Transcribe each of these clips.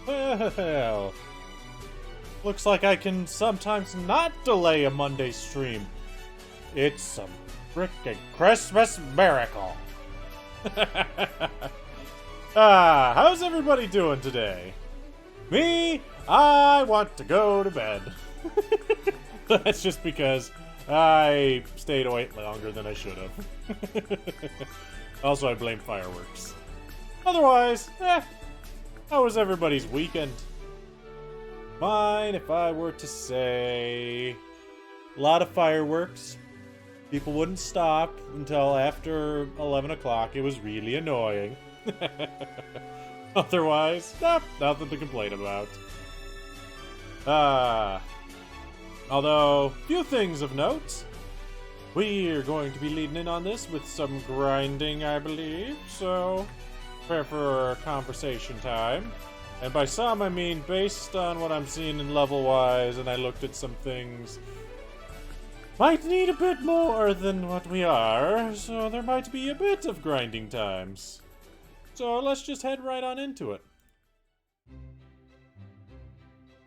Well, looks like I can sometimes not delay a Monday stream. It's a frickin' Christmas miracle. How's everybody doing today? Me, I want to go to bed. That's just because I stayed awake longer than I should have. Also, I blame fireworks. Otherwise, how was everybody's weekend? Mine, if I were to say, a lot of fireworks. People wouldn't stop until after 11 o'clock. It was really annoying. Otherwise, nothing to complain about. Although, few things of note. We're going to be leading in on this with some grinding, I believe. So, prepare for conversation time. And by some, I mean based on what I'm seeing in level-wise, and I looked at some things, might need a bit more than what we are, so there might be a bit of grinding times. So let's just head right on into it.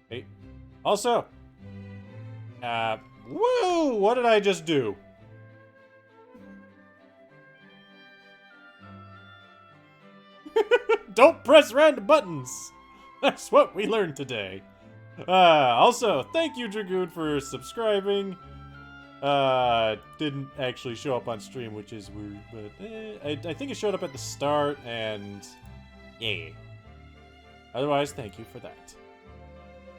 Hey. Also, woo! What did I just do? Don't press random buttons! That's what we learned today. Also, thank you, Dragoon, for subscribing. Didn't actually show up on stream, which is weird, but I think it showed up at the start, and yeah. Otherwise, thank you for that.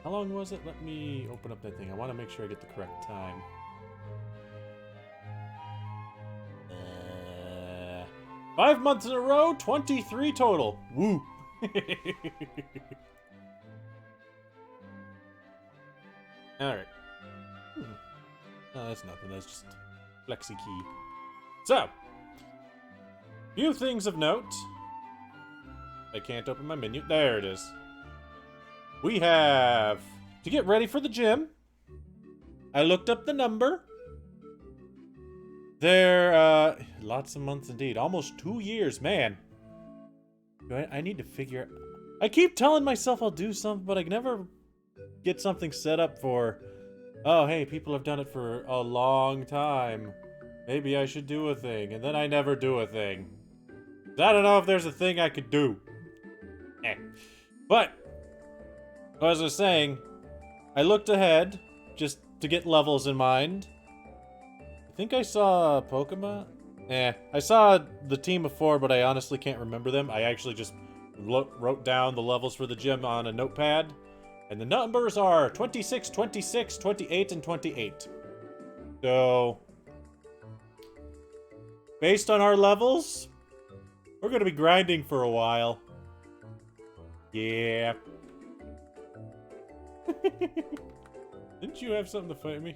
How long was it? Let me open up that thing. I want to make sure I get the correct time. 5 months in a row, 23 total. Woo! Alright. No, that's nothing. That's just flexi key. So, few things of note. I can't open my menu. There it is. We have to get ready for the gym. I looked up the number. There, lots of months indeed. Almost 2 years, man. I need to figure... I keep telling myself I'll do something, but I never get something set up for... Oh, hey, people have done it for a long time. Maybe I should do a thing. And then I never do a thing. I don't know if there's a thing I could do. But, as I was saying, I looked ahead, just to get levels in mind. I think I saw Pokemon. I saw the team of 4, but I honestly can't remember them. I actually just wrote down the levels for the gym on a notepad. And the numbers are 26, 26, 28, and 28. So, based on our levels, we're going to be grinding for a while. Yeah. Didn't you have something to fight me?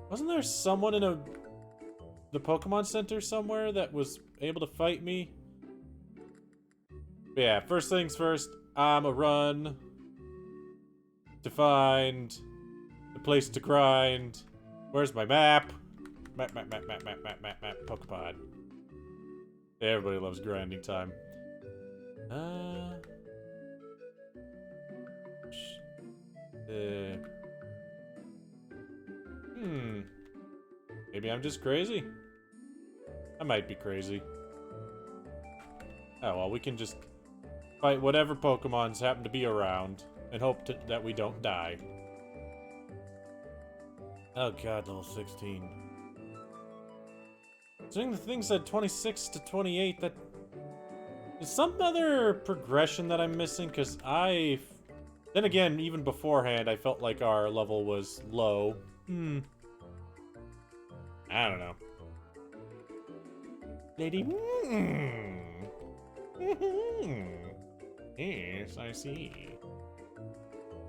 Wasn't there someone in the Pokemon Center somewhere that was able to fight me? But yeah, first things first. I'm a run to find the place to grind. Where's my map? Map, Pokemon. Everybody loves grinding time. Maybe I'm just crazy? I might be crazy. Oh, well, we can just fight whatever Pokemons happen to be around and hope that we don't die. Oh god, level 16. Doing the thing said 26 to 28, that... Is some other progression that I'm missing? Because then again, even beforehand, I felt like our level was low. I don't know. Lady... Yes, I see.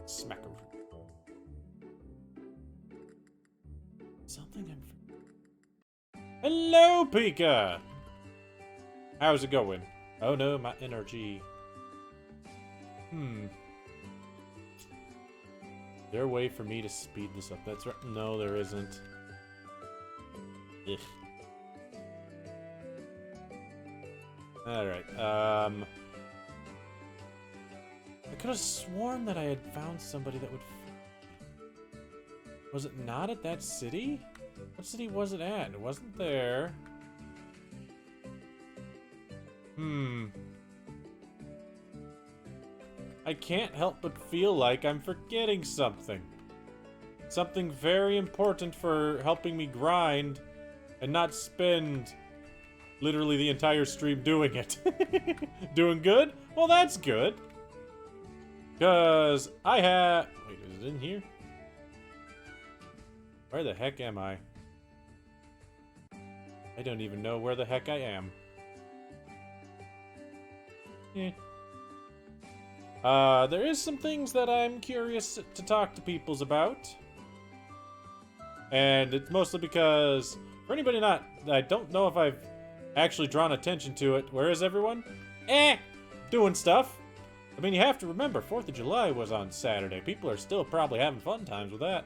Smacker. Something I'm... Hello, Pika! How's it going? Oh no, my energy. Is there a way for me to speed this up? That's right. No, there isn't. Ugh. Alright, could have sworn that I had found somebody that would... Was it not at that city? What city was it at? It wasn't there. I can't help but feel like I'm forgetting something. Something very important for helping me grind and not spend literally the entire stream doing it. Doing good? Well, that's good. Because I have... Wait, is it in here? Where the heck am I? I don't even know where the heck I am. There is some things that I'm curious to talk to peoples about. And it's mostly because, for anybody I don't know if I've actually drawn attention to it. Where is everyone? Doing stuff. I mean, you have to remember, 4th of July was on Saturday. People are still probably having fun times with that.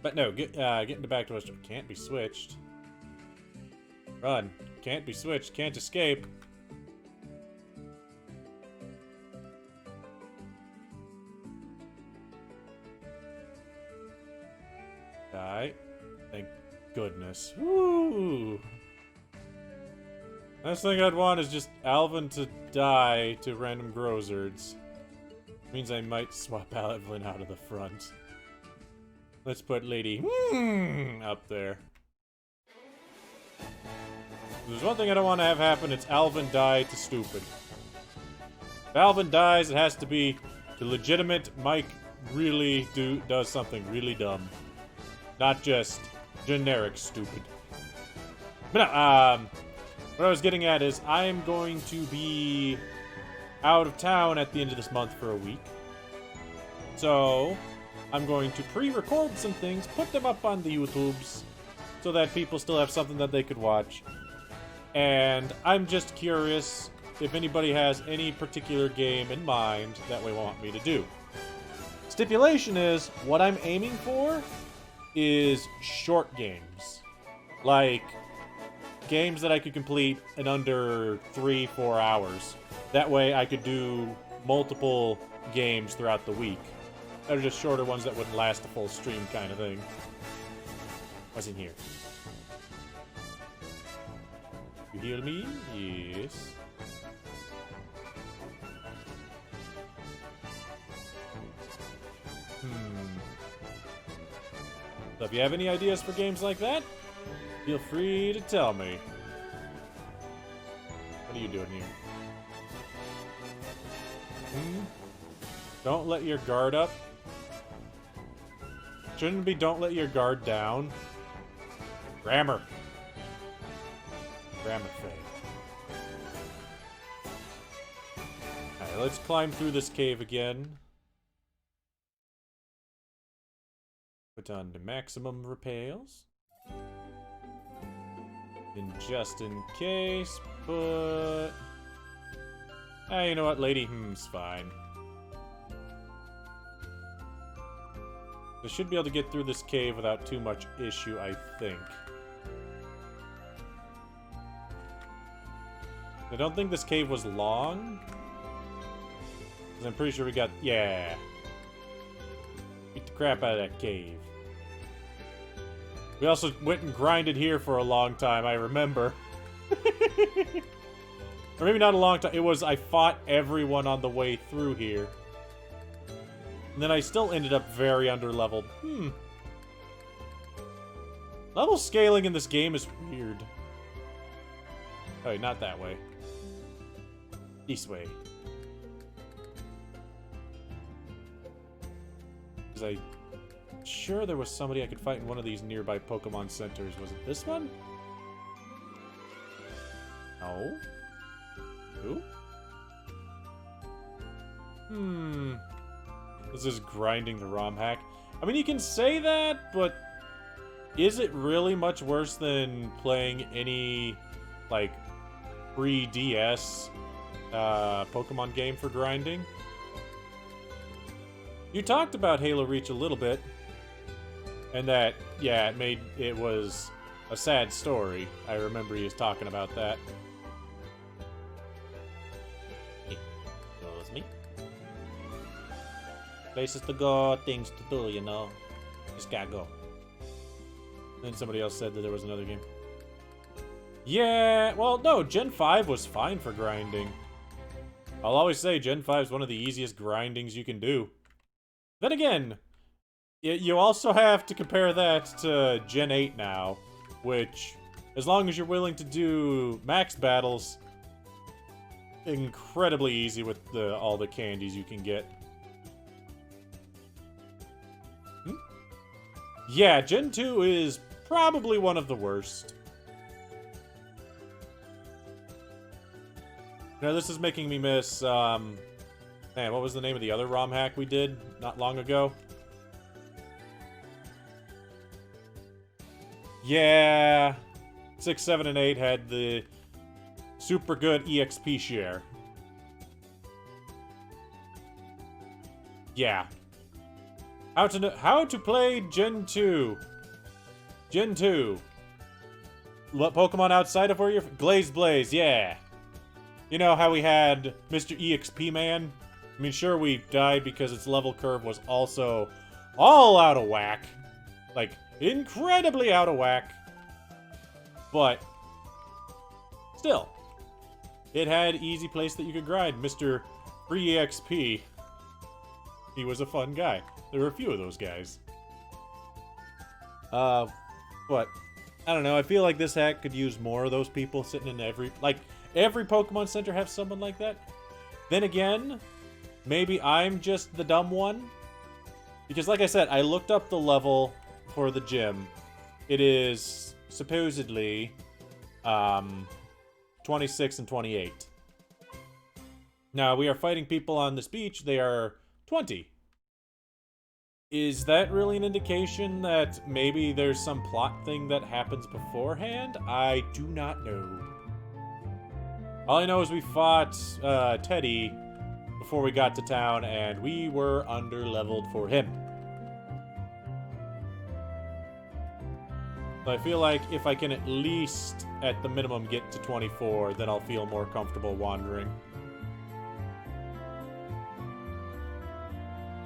But no, getting back to us. Can't be switched. Run. Can't be switched. Can't escape. Die. Thank goodness. Woo! Last thing I'd want is just Alvin to die to random Grozards. Means I might swap Alvin out of the front. Let's put Lady up there. If there's one thing I don't want to have happen, it's Alvin die to stupid. If Alvin dies, it has to be the legitimate Mike really does something really dumb. Not just generic stupid. But no, what I was getting at is I'm going to be out of town at the end of this month for a week. So I'm going to pre-record some things, put them up on the YouTubes, so that people still have something that they could watch. And I'm just curious if anybody has any particular game in mind that they want me to do. Stipulation is, what I'm aiming for is short games. Like, games that I could complete in under 3-4 hours. That way I could do multiple games throughout the week. That are just shorter ones that wouldn't last a full stream kind of thing. What's in here? You hear me? Yes. So if you have any ideas for games like that, feel free to tell me. What are you doing here? Don't let your guard up. Shouldn't it be don't let your guard down? Grammar. Grammar fail. Alright, let's climb through this cave again. Put on the maximum repels. And just in case, put... Ah, you know what, lady? It's fine. I should be able to get through this cave without too much issue, I think. I don't think this cave was long. Because I'm pretty sure we got... Yeah. Beat the crap out of that cave. We also went and grinded here for a long time, I remember. Or maybe not a long time. It was, I fought everyone on the way through here. And then I still ended up very underleveled. Level scaling in this game is weird. Oh, not that way. This way. Because I'm sure there was somebody I could fight in one of these nearby Pokemon centers. Was it this one? No. Who? This is grinding the ROM hack. I mean, you can say that, but is it really much worse than playing any, like, pre-DS Pokemon game for grinding? You talked about Halo Reach a little bit, and that, yeah, it was a sad story. I remember you was talking about that. Excuse me. Places to go, things to do, you know. Just gotta go. Then somebody else said that there was another game. Yeah, well, no, Gen 5 was fine for grinding. I'll always say Gen 5 is one of the easiest grindings you can do. Then again, you also have to compare that to Gen 8 now, which, as long as you're willing to do max battles, incredibly easy with all the candies you can get. Yeah, Gen 2 is probably one of the worst. Now, this is making me miss, man, what was the name of the other ROM hack we did not long ago? Yeah, 6, 7, and 8 had the super good EXP share. Yeah. How to play Gen 2. Gen 2. What Pokemon outside of where you're... Glazed Blaze, yeah. You know how we had Mr. EXP Man? I mean, sure, we died because its level curve was also all out of whack. Like, incredibly out of whack. But, still, it had easy place that you could grind. Mr. Free EXP. He was a fun guy. There were a few of those guys. But, I don't know, I feel like this hack could use more of those people sitting in every Pokemon Center have someone like that. Then again, maybe I'm just the dumb one. Because like I said, I looked up the level for the gym. It is supposedly 26 and 28. Now, we are fighting people on this beach. They are 20. Is that really an indication that maybe there's some plot thing that happens beforehand? I do not know. All I know is we fought Teddy before we got to town, and we were under-leveled for him. So I feel like if I can at least, at the minimum, get to 24, then I'll feel more comfortable wandering.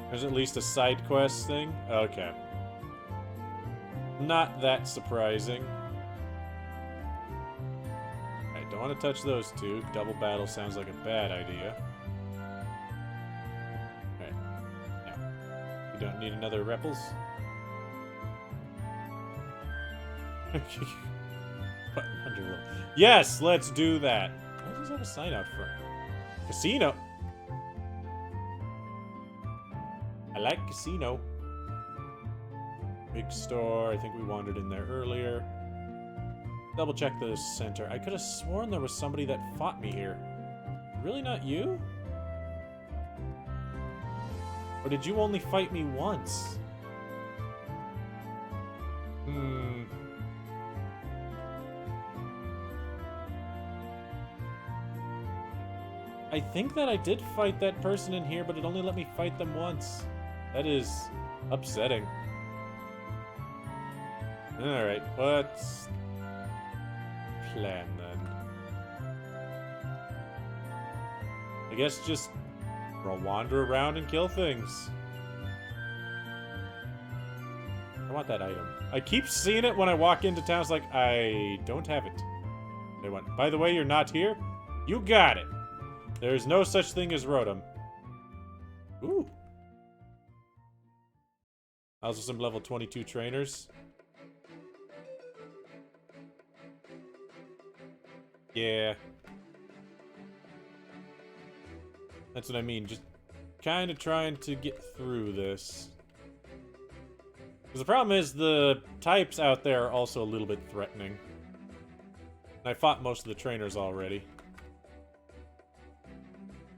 There's at least a side quest thing? Okay. Not that surprising. I don't want to touch those two. Double battle sounds like a bad idea. Okay. Now, you don't need another Repels? Button under. Yes, let's do that. Why does this have a sign out front? Casino. I like casino. Big store. I think we wandered in there earlier. Double check the center. I could have sworn there was somebody that fought me here. Really not you? Or did you only fight me once? I think that I did fight that person in here, but it only let me fight them once. That is upsetting. Alright, what's plan then? I guess just wander around and kill things. I want that item. I keep seeing it when I walk into town. It's like, I don't have it. They went, by the way, you're not here? You got it. There's no such thing as Rotom. Ooh. Also some level 22 trainers. Yeah. That's what I mean. Just kind of trying to get through this. Because the problem is the types out there are also a little bit threatening. And I fought most of the trainers already.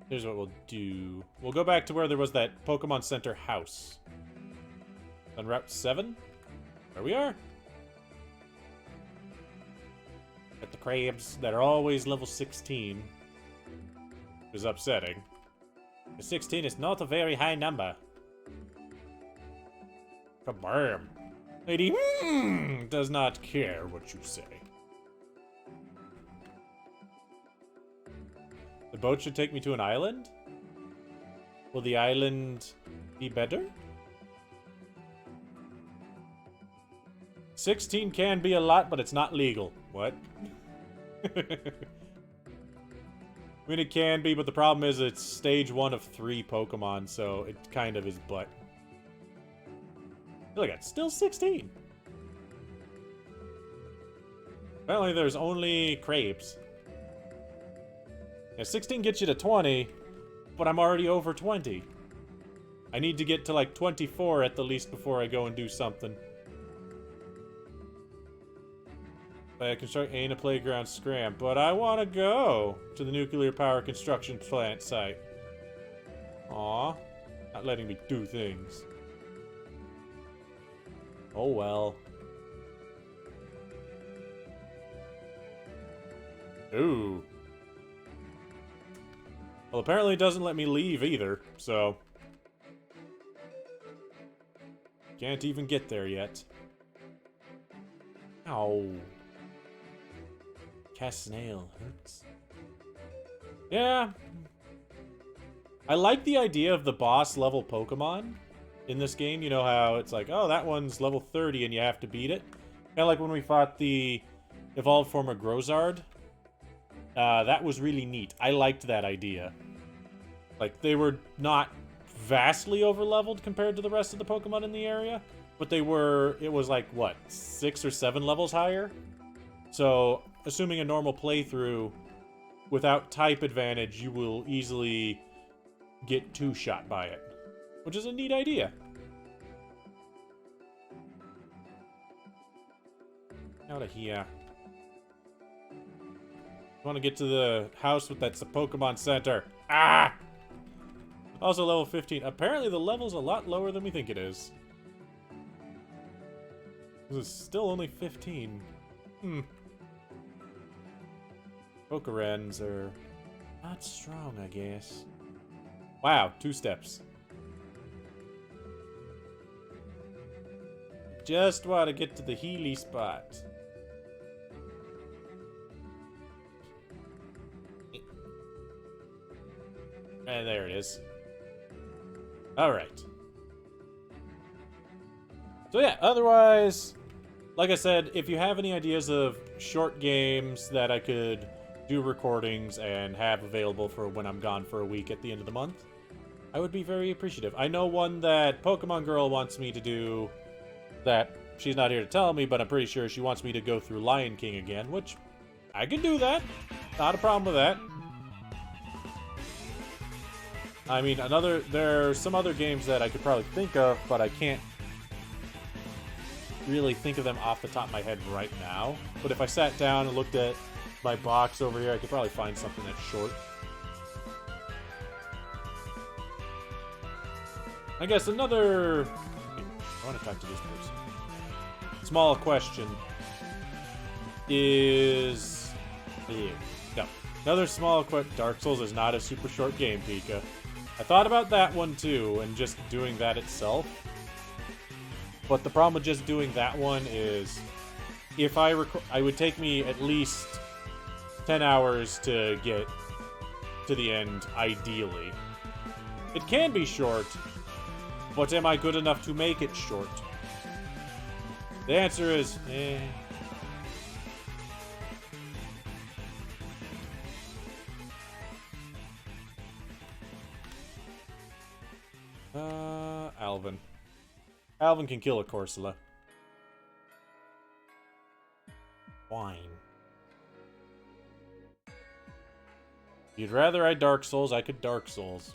Here's what we'll do. We'll go back to where there was that Pokemon Center house. On Route 7? There we are. At the crabs that are always level 16. Which is upsetting. The 16 is not a very high number. Kabam. Lady does not care what you say. The boat should take me to an island? Will the island be better? 16 can be a lot, but it's not legal. What? I mean, it can be, but the problem is it's stage 1 of 3 Pokemon, so it kind of is butt. Look, it's still 16. Apparently there's only crepes. Yeah, 16 gets you to 20, but I'm already over 20. I need to get to like 24 at the least before I go and do something. I construct ain't a playground scram, but I want to go to the nuclear power construction plant site. Aw, not letting me do things. Oh well. Ooh. Well, apparently it doesn't let me leave either, so... Can't even get there yet. Ow. Cast snail hurts. Yeah. I like the idea of the boss level Pokemon in this game. You know how it's like, oh, that one's level 30 and you have to beat it? Kind of like when we fought the evolved form of Grozard. That was really neat. I liked that idea. Like, they were not vastly over-leveled compared to the rest of the Pokemon in the area, but they were, it was like, what, 6 or 7 levels higher? So, assuming a normal playthrough, without type advantage, you will easily get 2-shot by it, which is a neat idea. Out of here. Want to get to the house with that's the Pokemon Center. Ah! Also level 15. Apparently the level's a lot lower than we think it is. This is still only 15. Pokerens are not strong, I guess. Wow, 2 steps. Just want to get to the Healy spot. And there it is. Alright. So yeah, otherwise, like I said, if you have any ideas of short games that I could do recordings and have available for when I'm gone for a week at the end of the month, I would be very appreciative. I know one that Pokemon Girl wants me to do that she's not here to tell me, but I'm pretty sure she wants me to go through Lion King again, which I can do that. Not a problem with that. I mean, there are some other games that I could probably think of, but I can't really think of them off the top of my head right now. But if I sat down and looked at my box over here, I could probably find something that's short. I guess another... I want to talk to this person. Small question is... Yeah. No. Another small question. Dark Souls is not a super short game, Pika. I thought about that one too, and just doing that itself. But the problem with just doing that one is, if I would take me at least 10 hours to get to the end, ideally. It can be short, but am I good enough to make it short? The answer is, eh. Alvin. Alvin can kill a Corsola. Wine. If you'd rather I Dark Souls, I could Dark Souls.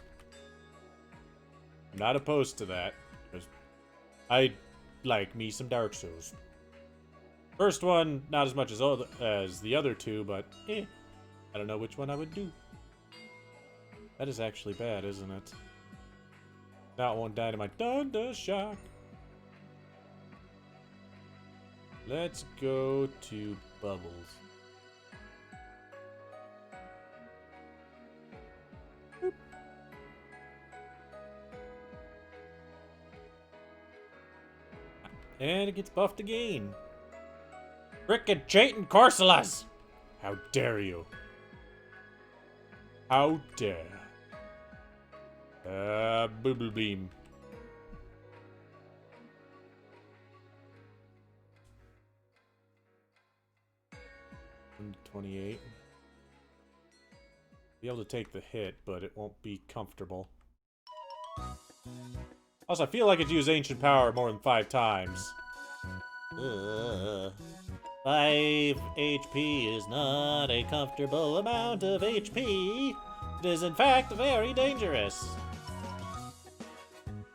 I'm not opposed to that, because I like me some Dark Souls. First one, not as much as the other two, but I don't know which one I would do. That is actually bad, isn't it? That one died in my Thunder Shock. Let's go to Bubbles. Boop. And it gets buffed again. Frickin' cheating Corsolas! How dare you? How dare. Booble Beam. 28. Be able to take the hit, but it won't be comfortable. Also, I feel like it's used Ancient Power more than 5 times. 5 HP is not a comfortable amount of HP. It is, in fact, very dangerous.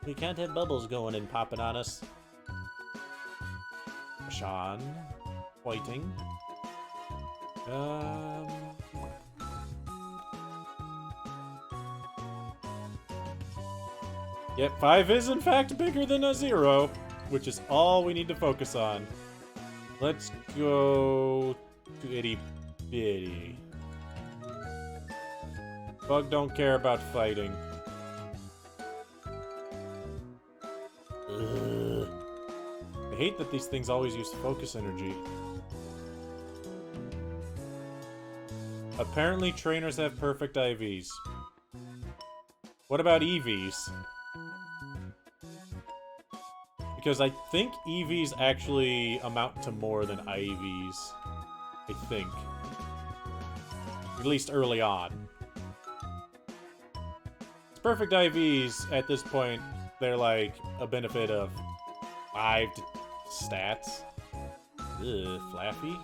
We can't have bubbles going and popping on us. Sean. Whiting. Yep, 5 is in fact bigger than a 0, which is all we need to focus on. Let's go to Itty Bitty. Bug don't care about fighting. Ugh. I hate that these things always use focus energy. Apparently trainers have perfect IVs. What about EVs? Because I think EVs actually amount to more than IVs. I think. At least early on. Perfect IVs, at this point, they're like a benefit of 5 to stats. Ugh, Flaffy.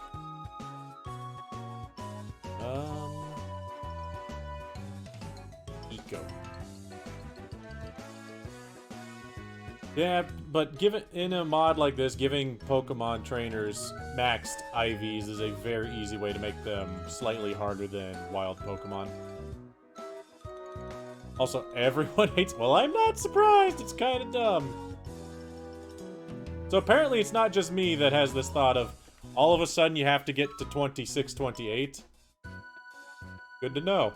Eco. Yeah, but in a mod like this, giving Pokemon trainers maxed IVs is a very easy way to make them slightly harder than wild Pokemon. Also, everyone hates... Well, I'm not surprised! It's kind of dumb. So apparently it's not just me that has this thought of all of a sudden you have to get to 26, 28. Good to know.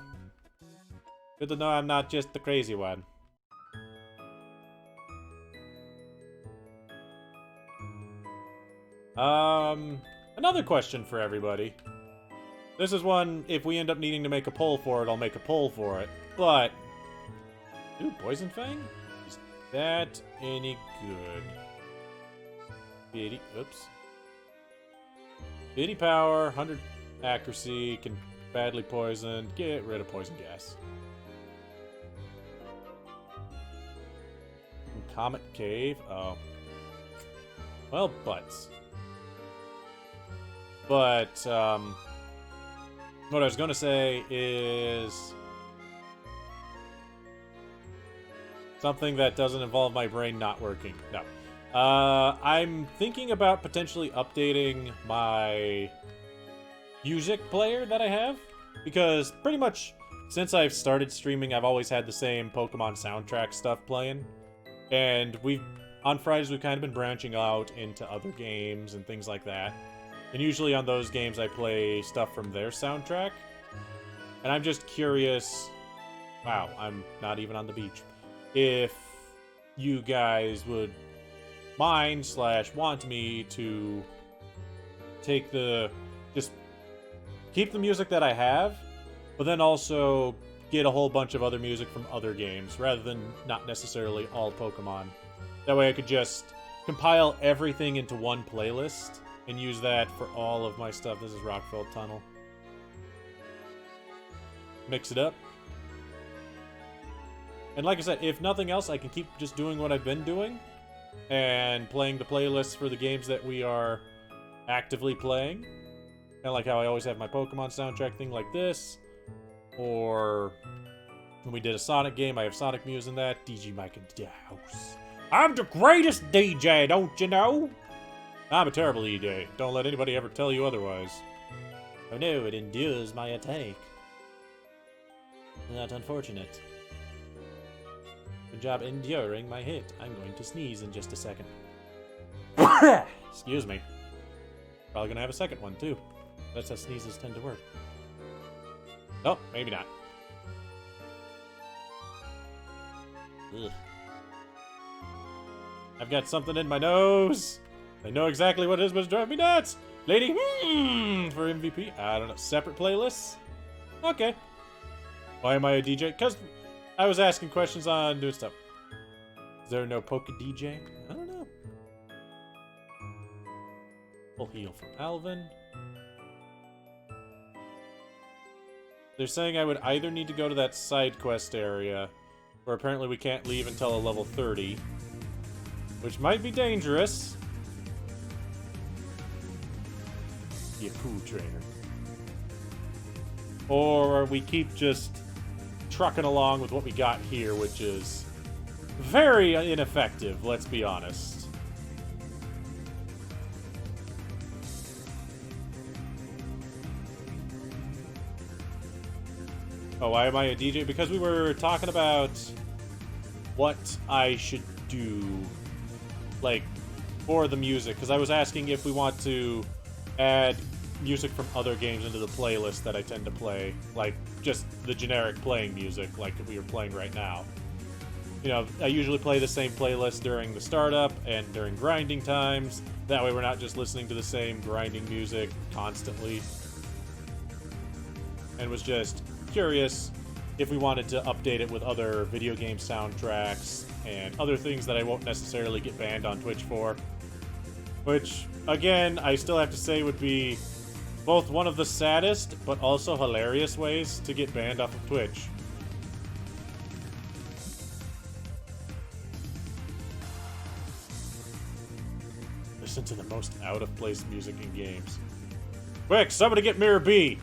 Good to know I'm not just the crazy one. Another question for everybody. This is one, if we end up needing to make a poll for it, I'll make a poll for it. But... Ooh, Poison Fang? Is that any good? Bitty, oops. Bitty power, 100 accuracy, can badly poison, get rid of poison gas. Comet Cave, oh. Well, butts. But, what I was gonna say is... something that doesn't involve my brain not working. No. I'm thinking about potentially updating my music player that I have. Because pretty much since I've started streaming, I've always had the same Pokemon soundtrack stuff playing. And on Fridays, we've kind of been branching out into other games and things like that. And usually on those games, I play stuff from their soundtrack. And I'm just curious... Wow, I'm not even on the beach. If you guys would mind / want me to take just keep the music that I have, but then also get a whole bunch of other music from other games, rather than not necessarily all Pokemon. That way I could just compile everything into one playlist and use that for all of my stuff. This is Rockfell Tunnel. Mix it up. And like I said, if nothing else, I can keep just doing what I've been doing and playing the playlists for the games that we are actively playing. Kind of like how I always have my Pokemon soundtrack thing like this. Or when we did a Sonic game, I have Sonic Muse in that. DJ Mike in the house. I'm the greatest DJ, don't you know? I'm a terrible DJ. Don't let anybody ever tell you otherwise. Oh no, it endures my attack. Not unfortunate. Good job enduring my hit. I'm going to sneeze in just a second. Excuse me. Probably gonna have a second one, too. That's how sneezes tend to work. Oh, maybe not. Ugh. I've got something in my nose. I know exactly what it is, but it's driving me nuts. Lady, for MVP. I don't know. Separate playlists? Okay. Why am I a DJ? Because I was asking questions on doing stuff. Is there no Poke DJ? I don't know. Full heal from Alvin. They're saying I would either need to go to that side quest area, where apparently we can't leave until a level 30, which might be dangerous. Be a cool trainer. Or we keep just trucking along with what we got here, which is very ineffective, let's be honest. Oh, why am I a DJ? Because we were talking about what I should do, like, for the music. Because I was asking if we want to add music from other games into the playlist that I tend to play. Like, just the generic playing music, like we were playing right now. You know, I usually play the same playlist during the startup and during grinding times. That way we're not just listening to the same grinding music constantly. And was just curious if we wanted to update it with other video game soundtracks and other things that I won't necessarily get banned on Twitch for. Which, again, I still have to say would be both one of the saddest but also hilarious ways to get banned off of Twitch. Listen to the most out-of-place music in games. Quick, somebody get Mirror B!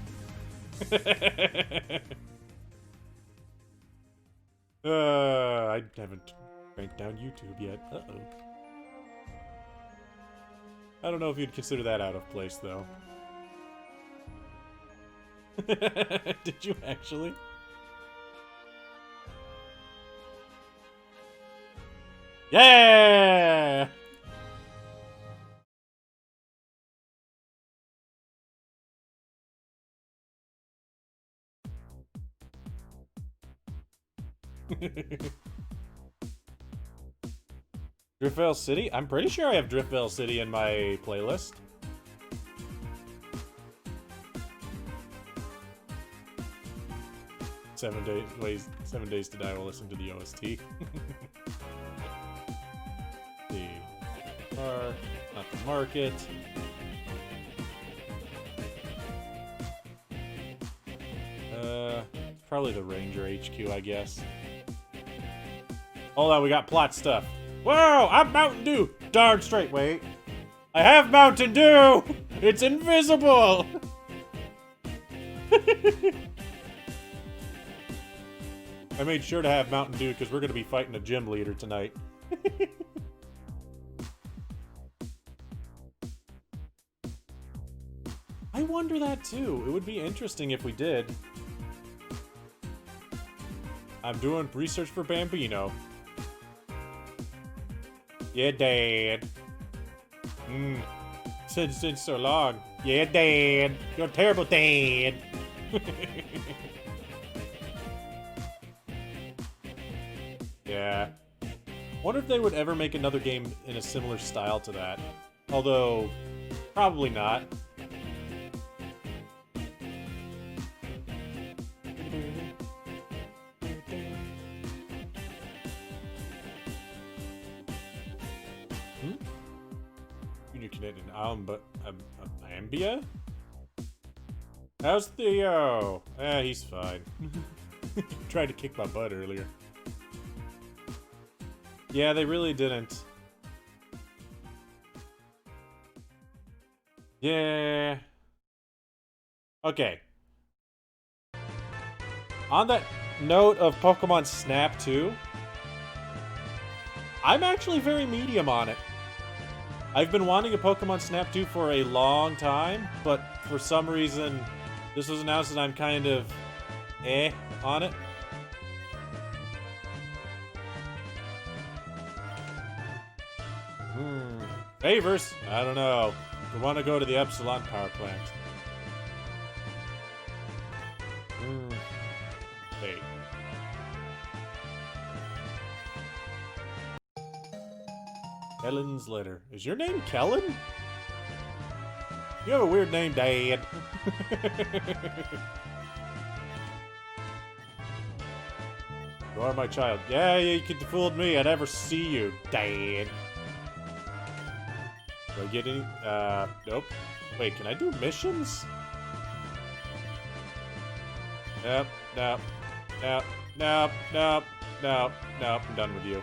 I haven't cranked down YouTube yet. Uh-oh. I don't know if you'd consider that out of place, though. Did you actually? Yeah! Driftvale City? I'm pretty sure I have Driftvale City in my playlist. Seven Days to Die. We'll listen to the OST. The car, not the market. Probably the Ranger HQ, I guess. Hold on, we got plot stuff. Whoa, I'm Mountain Dew! Darn straight, wait. I have Mountain Dew! It's invisible! I made sure to have Mountain Dew because we're going to be fighting a gym leader tonight. I wonder that too. It would be interesting if we did. I'm doing research for Bambino. Yeah, Dad. Since so long. Yeah, Dad. You're a terrible dad. Yeah. Wonder if they would ever make another game in a similar style to that. Although, probably not. But Ambia? How's Theo? He's fine. Tried to kick my butt earlier. Yeah, they really didn't. Yeah. Okay. On that note of Pokemon Snap 2, I'm actually very medium on it. I've been wanting a Pokemon Snap 2 for a long time, but for some reason, this was announced and I'm kind of on it. Favors? I don't know. We want to go to the Epsilon power plant. Wait. Kellen's letter. Is your name Kellen? You have a weird name, Dad. You are my child. Yeah, you could have fooled me. I'd never see you, Dad. Do I get any? Nope. Wait, can I do missions? Nope, nope, nope, nope, nope, nope, nope, I'm done with you.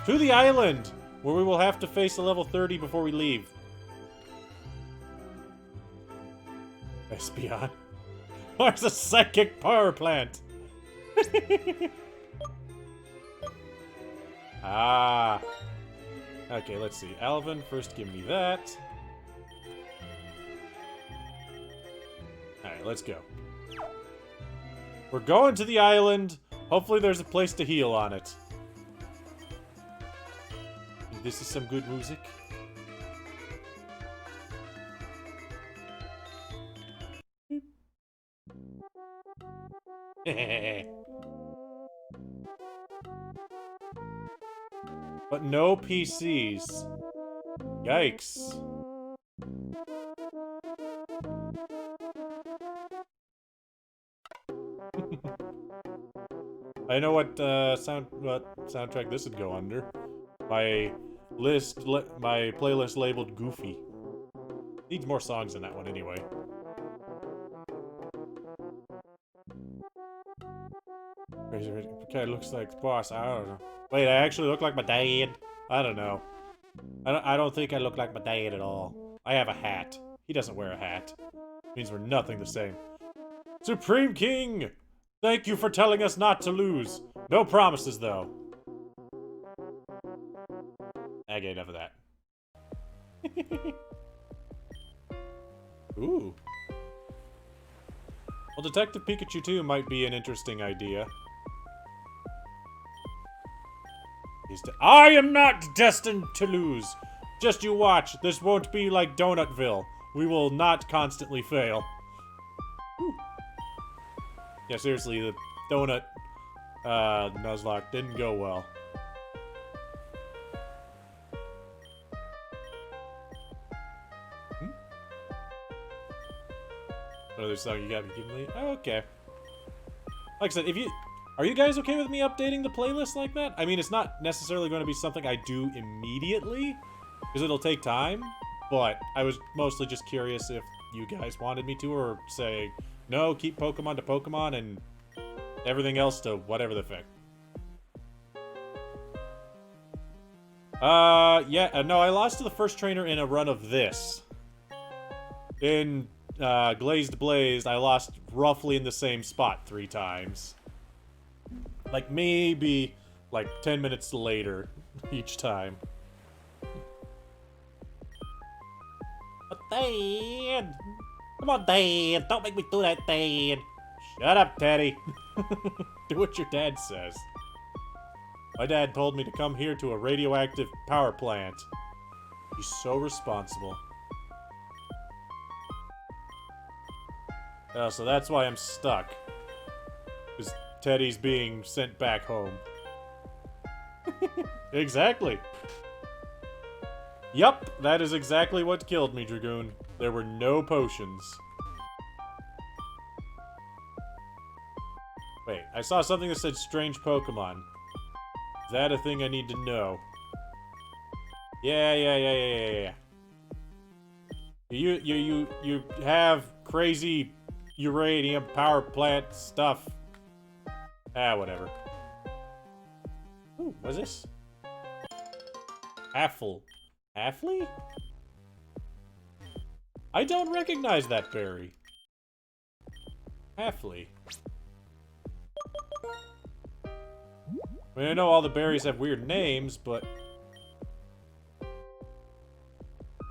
To the island, where we will have to face a level 30 before we leave. Espion. Where's a psychic power plant? Ah. Okay, let's see. Alvin, first give me that. Alright, let's go. We're going to the island. Hopefully there's a place to heal on it. This is some good music. But no PCs. Yikes. I know what soundtrack this would go under. My playlist labeled Goofy. Needs more songs in that one anyway. Okay, looks like the boss. I don't know. Wait, I actually look like my dad? I don't know. I don't think I look like my dad at all. I have a hat. He doesn't wear a hat. Means we're nothing the same. Supreme King! Thank you for telling us not to lose. No promises, though. Okay, enough of that. Ooh. Well, Detective Pikachu 2 might be an interesting idea. I am not destined to lose. Just you watch. This won't be like Donutville. We will not constantly fail. Whew. Yeah, seriously, the donut Nuzlocke didn't go well. Another song you got me giving me? Oh, okay. Like I said, are you guys okay with me updating the playlist like that? I mean, it's not necessarily going to be something I do immediately, because it'll take time, but I was mostly just curious if you guys wanted me to, or say, no, keep Pokemon to Pokemon, and everything else to whatever the fuck. Yeah, no, I lost to the first trainer in a run of this. In Glazed Blaze, I lost roughly in the same spot 3 times. Like, maybe, like, 10 minutes later each time. But Dad! Come on, Dad! Don't make me do that, Dad! Shut up, Teddy! Do what your dad says. My dad told me to come here to a radioactive power plant. He's so responsible. So that's why I'm stuck. Because Teddy's being sent back home. Exactly. Yup, that is exactly what killed me, Dragoon. There were no potions. Wait, I saw something that said strange Pokemon. Is that a thing I need to know? Yeah. You have crazy uranium power plant stuff. Ah, whatever. Ooh, what's this? Affley? I don't recognize that berry. Affley. I mean, I know all the berries have weird names, but...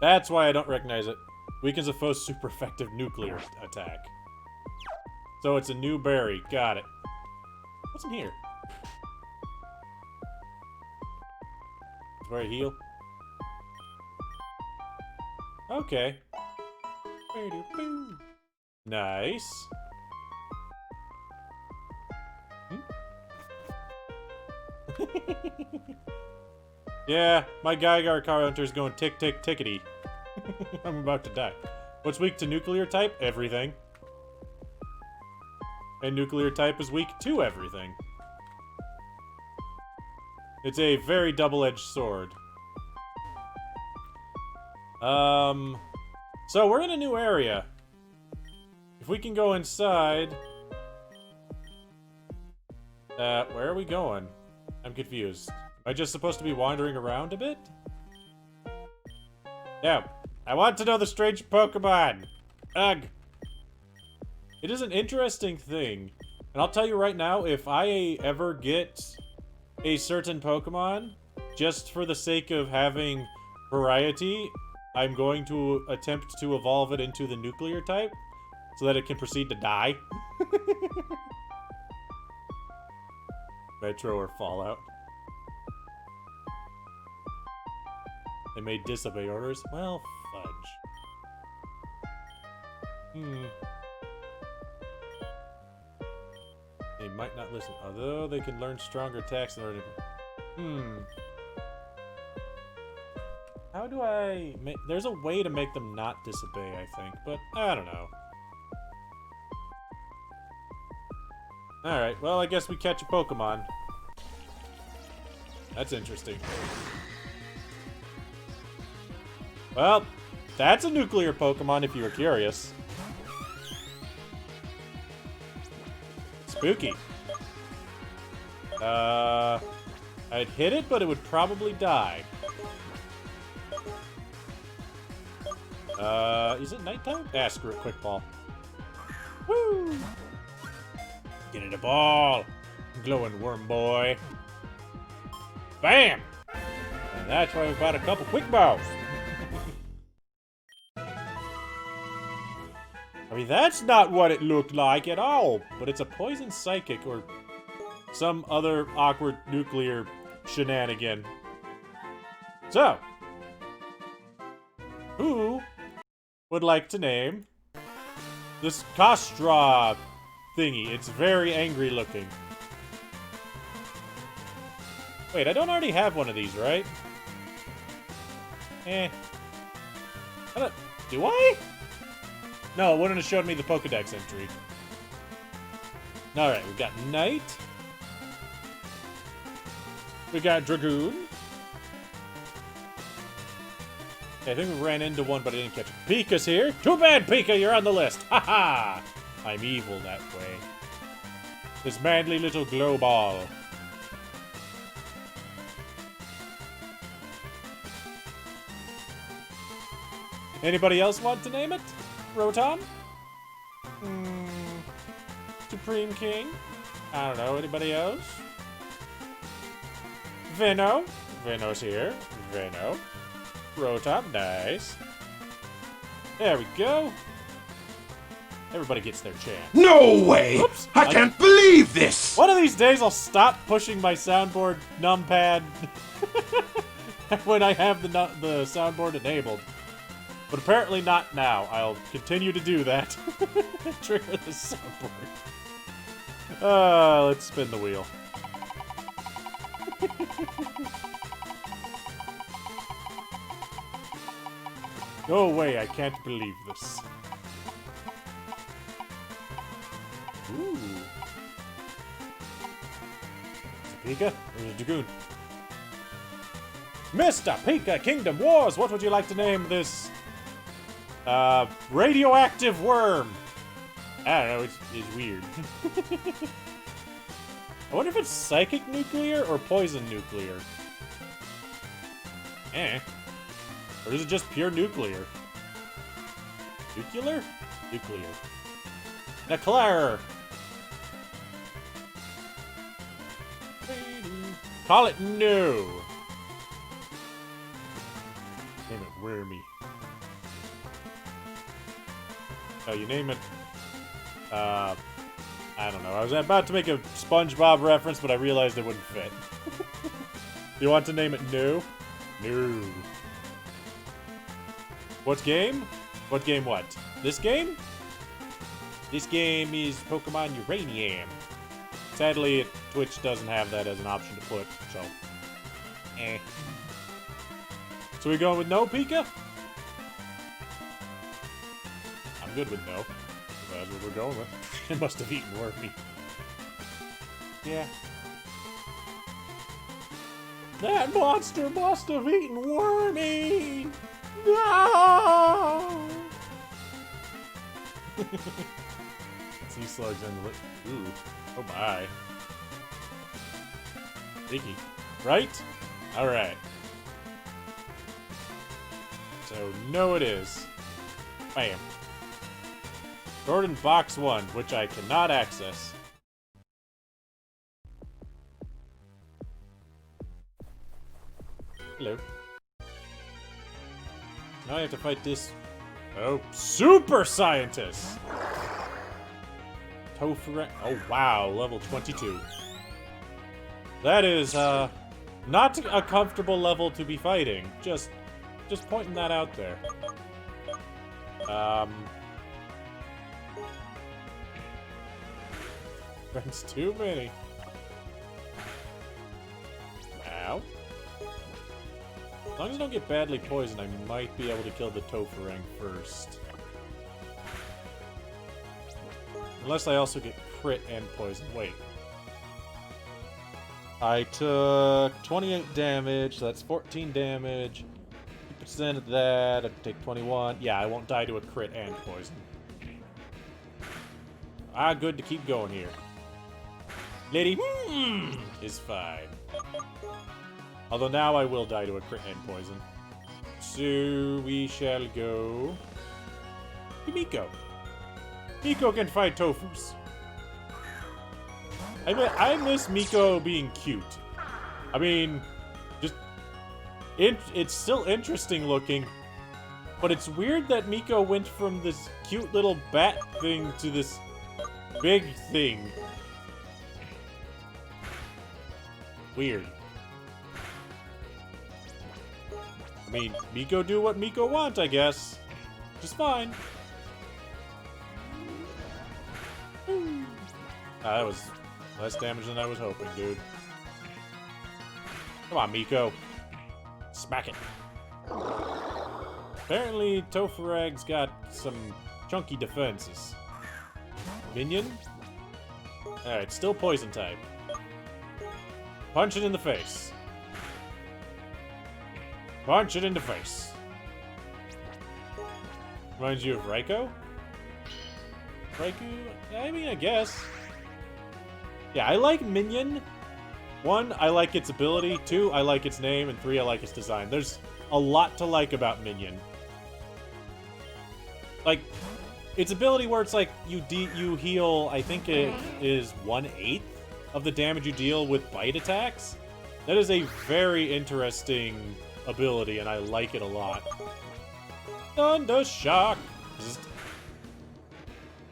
That's why I don't recognize it. Weakens a foe's super effective nuclear attack. So it's a new berry. Got it. What's in here? Where I heal? Okay. Nice. Yeah, my Geiger car hunter's going tick tick tickety. I'm about to die. What's weak to nuclear type? Everything. And nuclear type is weak to everything. It's a very double-edged sword. So, we're in a new area. If we can go inside... where are we going? I'm confused. Am I just supposed to be wandering around a bit? No. I want to know the strange Pokemon! Ugh! It is an interesting thing. And I'll tell you right now, if I ever get a certain Pokemon, just for the sake of having variety, I'm going to attempt to evolve it into the nuclear type, so that it can proceed to die. Metro or Fallout. They may disobey orders. Well, fudge. They might not listen, although they can learn stronger attacks in order to... How do I make... There's a way to make them not disobey, I think, but I don't know. Alright, well, I guess we catch a Pokemon. That's interesting. Well, that's a nuclear Pokemon if you were curious. Spooky. I'd hit it, but it would probably die. Is it nighttime? Ah, screw it, quick ball. Woo! Get it a ball, glowing worm boy. Bam! And that's why we bought a couple quick balls. I mean, that's not what it looked like at all, but it's a poison psychic or some other awkward nuclear shenanigan. So, who would like to name this Kostra thingy? It's very angry looking. Wait, I don't already have one of these, right? Do I? No, it wouldn't have showed me the Pokedex entry. Alright, we've got Knight. We got Dragoon. Okay, I think we ran into one, but I didn't catch it. Pika's here. Too bad, Pika, you're on the list. Ha-ha! I'm evil that way. This manly little glow ball. Anybody else want to name it? Rotom? Supreme King? I don't know. Anybody else? Veno? Veno's here. Veno. Rotom. Nice. There we go. Everybody gets their chance. No way! Oops, I can't believe this! One of these days I'll stop pushing my soundboard numpad when I have the soundboard enabled. But apparently not now. I'll continue to do that. Trigger the soundboard. Let's spin the wheel. No way, I can't believe this. Ooh. Is it Pika or is it Dragoon? Mr. Pika Kingdom Wars, what would you like to name this? Radioactive worm. I don't know, it's weird. I wonder if it's psychic nuclear or poison nuclear. Or is it just pure nuclear? Nuclear? Nuclear. Nuclear! Call it no! Name it Wormy. Oh, you name it... I don't know. I was about to make a SpongeBob reference, but I realized it wouldn't fit. You want to name it No? No. What game? What game what? This game? This game is Pokemon Uranium. Sadly, Twitch doesn't have that as an option to put, so... So we going with no, Pika? I'm good with no. That's what we're going with. It must have eaten Wormy. Yeah. That monster must have eaten Wormy! No! Sea slugs and ooh, oh my. Freaky. Right? Alright. So, no it is. Bam. Stored in box 1, which I cannot access. Hello. Now I have to fight this... Oh, super scientist! Tofu... Oh, wow, level 22. That is, not a comfortable level to be fighting. Just pointing that out there. Friends too many. Ow. As long as I don't get badly poisoned, I might be able to kill the Topherang first. Unless I also get crit and poison. Wait. I took 28 damage, so that's 14 damage. 2% of that, I take 21. Yeah, I won't die to a crit and poison. Ah, good to keep going here. Lady is fine. Although now I will die to a crit and poison. So we shall go to Miko. Miko can fight Tofus. I miss Miko being cute. I mean, just... It's still interesting looking, but it's weird that Miko went from this cute little bat thing to this big thing. Weird. I mean, Miko do what Miko want, I guess. Which is fine. That was less damage than I was hoping, dude. Come on, Miko. Smack it. Apparently, Toferag's got some chunky defenses. Minion? Alright, still poison type. Punch it in the face. Punch it in the face. Reminds you of Raikou? Raikou? I mean, I guess. Yeah, I like Minion. 1, I like its ability. 2, I like its name. And 3, I like its design. There's a lot to like about Minion. Like, its ability where it's like you heal, I think it is 1/8 of the damage you deal with bite attacks. That is a very interesting ability, and I like it a lot. Thunder Shock!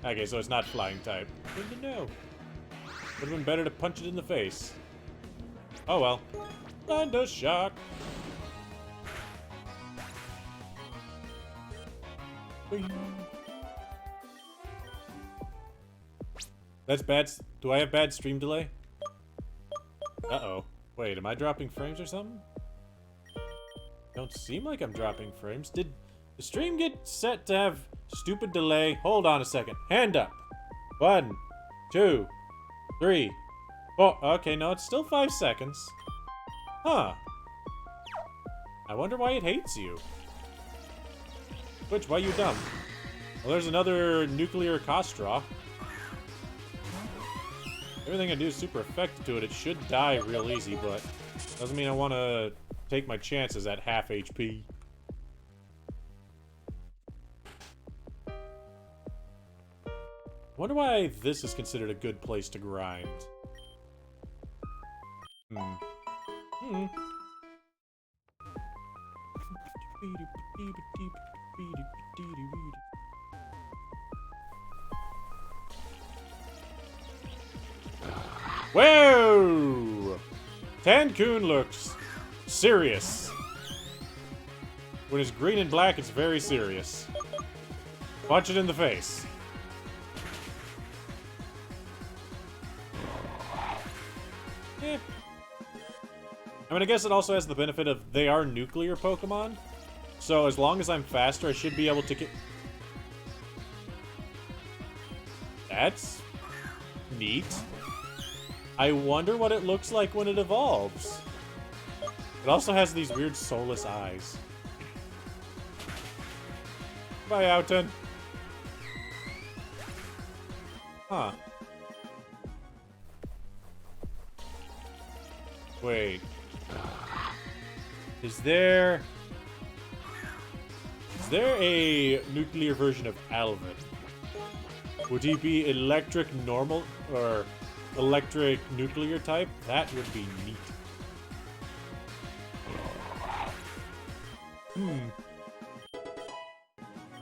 Okay, so it's not flying type. Good to know. Would have been better to punch it in the face. Oh well. Thunder Shock! That's bad. Do I have bad stream delay? Uh-oh. Wait, am I dropping frames or something? Don't seem like I'm dropping frames. Did the stream get set to have stupid delay? Hold on a second. Hand up. 1, 2, 3, 4. Okay, no, it's still 5 seconds. Huh. I wonder why it hates you. Twitch, why you dumb? Well, there's another nuclear Kostra. Everything I do is super effective to it. It should die real easy, but doesn't mean I want to take my chances at half HP. Wonder why this is considered a good place to grind. Whoa! Tancoon looks serious. When it's green and black, it's very serious. Punch it in the face. Eh. I mean, I guess it also has the benefit of they are nuclear Pokemon. So as long as I'm faster, I should be able to get... That's neat. I wonder what it looks like when it evolves. It also has these weird soulless eyes. Bye, Outen. Huh. Wait. Is there a nuclear version of Alvin? Would he be electric normal or electric nuclear type? That would be neat.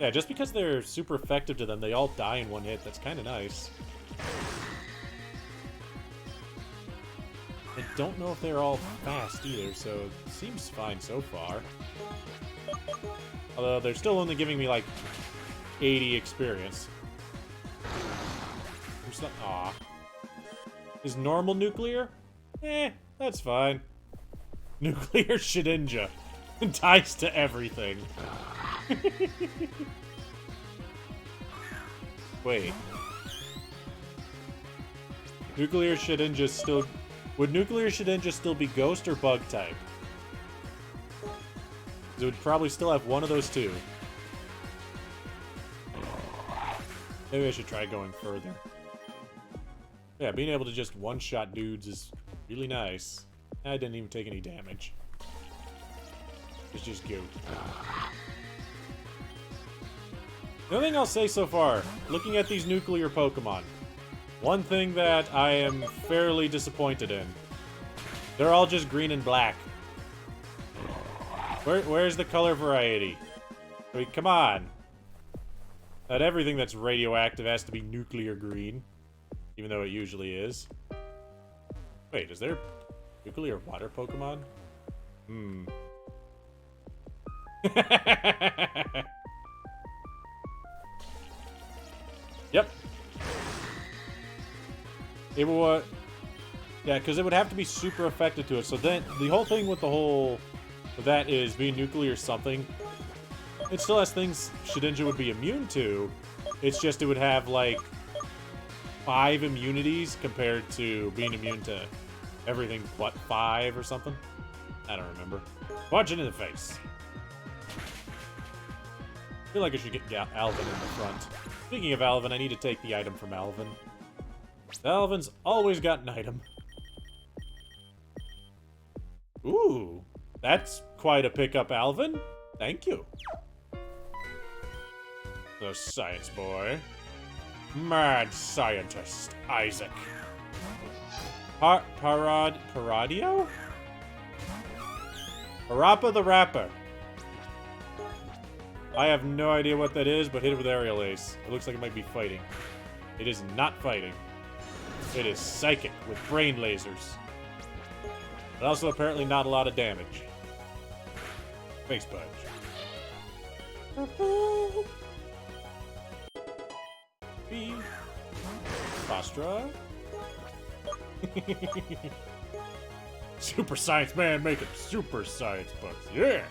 Yeah, just because they're super effective to them, they all die in one hit. That's kind of nice. I don't know if they're all fast either, so it seems fine so far. Although they're still only giving me like 80 experience. Aw. Is normal nuclear? Eh, that's fine. Nuclear Shedinja. Dies to everything. Wait. Nuclear Shedinja still... Would Nuclear Shedinja still be ghost or bug type? It would probably still have one of those two. Maybe I should try going further. Yeah, being able to just one-shot dudes is really nice. I didn't even take any damage. Let's just go. The only thing I'll say so far, looking at these nuclear Pokemon, one thing that I am fairly disappointed in. They're all just green and black. Where's the color variety? I mean, come on. Not everything that's radioactive has to be nuclear green. Even though it usually is. Wait, is there nuclear water Pokemon? Hmm. Yep. It will, yeah, because it would have to be super effective to it. So then, the whole thing with that is being nuclear something. It still has things Shedinja would be immune to. It's just it would have, like, 5 immunities compared to being immune to everything but 5 or something. I don't remember. Punch it in the face. I feel like I should get Alvin in the front. Speaking of Alvin, I need to take the item from Alvin. Alvin's always got an item. Ooh, that's quite a pickup, Alvin. Thank you. The science boy. Mad scientist, Isaac. Paradio? Parappa the Rapper. I have no idea what that is, but hit it with Aerial Ace. It looks like it might be fighting. It is not fighting. It is psychic with brain lasers. But also apparently not a lot of damage. Face punch. B. Fastra. Super Science Man making super science bucks. Yeah!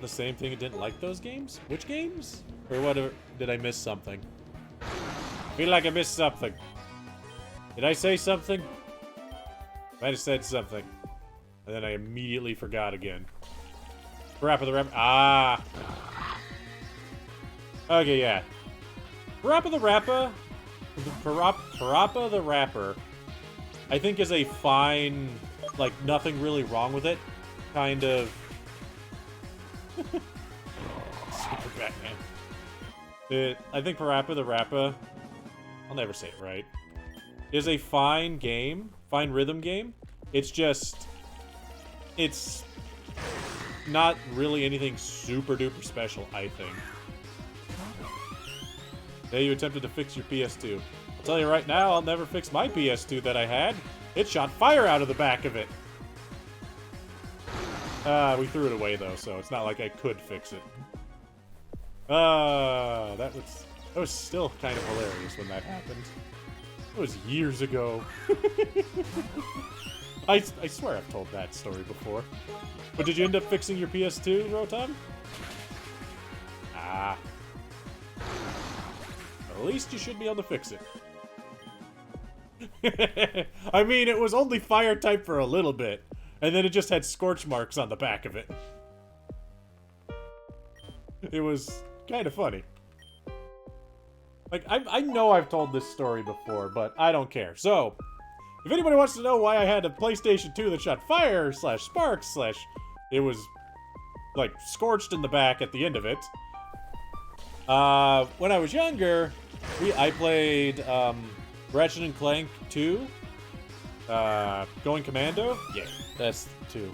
The same thing, it didn't like those games? Which games? Or what? Did I miss something? I feel like I missed something. Did I say something? Might have said something. And then I immediately forgot again. Parappa the Rapper. Ah! Okay, yeah. Parappa the Rapper. Parappa the Rapper, I think is a fine, like, nothing really wrong with it kind of Super Batman. I think Parappa the Rapper, I'll never say it right, is a fine game, fine rhythm game. It's just, it's not really anything super duper special, I think. Yeah, you attempted to fix your PS2. I'll tell you right now, I'll never fix my PS2 that I had. It shot fire out of the back of it. We threw it away though, so it's not like I could fix it. That was still kind of hilarious when that happened. It was years ago. I swear I've told that story before. But did you end up fixing your PS2, Rotom? Ah. At least you should be able to fix it. I mean, it was only fire type for a little bit. And then it just had scorch marks on the back of it. It was kind of funny. Like, I know I've told this story before, but I don't care. So, if anybody wants to know why I had a PlayStation 2 that shot fire / sparks / it was, like, scorched in the back at the end of it. When I was younger, I played, Ratchet and Clank 2. Going Commando? Yeah, that's 2.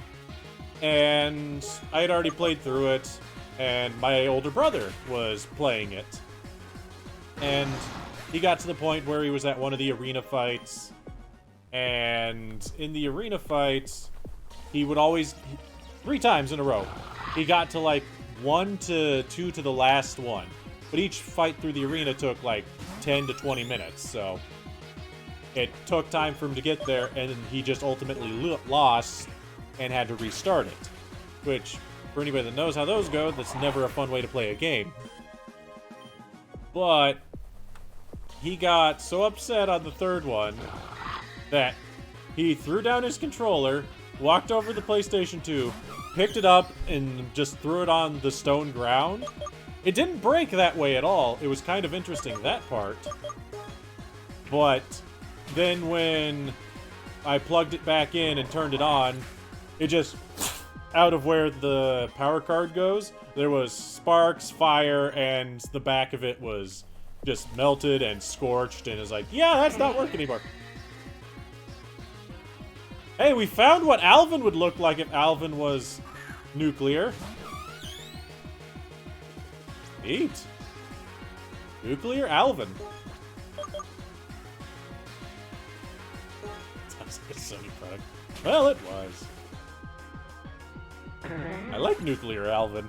And I had already played through it, and my older brother was playing it. And he got to the point where he was at one of the arena fights, and in the arena fights, he would always, 3 times in a row, he got to like 1 to 2 to the last one. But each fight through the arena took like 10 to 20 minutes, so it took time for him to get there, and he just ultimately lost and had to restart it. Which, for anybody that knows how those go, that's never a fun way to play a game. But he got so upset on the 3rd one that he threw down his controller, walked over to the PlayStation 2, picked it up, and just threw it on the stone ground. It didn't break that way at all. It was kind of interesting, that part. But then when I plugged it back in and turned it on, it just, out of where the power card goes, there was sparks, fire, and the back of it was just melted and scorched, and it's like, yeah, that's not working anymore. Hey, we found what Alvin would look like if Alvin was nuclear. Neat. Nuclear Alvin. Sounds like a Sony product. Well, it was. I like Nuclear Alvin.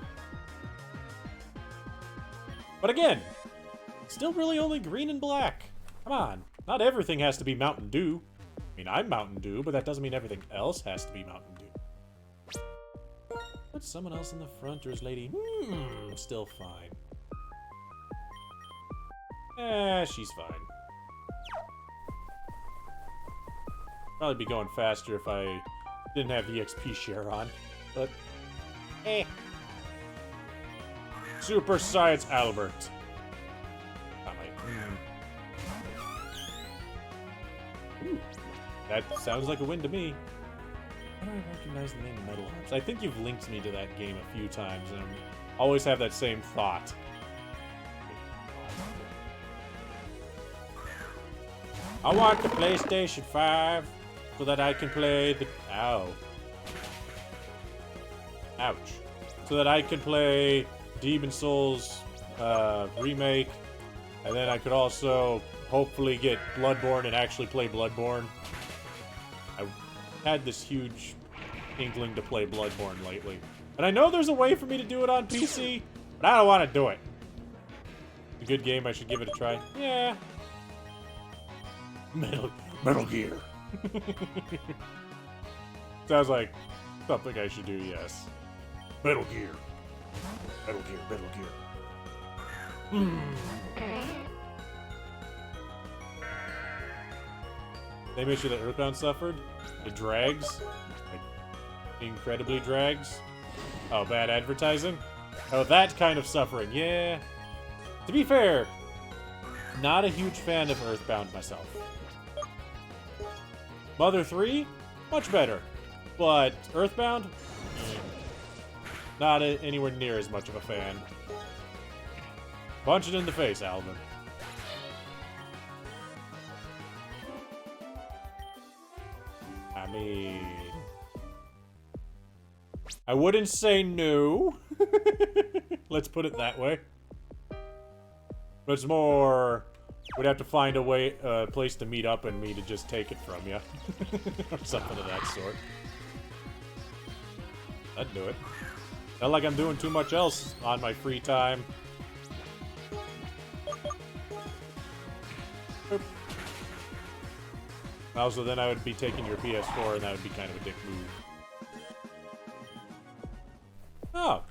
But again, still really only green and black. Come on. Not everything has to be Mountain Dew. I mean, I'm Mountain Dew, but that doesn't mean everything else has to be Mountain Dew. Put someone else in the front, or is lady? Still fine. She's fine. Probably be going faster if I didn't have the XP share on, but Super Science Albert. Ooh, that sounds like a win to me. How do I recognize the name Metal Arms? I think you've linked me to that game a few times, and I always have that same thought. I want the PlayStation 5 so that I can play the... Ow. Ouch. So that I can play Demon Souls remake, and then I could also hopefully get Bloodborne and actually play Bloodborne. I had this huge inkling to play Bloodborne lately. And I know there's a way for me to do it on PC, but I don't want to do it. It's a good game, I should give it a try. Yeah. Metal Gear. Sounds like something I should do, yes. Metal Gear. Metal Gear, Metal Gear. Same issue that Earthbound suffered. It drags. Like, incredibly drags. Oh, bad advertising? Oh, that kind of suffering, yeah. To be fair, not a huge fan of Earthbound myself. Mother 3, much better. But Earthbound, not anywhere near as much of a fan. Punch it in the face, Alvin. I mean, I wouldn't say no. Let's put it that way. But it's more, we'd have to find a way, place to meet up and me to just take it from you. Or something of that sort. That'd do it. Not like I'm doing too much else on my free time. Boop. Also, then I would be taking your PS4, and that would be kind of a dick move. Oh.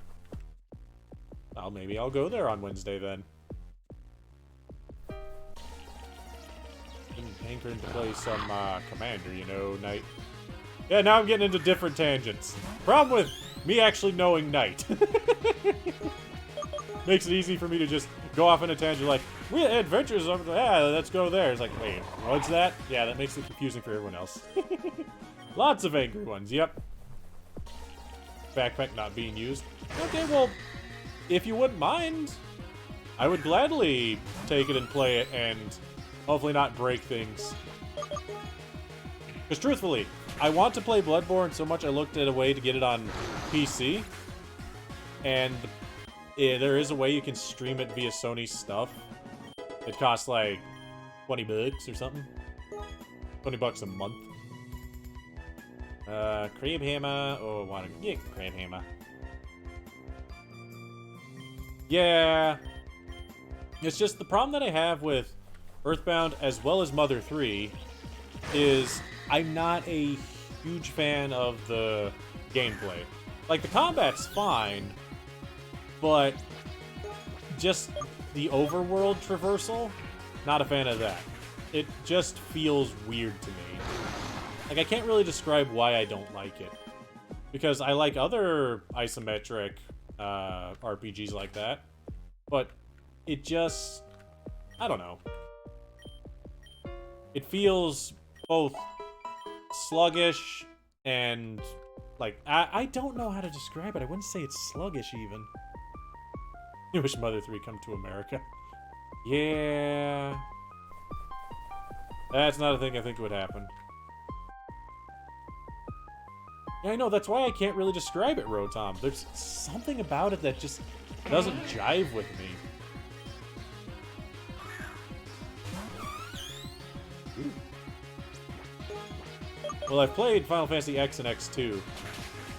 Well, maybe I'll go there on Wednesday, then. Hankering to play some Commander, you know, Knight. Yeah, now I'm getting into different tangents. Problem with me actually knowing Knight. makes it easy for me to just go off on a tangent like, we had adventures over there, yeah, let's go there. It's like, wait, what's that? Yeah, that makes it confusing for everyone else. Lots of angry ones, yep. Backpack not being used. Okay, well, if you wouldn't mind, I would gladly take it and play it and hopefully not break things. Because truthfully, I want to play Bloodborne so much I looked at a way to get it on PC. And there is a way you can stream it via Sony stuff. It costs like 20 bucks or something. 20 bucks a month. Crab Hammer. Oh, I want to get Crab Hammer. Yeah. It's just the problem that I have with Earthbound as well as Mother 3 is I'm not a huge fan of the gameplay. Like, the combat's fine, but just the overworld traversal, not a fan of that. It just feels weird to me. Like, I can't really describe why I don't like it. Because I like other isometric RPGs like that, but it just, I don't know. It feels both sluggish and, like, I don't know how to describe it. I wouldn't say it's sluggish, even. I wish Mother 3 come to America. Yeah. That's not a thing I think would happen. Yeah, I know, that's why I can't really describe it, Rotom. There's something about it that just doesn't jive with me. Ooh. Well, I've played Final Fantasy X and X2.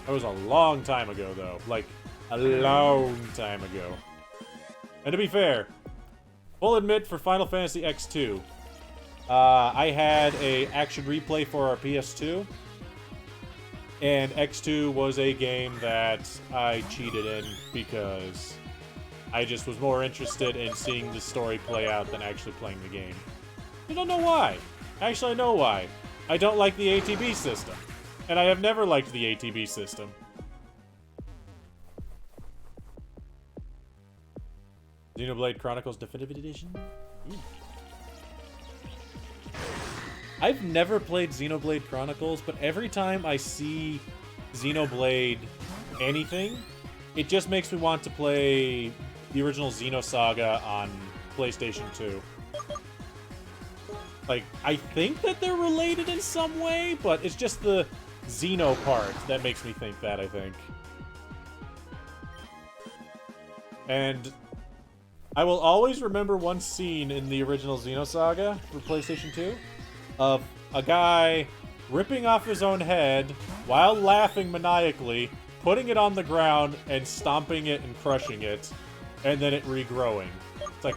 That was a long time ago, though. Like, a long time ago. And to be fair, full admit for Final Fantasy X2, I had a action replay for our PS2. And X2 was a game that I cheated in because I just was more interested in seeing the story play out than actually playing the game. I don't know why. Actually, I know why. I don't like the ATB system. And I have never liked the ATB system. Xenoblade Chronicles Definitive Edition? Ooh. I've never played Xenoblade Chronicles, but every time I see Xenoblade anything, it just makes me want to play the original Xenosaga on PlayStation 2. Like, I think that they're related in some way, but it's just the Xeno part that makes me think that, I think. And I will always remember one scene in the original Xenosaga for PlayStation 2 of a guy ripping off his own head while laughing maniacally, putting it on the ground and stomping it and crushing it, and then it regrowing. It's like,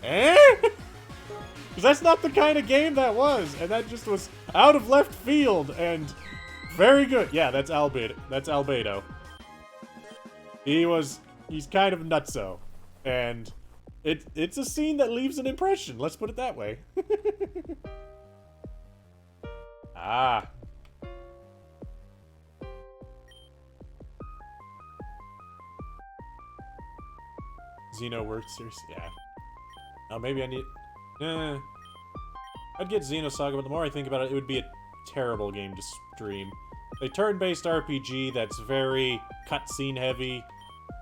eh? Because that's not the kind of game that was, and that just was out of left field and very good. Yeah, that's Albedo. That's Albedo. He's kind of nutso, and it's a scene that leaves an impression. Let's put it that way. Ah. Xeno Worksters, yeah. Oh, maybe I need... I'd get Xenosaga, but the more I think about it, it would be a terrible game to stream. A turn-based RPG that's very cutscene heavy,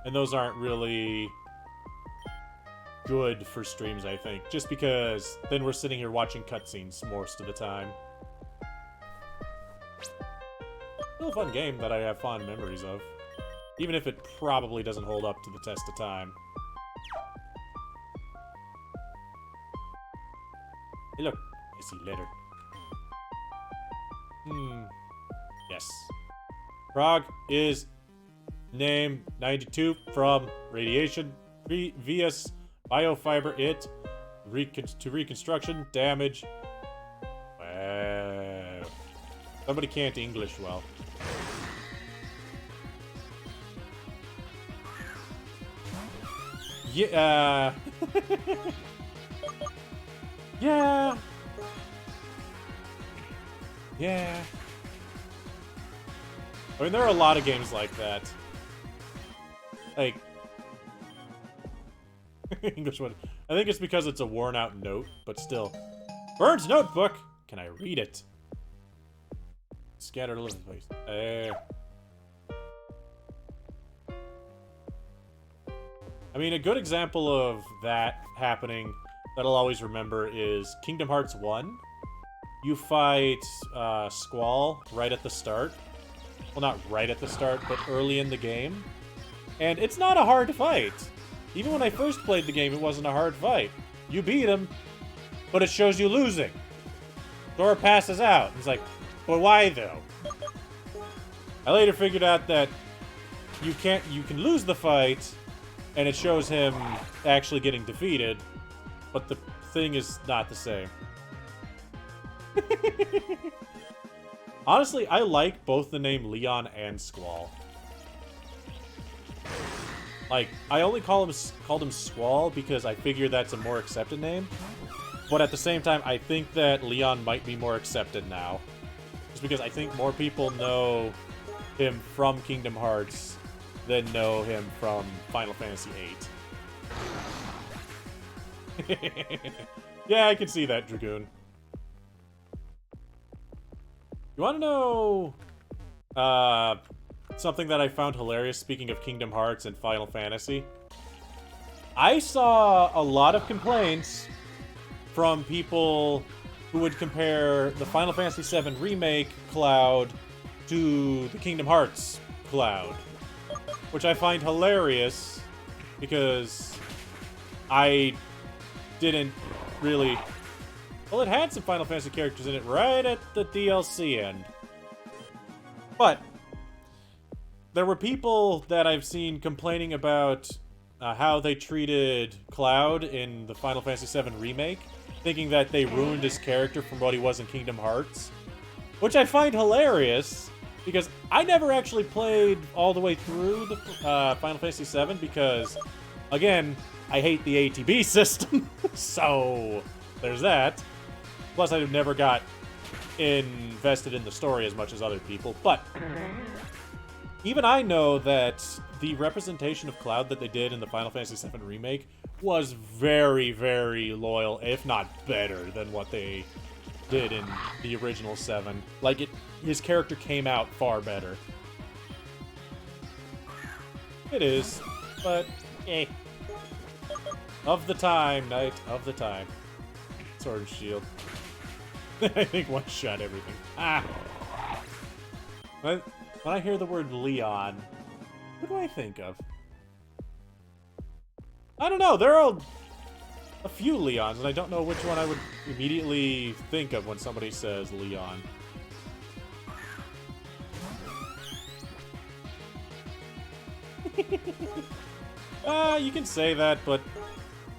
and those aren't really good for streams, I think. Just because then we're sitting here watching cutscenes most of the time. Still a fun game that I have fond memories of. Even if it probably doesn't hold up to the test of time. Hey look, I see letter. Yes. Frog is name 92 from radiation vs biofiber it to reconstruction damage. Wow. Somebody can't English well. Yeah. Yeah. Yeah. I mean, there are a lot of games like that. Like, English one. I think it's because it's a worn out note, but still. Burns notebook! Can I read it? Scattered all over the place. I mean, a good example of that happening that I'll always remember is Kingdom Hearts 1. You fight Squall right at the start. Well, not right at the start, but early in the game. And it's not a hard fight. Even when I first played the game, it wasn't a hard fight. You beat him, but it shows you losing. Sora passes out. He's like, but why though? I later figured out that you can lose the fight, and it shows him actually getting defeated, but the thing is not the same. Honestly, I like both the name Leon and Squall. Like, I only called him Squall because I figure that's a more accepted name. But at the same time, I think that Leon might be more accepted now. Just because I think more people know him from Kingdom Hearts than know him from Final Fantasy VIII. Yeah, I can see that, Dragoon. You want to know something that I found hilarious, speaking of Kingdom Hearts and Final Fantasy? I saw a lot of complaints from people who would compare the Final Fantasy VII Remake Cloud to the Kingdom Hearts Cloud, which I find hilarious because I didn't really... Well, it had some Final Fantasy characters in it right at the DLC end. But there were people that I've seen complaining about how they treated Cloud in the Final Fantasy VII Remake, thinking that they ruined his character from what he was in Kingdom Hearts, which I find hilarious because I never actually played all the way through the Final Fantasy VII because, again, I hate the ATB system, so there's that. Plus, I never got invested in the story as much as other people, but even I know that the representation of Cloud that they did in the Final Fantasy VII Remake was very, very loyal, if not better, than what they did in the original 7. Like, his character came out far better. It is, but, eh. Of the time, Knight, of the time. Sword and Shield. I think one shot everything. Ah! When I hear the word Leon, what do I think of? I don't know, there are a few Leons, and I don't know which one I would immediately think of when somebody says Leon. You can say that, but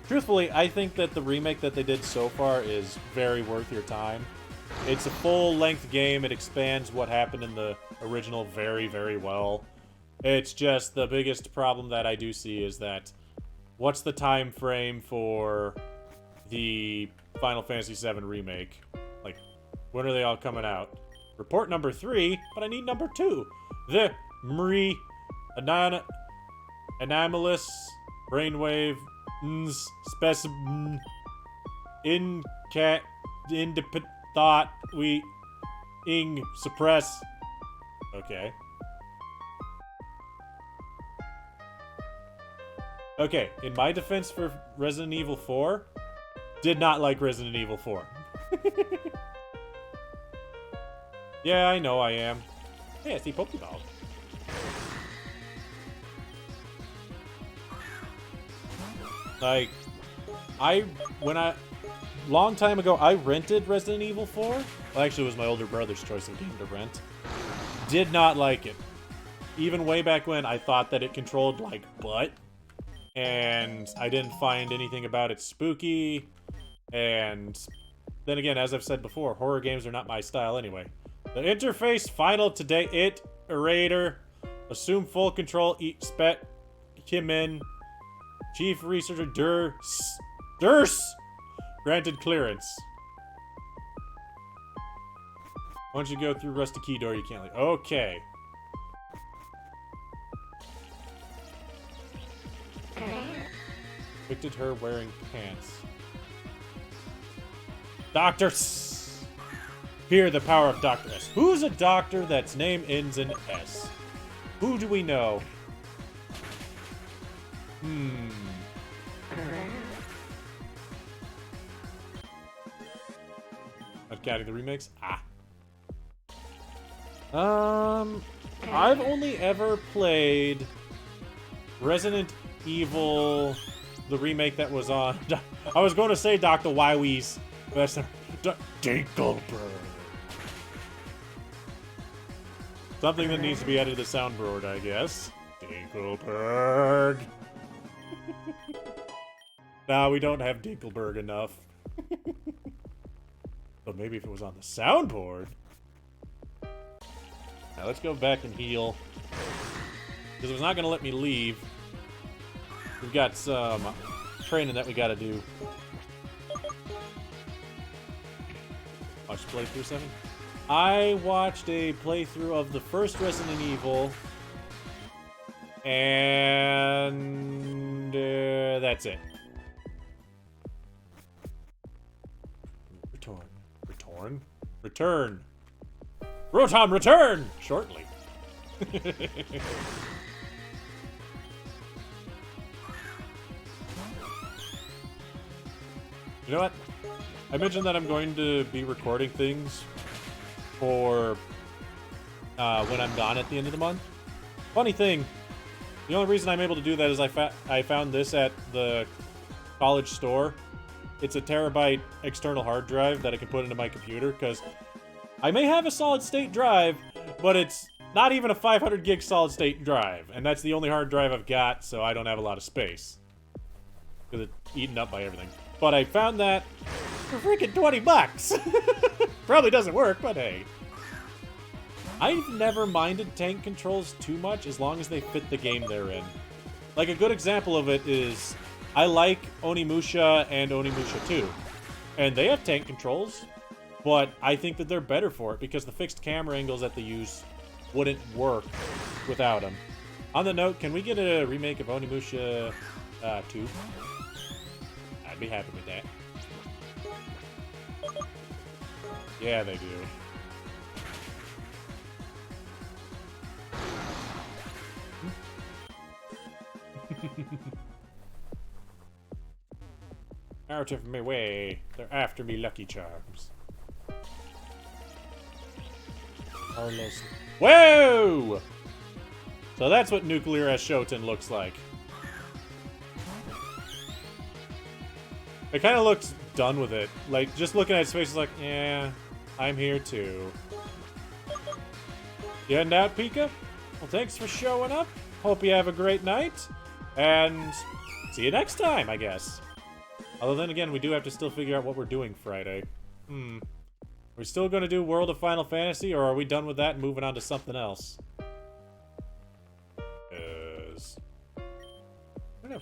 truthfully, I think that the remake that they did so far is very worth your time. It's a full-length game. It expands what happened in the original very, very well. It's just the biggest problem that I do see is that what's the time frame for the Final Fantasy VII Remake? Like, when are they all coming out? Report number 3, but I need number 2. The Mri Anomalous Brainwave Specimen Independent Thought We Ing Suppress. Okay. Okay, in my defense for Resident Evil 4, did not like Resident Evil 4. Yeah, I know I am. Hey, I see Pokeball. Like, long time ago, I rented Resident Evil 4. Well, actually, it was my older brother's choice of game to rent. Did not like it. Even way back when, I thought that it controlled like butt. And I didn't find anything about it spooky. And then again, as I've said before, horror games are not my style anyway. The interface final today, Iterator. Assume full control, Spet, Kim in. Chief Researcher Durst granted clearance. Once you go through Rusty Key Door, you can't leave. Okay. depicted her wearing pants. Dr. S. Hear the power of Dr. S. Who's a doctor that's name ends in S? Who do we know? Not counting the remakes? I've only ever played Resident Evil, the remake that was on... I was going to say Dr. Wily's, but that's not... Dinkelberg. Something that needs to be added to the soundboard, I guess. Dinkelberg. Nah, we don't have Dinkelberg enough. But maybe if it was on the soundboard. Now let's go back and heal. Because it was not going to let me leave. We've got some training that we got to do. Watch playthrough 7? I watched a playthrough of the first Resident Evil. And that's it. Return. Rotom, return! Shortly. You know what? I mentioned that I'm going to be recording things for when I'm gone at the end of the month. Funny thing, the only reason I'm able to do that is I found this at the college store. It's a terabyte external hard drive that I can put into my computer, because I may have a solid-state drive, but it's not even a 500 gig solid-state drive, and that's the only hard drive I've got, so I don't have a lot of space. Because it's eaten up by everything. But I found that for freaking 20 bucks! Probably doesn't work, but hey. I've never minded tank controls too much as long as they fit the game they're in. Like, a good example of it is... I like Onimusha and Onimusha 2. And they have tank controls, but I think that they're better for it because the fixed camera angles that they use wouldn't work without them. On the note, can we get a remake of Onimusha 2? I'd be happy with that. Yeah, they do. Out of my way. They're after me, Lucky Charms. Carlos. Whoa! So that's what Nuclear S. Shoten looks like. It kind of looks done with it. Like, just looking at his face is like, yeah, I'm here too. You heading out, Pika? Well, thanks for showing up. Hope you have a great night. And see you next time, I guess. Although then again, we do have to still figure out what we're doing Friday. Are we still going to do World of Final Fantasy, or are we done with that and moving on to something else? I don't know.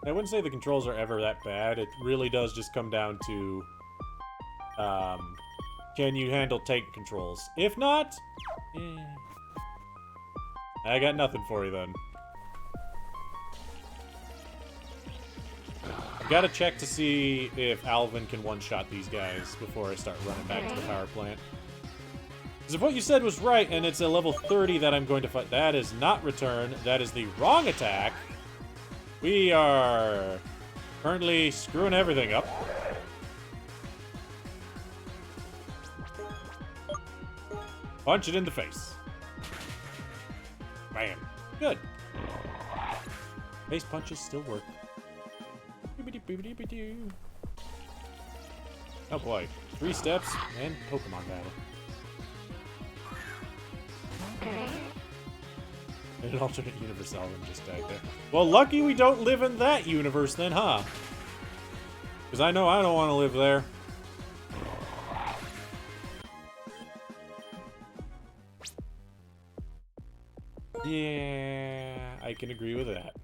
I wouldn't say the controls are ever that bad. It really does just come down to... can you handle tank controls? If not... I got nothing for you then. Gotta check to see if Alvin can one-shot these guys before I start running back to the power plant. Because if what you said was right, and it's a level 30 that I'm going to fight, that is not return, that is the wrong attack. We are currently screwing everything up. Punch it in the face. Bam. Good. Face punches still work. Oh boy. 3 steps and Pokemon battle. In an alternate universe, Alvin just died there. Well, lucky we don't live in that universe then, huh? Because I know I don't want to live there. Yeah, I can agree with that.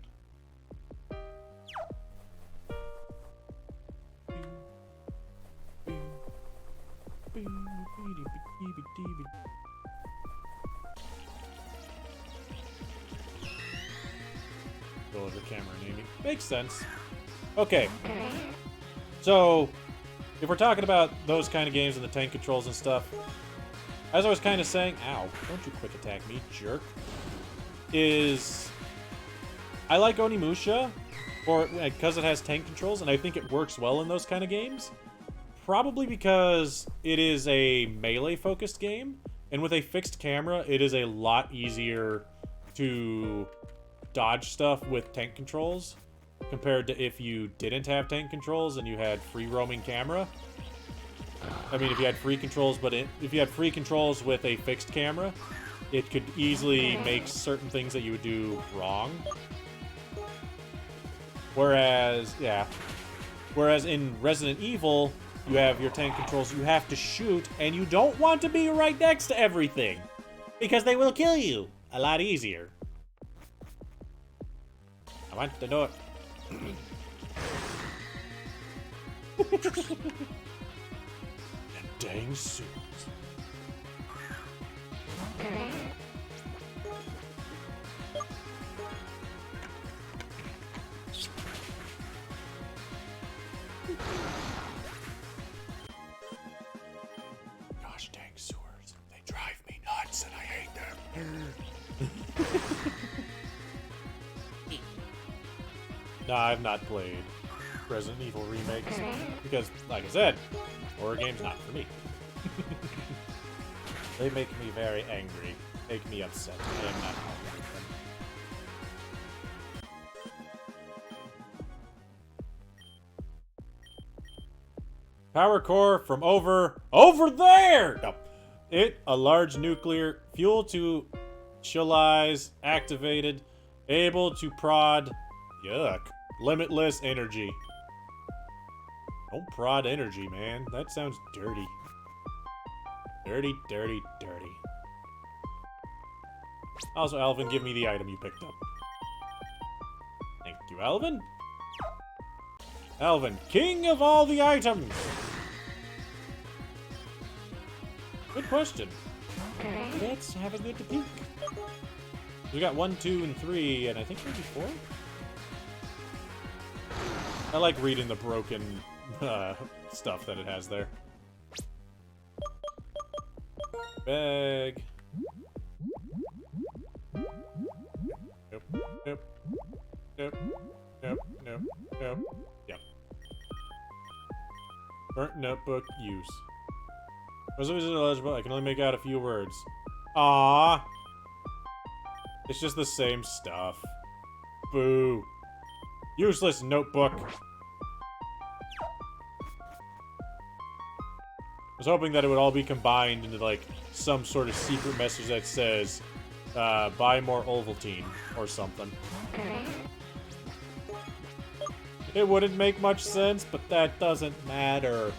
Go over the camera, Amy. Makes sense. Okay. So, if we're talking about those kind of games and the tank controls and stuff, as I was kind of saying, ow, don't you quick attack me, jerk, is I like Onimusha because it has tank controls, and I think it works well in those kind of games. Probably because it is a melee-focused game, and with a fixed camera, it is a lot easier to dodge stuff with tank controls compared to if you didn't have tank controls and you had free roaming camera. I mean, if you had free controls, but if you had free controls with a fixed camera, it could easily make certain things that you would do wrong. Whereas in Resident Evil, you have your tank controls, you have to shoot, and you don't want to be right next to everything, because they will kill you a lot easier. I want to know it. And dang suits. Gosh dang sewers. They drive me nuts and I hate them. No, I've not played Resident Evil remakes because, like I said, horror games not for me. They make me very angry, make me upset. I am not like them. Power core from over there. No. A large nuclear fuel to chillize activated, able to prod. Yuck. Limitless energy. Don't prod energy, man. That sounds dirty. Dirty, dirty, dirty. Also, Alvin, give me the item you picked up. Thank you, Alvin. Alvin, king of all the items! Good question. Let's have a good peek. We got 1, 2, and 3, and I think maybe 4? I like reading the broken stuff that it has there. Bag. Nope. Nope. Nope. Nope. Nope. Nope. Yep. Burnt notebook use. Resolution illegible. I can only make out a few words. Ah. It's just the same stuff. Boo. Useless notebook. I was hoping that it would all be combined into, like, some sort of secret message that says, buy more Ovaltine, or something. It wouldn't make much sense, but that doesn't matter.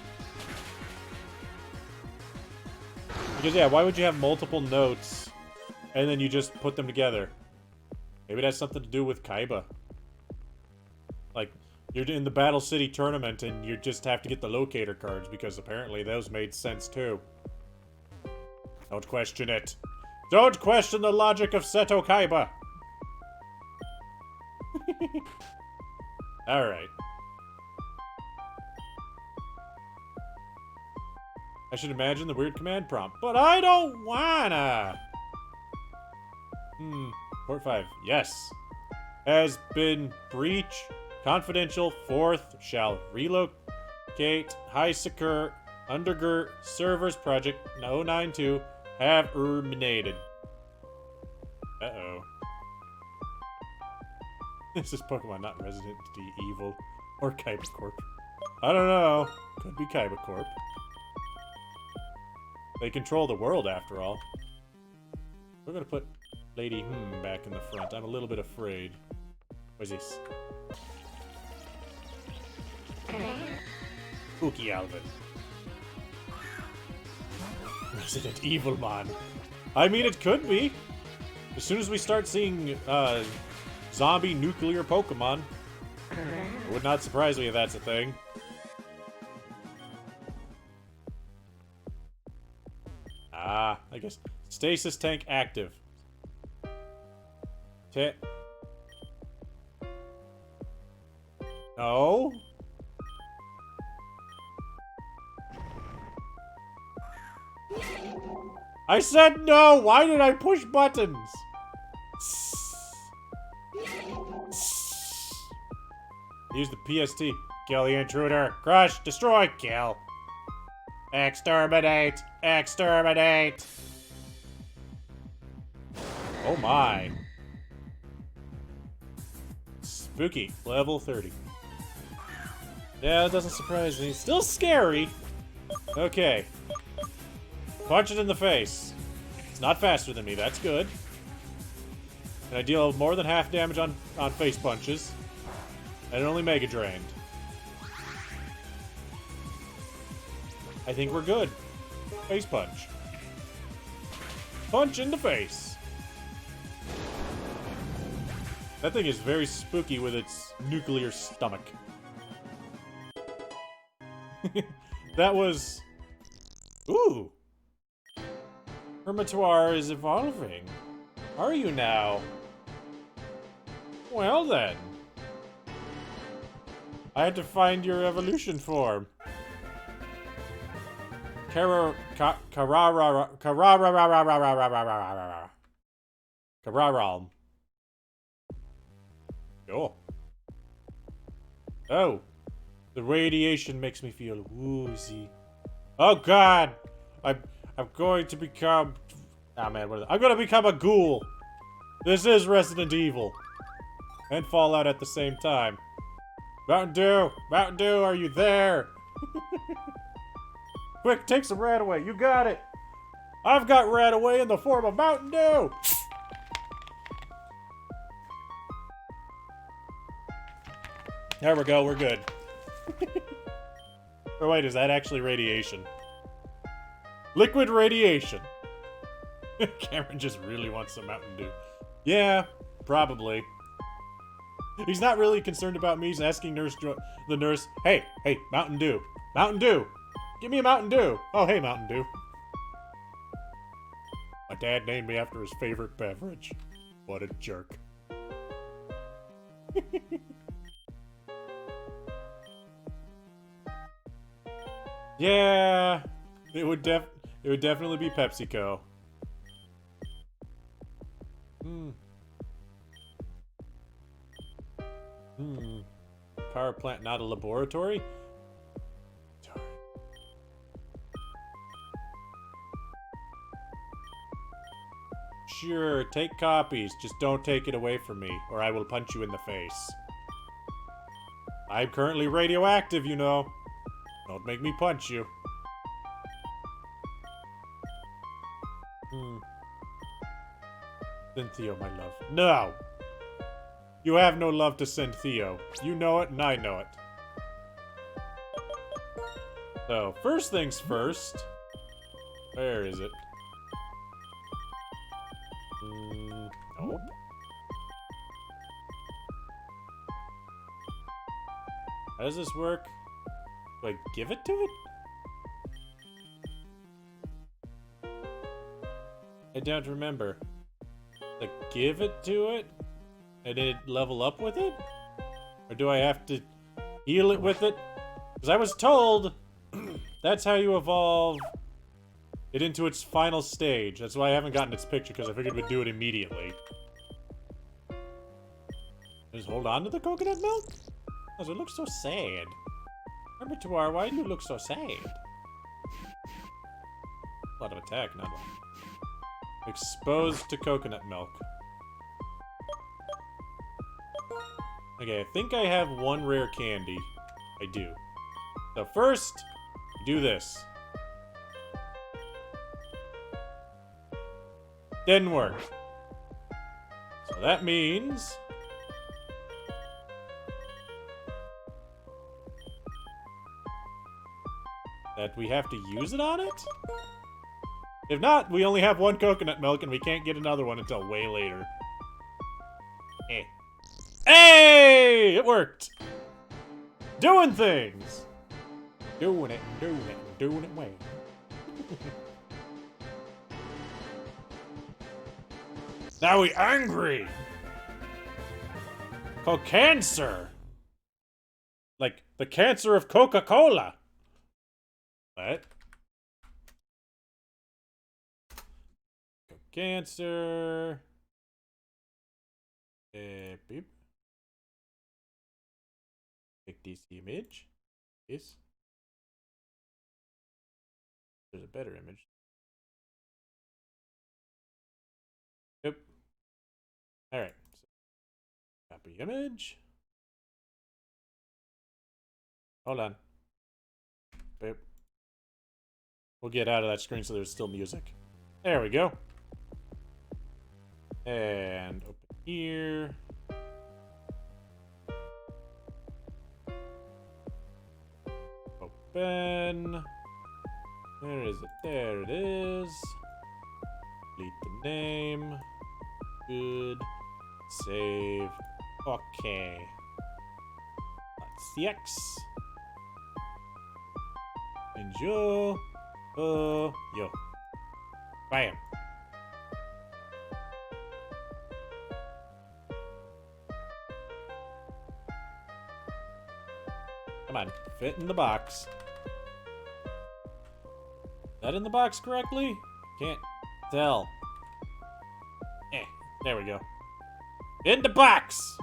Because, yeah, why would you have multiple notes, and then you just put them together? Maybe it has something to do with Kaiba. Like, you're in the Battle City tournament and you just have to get the locator cards because apparently those made sense too. Don't question it. Don't question the logic of Seto Kaiba! Alright. I should imagine the weird command prompt, but I don't wanna! Port 5. Yes. Has been breach. Confidential. 4th. Shall relocate. High secure. Undergirt. Servers project 092. Have terminated. Uh-oh. This is Pokemon, not Resident Evil. Or Kaiba Corp. I don't know. Could be Kaiba Corp. They control the world, after all. We're gonna put Lady back in the front. I'm a little bit afraid. What's this? Spooky Alvin. Resident Evil man. I mean, it could be. As soon as we start seeing zombie nuclear Pokemon, it would not surprise me if that's a thing. I guess. Stasis tank active. No. I said no! Why did I push buttons? Use the PST. Kill the intruder. Crush. Destroy. Kill. Exterminate. Exterminate. Oh my. Spooky. Level 30. Yeah, that doesn't surprise me. Still scary. Okay. Punch it in the face. It's not faster than me. That's good. And I deal more than half damage on face punches. And it only Mega Drained. I think we're good. Face punch. Punch in the face. That thing is very spooky with its nuclear stomach. That was... Ooh. Hermitoire is evolving. Are you now? Well then. I had to find your evolution form. Cararalm. Oh. Oh. The radiation makes me feel woozy. Oh god! I'm going to become... Ah man, what is it? I'm gonna become a ghoul! This is Resident Evil. And Fallout at the same time. Mountain Dew! Mountain Dew, are you there? Quick, take some rat away. You got it! I've got rat away in the form of Mountain Dew! There we go, we're good. Oh wait, is that actually radiation? Liquid radiation! Cameron just really wants some Mountain Dew. Yeah, probably. He's not really concerned about me. He's asking the nurse, hey, Mountain Dew. Mountain Dew! Give me a Mountain Dew! Oh, hey, Mountain Dew. My dad named me after his favorite beverage. What a jerk. Yeah, it would definitely be PepsiCo. Power plant, not a laboratory? Darn. Sure, take copies. Just don't take it away from me, or I will punch you in the face. I'm currently radioactive, you know. Don't make me punch you. Send Theo, my love. No! You have no love to send Theo. You know it, and I know it. So, first things first. Where is it? Nope. How does this work? Do I give it to it? I don't remember. Like, give it to it? And did it level up with it? Or do I have to heal it with it? Because I was told that's how you evolve it into its final stage. That's why I haven't gotten its picture, because I figured we'd do it immediately. Just hold on to the coconut milk? Because it looks so sad. Hermitoire, why do you look so sad? A lot of attack, not one. Exposed to coconut milk. Okay, I think I have one rare candy. I do. So first, do this. Didn't work. So that means... that we have to use it on it? If not, we only have one coconut milk and we can't get another one until way later. Eh. Hey! It worked! Doing things! Doing it way. Now we angry. Cancer. Like the cancer of Coca-Cola. What? Cancer. Beep. Take this image. Yes. There's a better image. Yep. Alright. So, copy image. Hold on. Boop. We'll get out of that screen so there's still music. There we go. And open here. Open. Where is it? There it is. Delete the name. Good. Save. Okay. CX. Enjoy. Yo. Bam. Come on, fit in the box. That in the box correctly? Can't tell. There we go. In the box!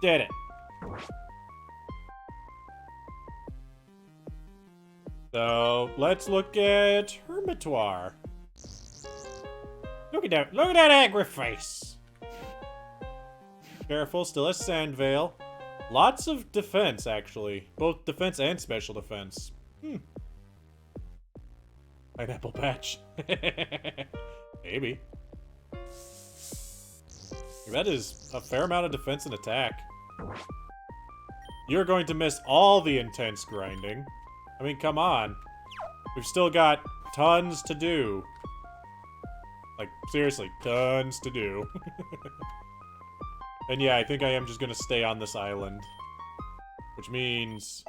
Did it. So, let's look at Hermitoire. Look at that angry face. Careful, still has Sand Veil. Lots of defense, actually. Both defense and special defense. Pineapple patch. Maybe. That is a fair amount of defense and attack. You're going to miss all the intense grinding. I mean, come on. We've still got tons to do. Like, seriously, tons to do. And yeah, I think I am just gonna stay on this island. Which means...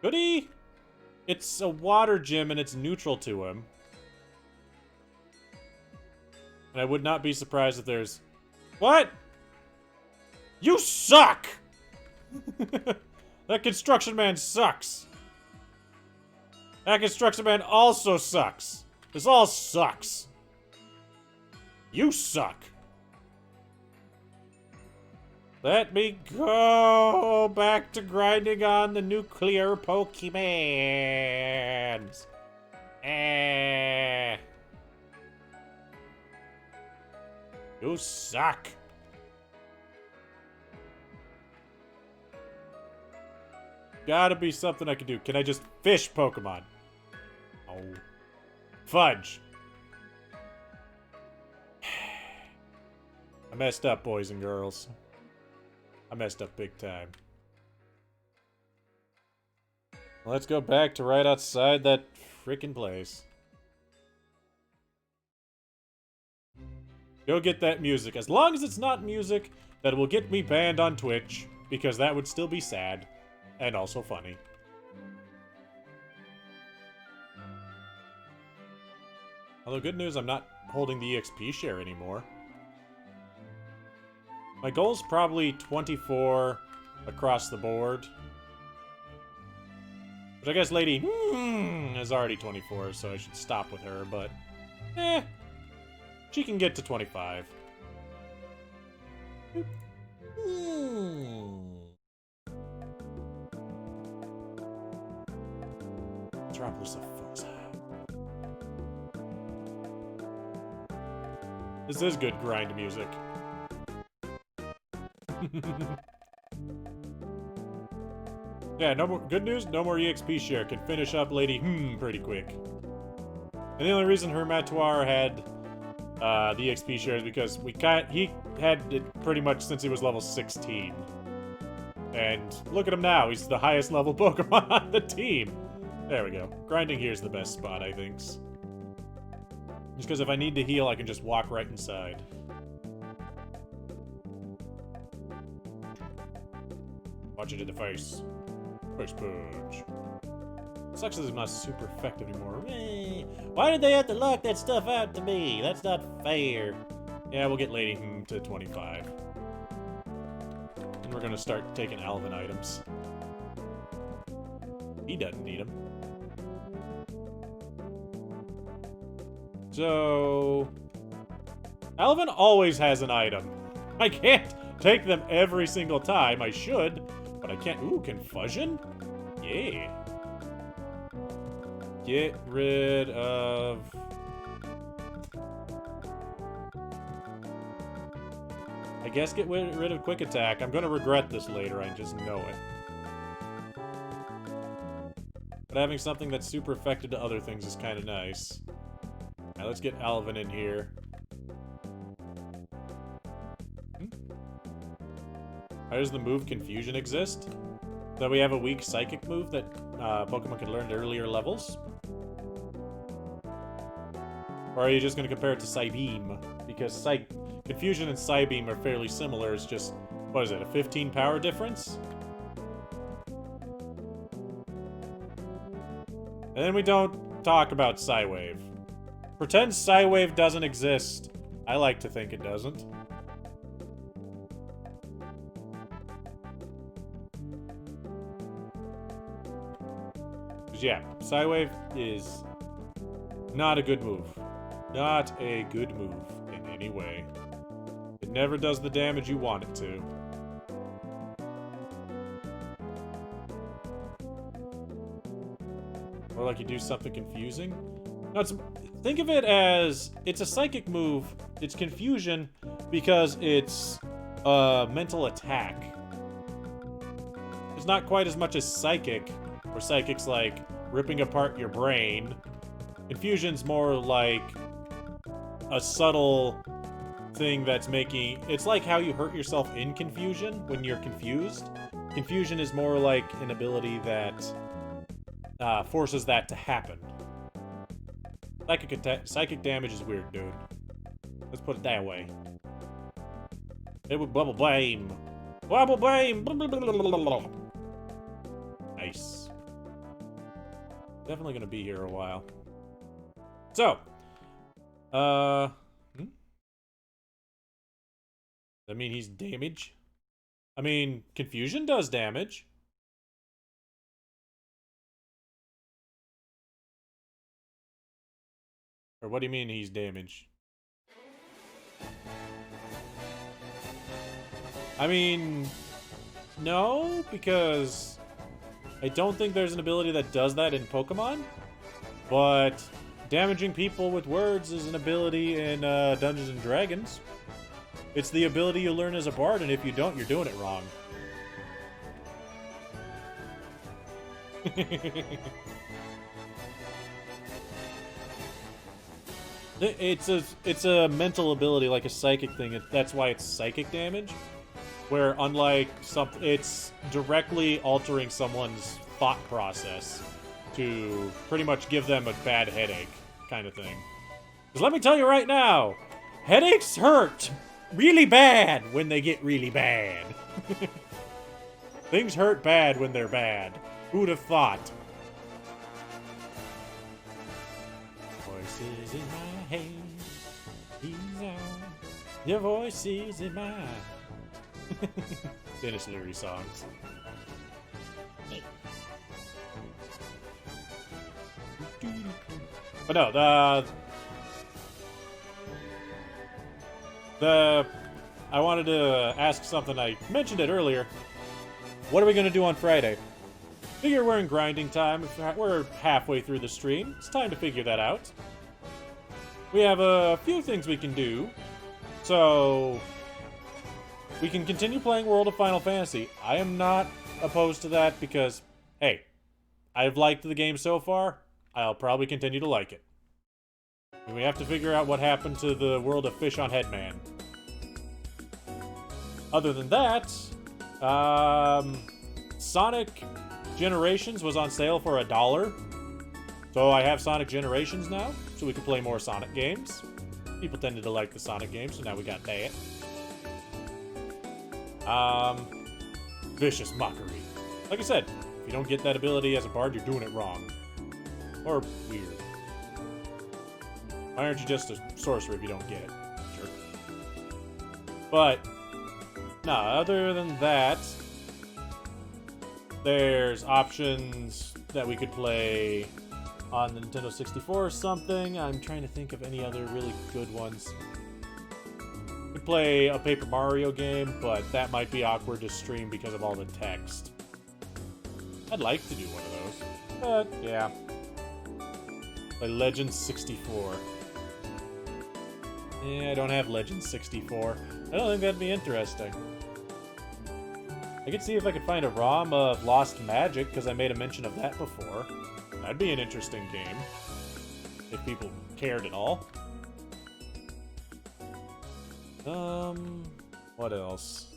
Goody! It's a water gym and it's neutral to him. And I would not be surprised if there's... What? You suck! That construction man sucks. That construction man also sucks. This all sucks. You suck. Let me go back to grinding on the nuclear Pokemons. You suck. Gotta be something I can do. Can I just fish Pokemon? Oh. Fudge. I messed up, boys and girls. I messed up big time. Let's go back to right outside that frickin' place. Go get that music. As long as it's not music that will get me banned on Twitch, because that would still be sad. And also funny. Although good news, I'm not holding the EXP share anymore. My goal's probably 24 across the board. But I guess Lady is already 24, so I should stop with her, but... she can get to 25. Metropolis of Fox. This is good grind music. Yeah, no more good news, no more EXP share. Can finish up Lady pretty quick. And the only reason Hermitoire had the EXP share is because he had it pretty much since he was level 16. And look at him now, he's the highest level Pokemon on the team. There we go. Grinding here is the best spot, I think. Just because if I need to heal, I can just walk right inside. Watch it in the face. Face punch. Sucks that it's not super effective anymore. Why did they have to lock that stuff out to me? That's not fair. Yeah, we'll get Lady to 25. And we're gonna start taking Alvin items. He doesn't need them. So... Alvin always has an item. I can't take them every single time. I should, but I can't. Ooh, confusion? Yeah. Get rid of... I guess get rid of quick attack. I'm gonna regret this later, I just know it. But having something that's super effective to other things is kind of nice. Alright, let's get Alvin in here. How does the move Confusion exist? That we have a weak psychic move that Pokemon can learn at earlier levels? Or are you just going to compare it to Psybeam? Because Confusion and Psybeam are fairly similar. It's just, what is it, a 15 power difference? And then we don't talk about Psywave. Pretend Psywave doesn't exist. I like to think it doesn't. Yeah, Psywave is not a good move. Not a good move in any way. It never does the damage you want it to. Or like you do something confusing. No, think of it as it's a psychic move. It's confusion because it's a mental attack. It's not quite as much as psychic, where psychic's like ripping apart your brain. Confusion's more like a subtle thing that's making... It's like how you hurt yourself in confusion when you're confused. Confusion is more like an ability that forces that to happen. Psychic damage is weird, dude. Let's put it that way. It would bubble blame. Bubble blame! Nice. Definitely gonna be here a while. So, does that mean he's damage? I mean, confusion does damage. Or what do you mean he's damage? I mean, no, because I don't think there's an ability that does that in Pokemon. But damaging people with words is an ability in Dungeons and Dragons. It's the ability you learn as a bard, and if you don't, you're doing it wrong. It's a mental ability, like a psychic thing. That's why it's psychic damage. Where unlike something, it's directly altering someone's thought process to pretty much give them a bad headache, kind of thing. Because let me tell you right now, headaches hurt really bad when they get really bad. Things hurt bad when they're bad. Who'd have thought? Voices in my head, he's on. Your voice is in mine. Dennis Leary songs. But no, I wanted to ask something. I mentioned it earlier. What are we going to do on Friday? Figure we're in grinding time. We're halfway through the stream. It's time to figure that out. We have a few things we can do. So, we can continue playing World of Final Fantasy. I am not opposed to that because, hey, I've liked the game so far. I'll probably continue to like it. And we have to figure out what happened to the world of Fish on Headman. Other than that, Sonic Generations was on sale for $1. So I have Sonic Generations now, so we can play more Sonic games. People tended to like the Sonic games, so now we got that. Vicious Mockery. Like I said, if you don't get that ability as a bard, you're doing it wrong. Or weird. Why aren't you just a sorcerer if you don't get it? Jerk. But, no, other than that, there's options that we could play on the Nintendo 64 or something. I'm trying to think of any other really good ones. We could play a Paper Mario game, but that might be awkward to stream because of all the text. I'd like to do one of those, but yeah. Play Legends 64. Yeah, I don't have Legends 64. I don't think that'd be interesting. I could see if I could find a ROM of Lost Magic, because I made a mention of that before. That'd be an interesting game. If people cared at all. What else?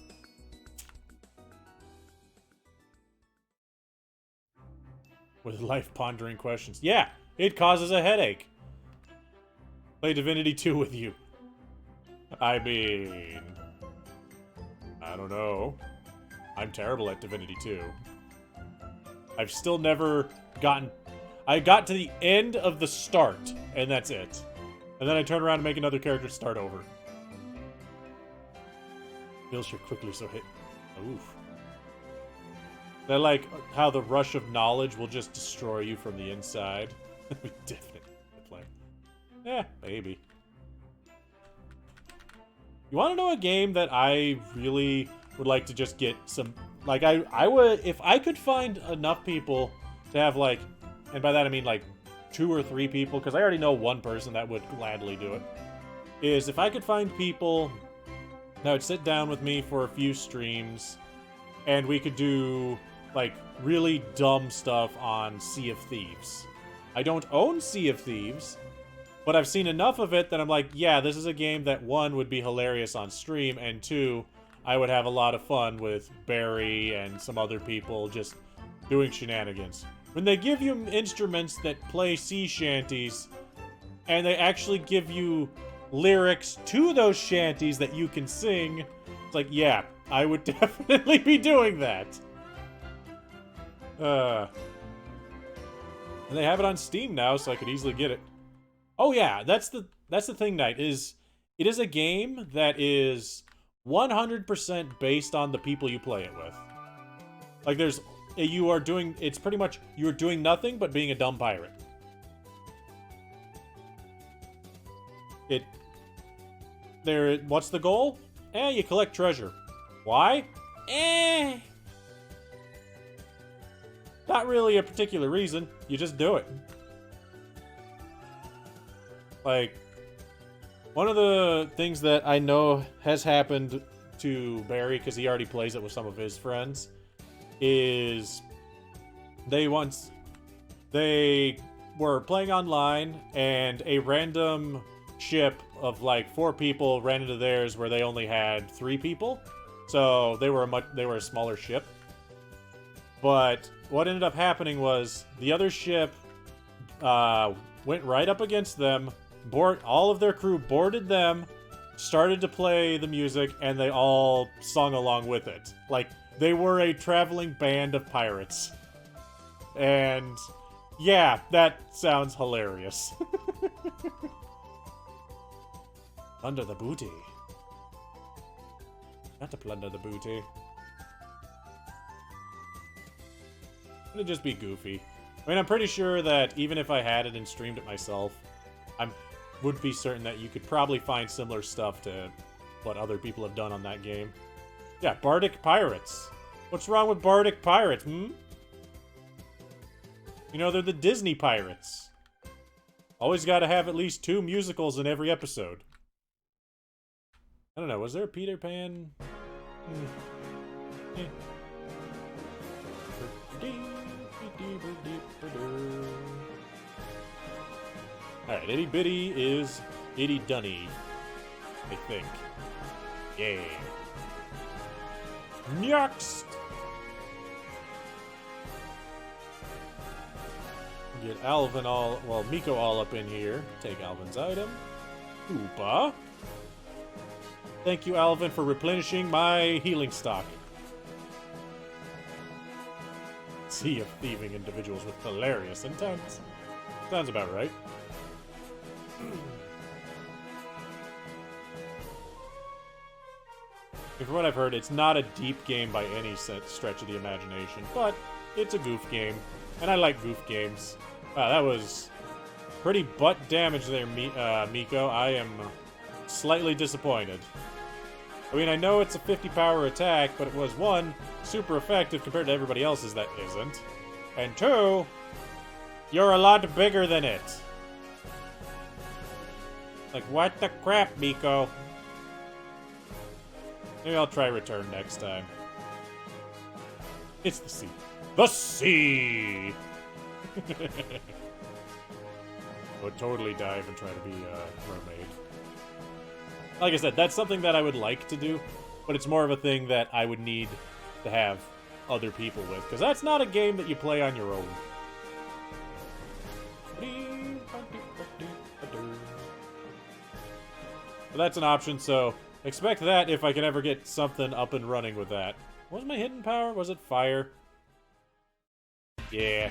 With life-pondering questions. Yeah, it causes a headache. Play Divinity 2 with you. I mean... I don't know. I'm terrible at Divinity 2. I've still never gotten... I got to the end of the start, and that's it. And then I turn around and make another character start over. Feels you're quickly so hit. Oof. I like how the rush of knowledge will just destroy you from the inside. We definitely play. Eh, maybe. You want to know a game that I really would like to just get some... Like, I would... If I could find enough people to have, like... And by that I mean, like, 2 or 3 people, because I already know one person that would gladly do it. Is if I could find people that would sit down with me for a few streams, and we could do, like, really dumb stuff on Sea of Thieves. I don't own Sea of Thieves, but I've seen enough of it that I'm like, yeah, this is a game that, 1, would be hilarious on stream, and 2, I would have a lot of fun with Barry and some other people just doing shenanigans. When they give you instruments that play sea shanties, and they actually give you lyrics to those shanties that you can sing, it's like, yeah, I would definitely be doing that. And they have it on Steam now, so I could easily get it. Oh yeah, that's the thing, Knight, is it is a game that is 100% based on the people you play it with. Like, it's pretty much, you're doing nothing but being a dumb pirate. What's the goal? You collect treasure. Why? Not really a particular reason. You just do it. Like, one of the things that I know has happened to Barry, because he already plays it with some of his friends, is they were playing online, and a random ship of like 4 people ran into theirs where they only had 3 people. So they were a smaller ship. But what ended up happening was the other ship went right up against them, all of their crew boarded them, started to play the music, and they all sung along with it. Like, they were a traveling band of pirates. And yeah, that sounds hilarious. Plunder the booty. Not to plunder the booty. It'd just be goofy. I mean, I'm pretty sure that even if I had it and streamed it myself, I would be certain that you could probably find similar stuff to what other people have done on that game. Yeah, Bardic Pirates. What's wrong with Bardic Pirates, hmm? You know, they're the Disney pirates. Always gotta have at least 2 musicals in every episode. I don't know, was there a Peter Pan? Alright, Itty Bitty is Itty Dunny, I think. Yeah. Next! Get Alvin Miko all up in here. Take Alvin's item. Oopa. Thank you, Alvin, for replenishing my healing stock. Sea of thieving individuals with hilarious intent. Sounds about right. From what I've heard, it's not a deep game by any stretch of the imagination, but it's a goof game, and I like goof games. Wow, that was pretty butt damage there, Miko. I am slightly disappointed. I mean, I know it's a 50 power attack, but it was, one, super effective compared to everybody else's that isn't, and two, you're a lot bigger than it. Like, what the crap, Miko? Maybe I'll try return next time. It's the sea. The sea! I would totally dive and try to be a mermaid. Like I said, that's something that I would like to do, but it's more of a thing that I would need to have other people with, because that's not a game that you play on your own. But that's an option, so expect that if I can ever get something up and running with that. What was my hidden power? Was it fire? Yeah.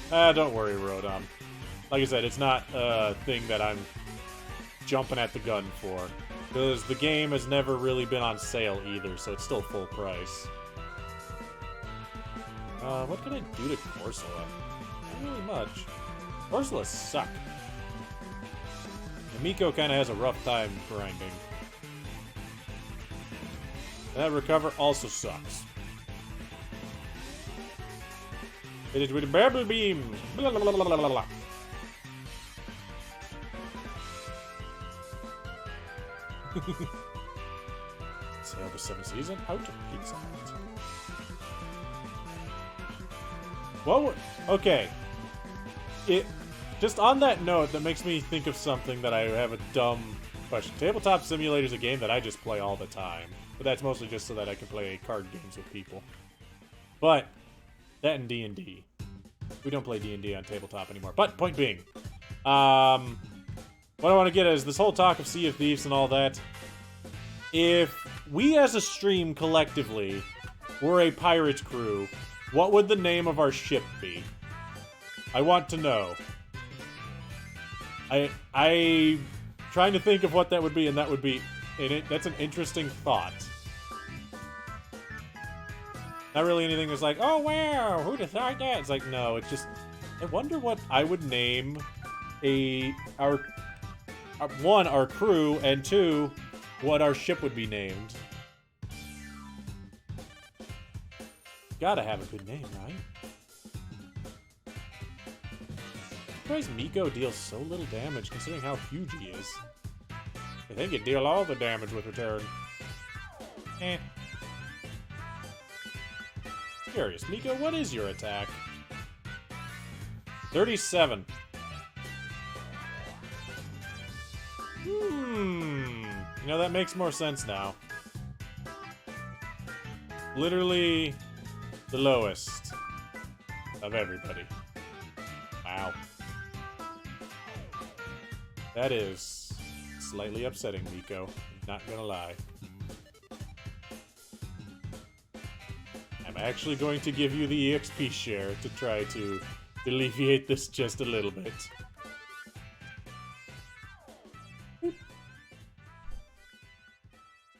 Don't worry, Rodon. Like I said, it's not a thing that I'm jumping at the gun for. Because the game has never really been on sale either, so it's still full price. What can I do to Corsola? Not really much. Corsola suck. And Miko kind of has a rough time grinding. That recover also sucks. It is with a Babel Beam. Blah, blah, blah, blah, blah, blah. Sail the 7th season out of Pizza Hut. Well, okay. Just on that note, that makes me think of something that I have a dumb question. Tabletop Simulator is a game that I just play all the time. But that's mostly just so that I can play card games with people. But that and D&D. We don't play D&D on tabletop anymore. But point being, what I want to get is this whole talk of Sea of Thieves and all that. If we as a stream collectively were a pirate crew, what would the name of our ship be? I want to know. I trying to think of what that would be, and that would be, that's an interesting thought. Not really anything that's like, oh wow, who'd have thought that? It's like, no, it's just, I wonder what I would name our crew, and two, what our ship would be named. Gotta have a good name, right? Surprised Miko deals so little damage considering how huge he is. I think he'd deal all the damage with return. Eh. Curious, Miko, what is your attack? 37. You know, that makes more sense now. Literally the lowest of everybody. Wow. That is slightly upsetting, Miko. Not gonna lie. I'm actually going to give you the EXP share to try to alleviate this just a little bit. We're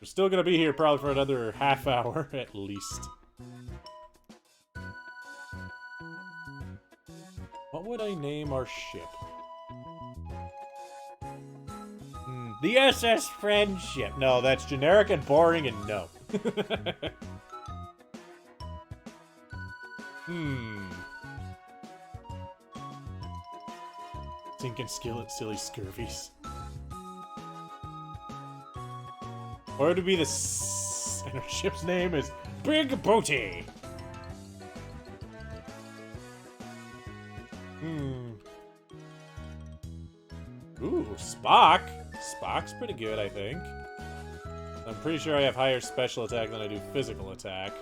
still gonna be here probably for another half hour at least. What would I name our ship? The SS Friendship. No, that's generic and boring and no. Sinking skillet, silly scurvies. What would it be and our ship's name is Big Booty. Ooh, Spock. Spock's pretty good, I think. I'm pretty sure I have higher special attack than I do physical attack.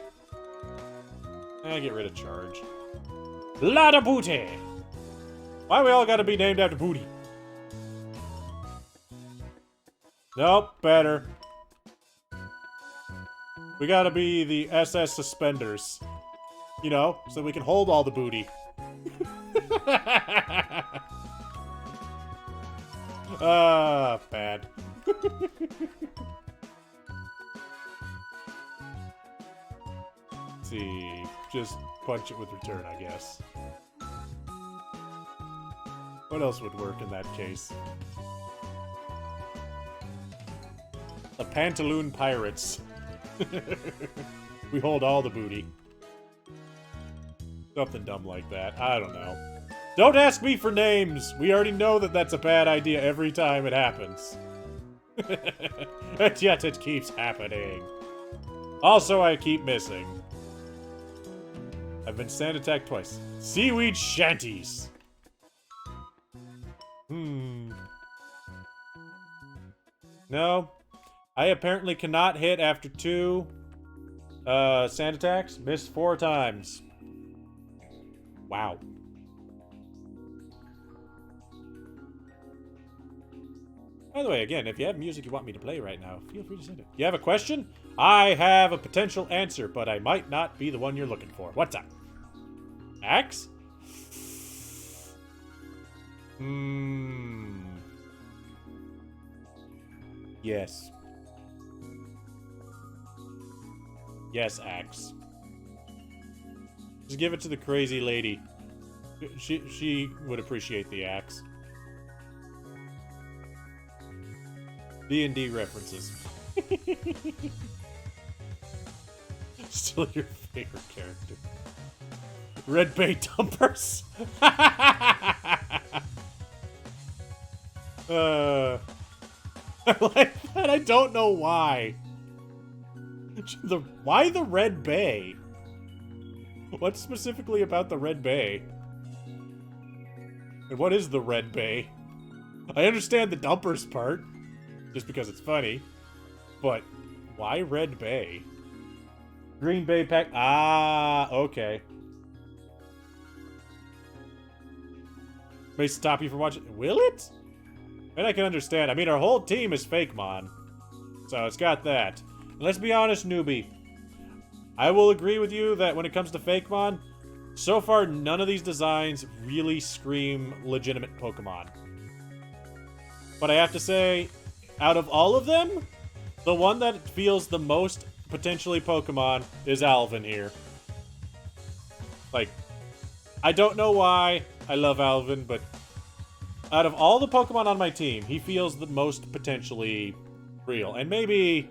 And get rid of charge. Lotta Booty! Why we all gotta be named after Booty? Nope, better. We gotta be the SS suspenders. You know, so we can hold all the booty. Bad. Let's see. Just punch it with return, I guess. What else would work in that case? The Pantaloon Pirates. We hold all the booty. Something dumb like that. I don't know. Don't ask me for names! We already know that that's a bad idea every time it happens. And yet it keeps happening. Also, I keep missing. I've been sand attacked twice. Seaweed shanties! No. I apparently cannot hit after 2 sand attacks. Missed 4 times. Wow. By the way, again, if you have music you want me to play right now, feel free to send it. You have a question? I have a potential answer, but I might not be the one you're looking for. What's up? Axe? Yes. Yes, axe. Just give it to the crazy lady. She would appreciate the axe. D&D references. Still your favorite character. Red Bay Dumpers. I like that. I don't know why. Why the Red Bay? What specifically about the Red Bay? And what is the Red Bay? I understand the dumpers part, just because it's funny, but why Red Bay? Green Bay pack. Ah, okay. May stop you from watching. Will it? And I can understand. I mean, our whole team is Fakemon, so it's got that. And let's be honest, newbie. I will agree with you that when it comes to Fakemon, so far none of these designs really scream legitimate Pokemon. But I have to say, out of all of them, the one that feels the most potentially Pokemon is Alvin here. Like, I don't know why I love Alvin, but out of all the Pokemon on my team, he feels the most potentially real. And maybe,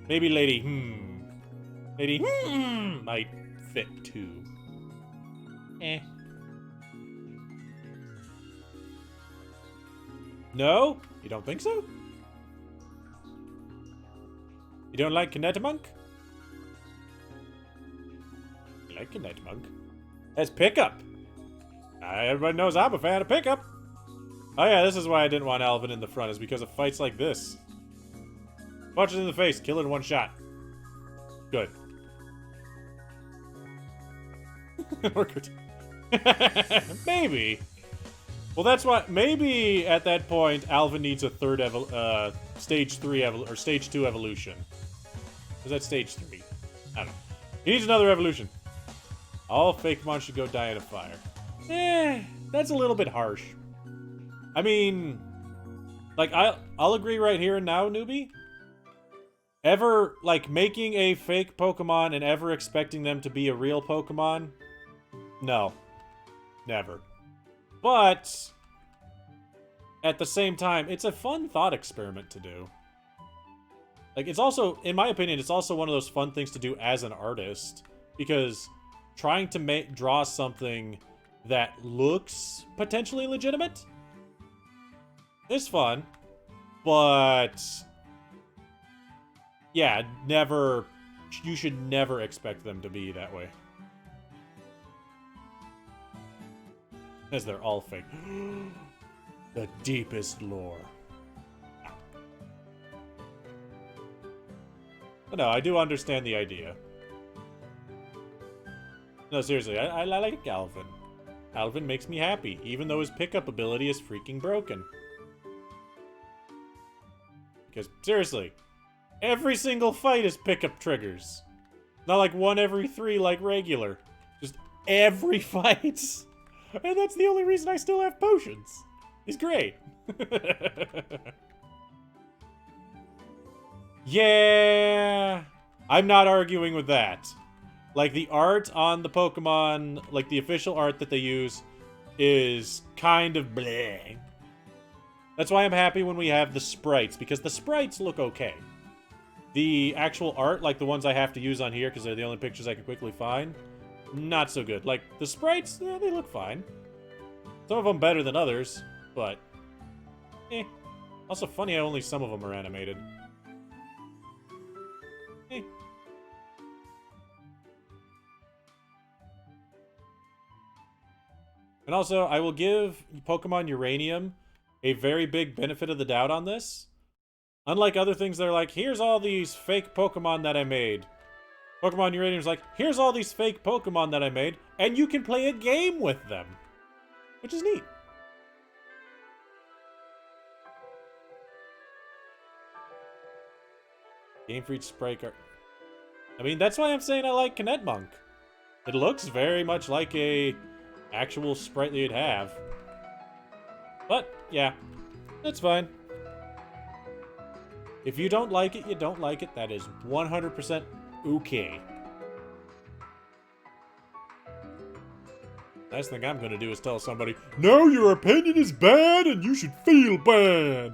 maybe Lady might fit too. No? You don't think so? You don't like Kinetimunk? You like Kinetimunk? That's Pickup! Everybody knows I'm a fan of Pickup! Oh yeah, this is why I didn't want Alvin in the front, is because of fights like this. Punch it in the face, kill it in one shot. Good. Or good. Maybe. Well, that's why, maybe at that point, Alvin needs a third stage 3 or stage 2 evolution. Is that stage 3? I don't know. He needs another evolution. All Fakemon should go die in a fire. That's a little bit harsh. I mean, like, I'll agree right here and now, newbie. Ever, like, making a fake Pokemon and ever expecting them to be a real Pokemon? No. Never. But, at the same time, it's a fun thought experiment to do. Like, it's also, in my opinion, it's also one of those fun things to do as an artist. Because trying to draw something that looks potentially legitimate is fun. But, yeah, you should never expect them to be that way. As they're all fake. The deepest lore. But no, I do understand the idea. No, seriously, I like Alvin. Alvin makes me happy, even though his pickup ability is freaking broken. Because, seriously, Every single fight is pickup triggers. Not like 1 every 3 like regular. Just every fight. And that's the only reason I still have potions. He's great. Yeah. I'm not arguing with that. Like, the art on the Pokemon, like the official art that they use, is kind of bleh. That's why I'm happy when we have the sprites, because the sprites look okay. The actual art, like the ones I have to use on here, because they're the only pictures I can quickly find, not so good. Like, the sprites, they look fine. Some of them better than others, but eh. Also funny how only some of them are animated. Eh. And also, I will give Pokemon Uranium a very big benefit of the doubt on this. Unlike other things that are like, here's all these fake Pokemon that I made. Pokemon Uranium's like, here's all these fake Pokemon that I made, and you can play a game with them. Which is neat. Game for each sprite art. I mean, that's why I'm saying I like Monk. It looks very much like a actual sprite that you'd have. But, yeah. That's fine. If you don't like it, you don't like it. That is 100% okay. Last thing I'm gonna do is tell somebody, no, your opinion is bad and you should feel bad.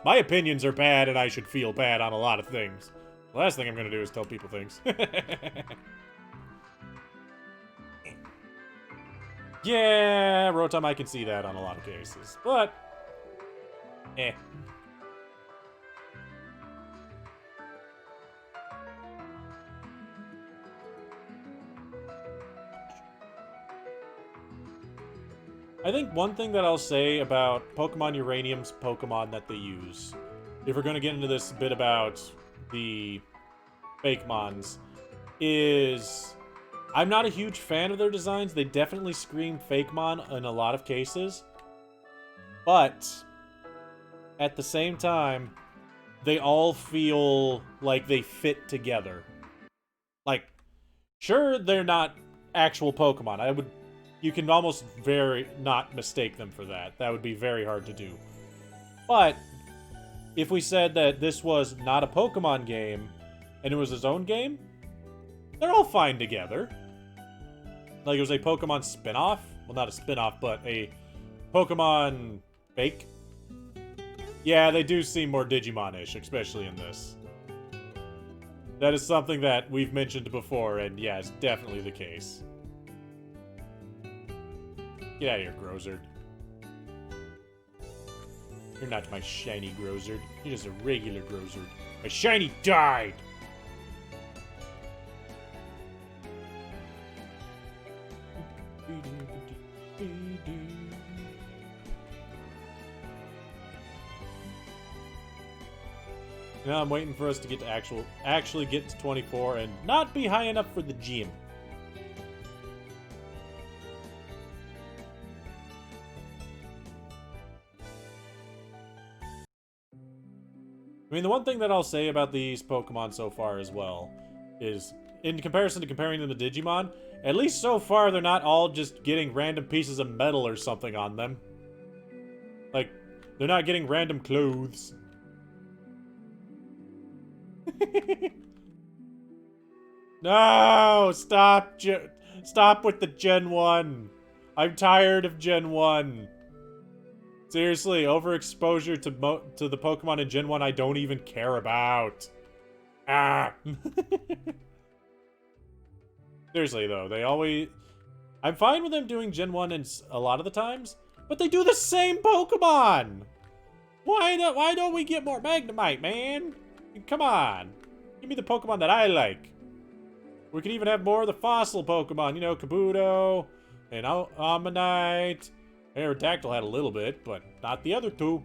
My opinions are bad and I should feel bad on a lot of things. The last thing I'm gonna do is tell people things. Yeah, Rotom, I can see that on a lot of cases, but eh. I think one thing that I'll say about Pokemon Uranium's Pokemon that they use, if we're going to get into this bit about the Fakemons, is I'm not a huge fan of their designs. They definitely scream Fakemon in a lot of cases. But at the same time, they all feel like they fit together. Like, sure, they're not actual Pokemon. You can almost not mistake them for that. That would be very hard to do. But if we said that this was not a Pokemon game and it was its own game, they're all fine together. Like it was a Pokemon spin-off. Well, not a spin-off, but a Pokemon fake. Yeah, they do seem more Digimon-ish, especially in this. That is something that we've mentioned before, and yeah, it's definitely the case. Get out of here, Grozard. You're not my shiny Grozard. You're just a regular Grozard. My shiny died! Now I'm waiting for us to get to actually get to 24 and not be high enough for the gym. I mean, the one thing that I'll say about these Pokemon so far as well is, in comparison to comparing them to Digimon, at least so far they're not all just getting random pieces of metal or something on them. Like, they're not getting random clothes. No! Stop! Stop with the Gen 1! I'm tired of Gen 1. Seriously, overexposure to the Pokemon in Gen 1 I don't even care about. Ah! Seriously, though, they always... I'm fine with them doing Gen 1 a lot of the times, but they do the same Pokemon! Why don't we get more Magnemite, man? Come on. Give me the Pokemon that I like. We could even have more of the fossil Pokemon. You know, Kabuto and Ammonite. Aerodactyl had a little bit, but not the other two.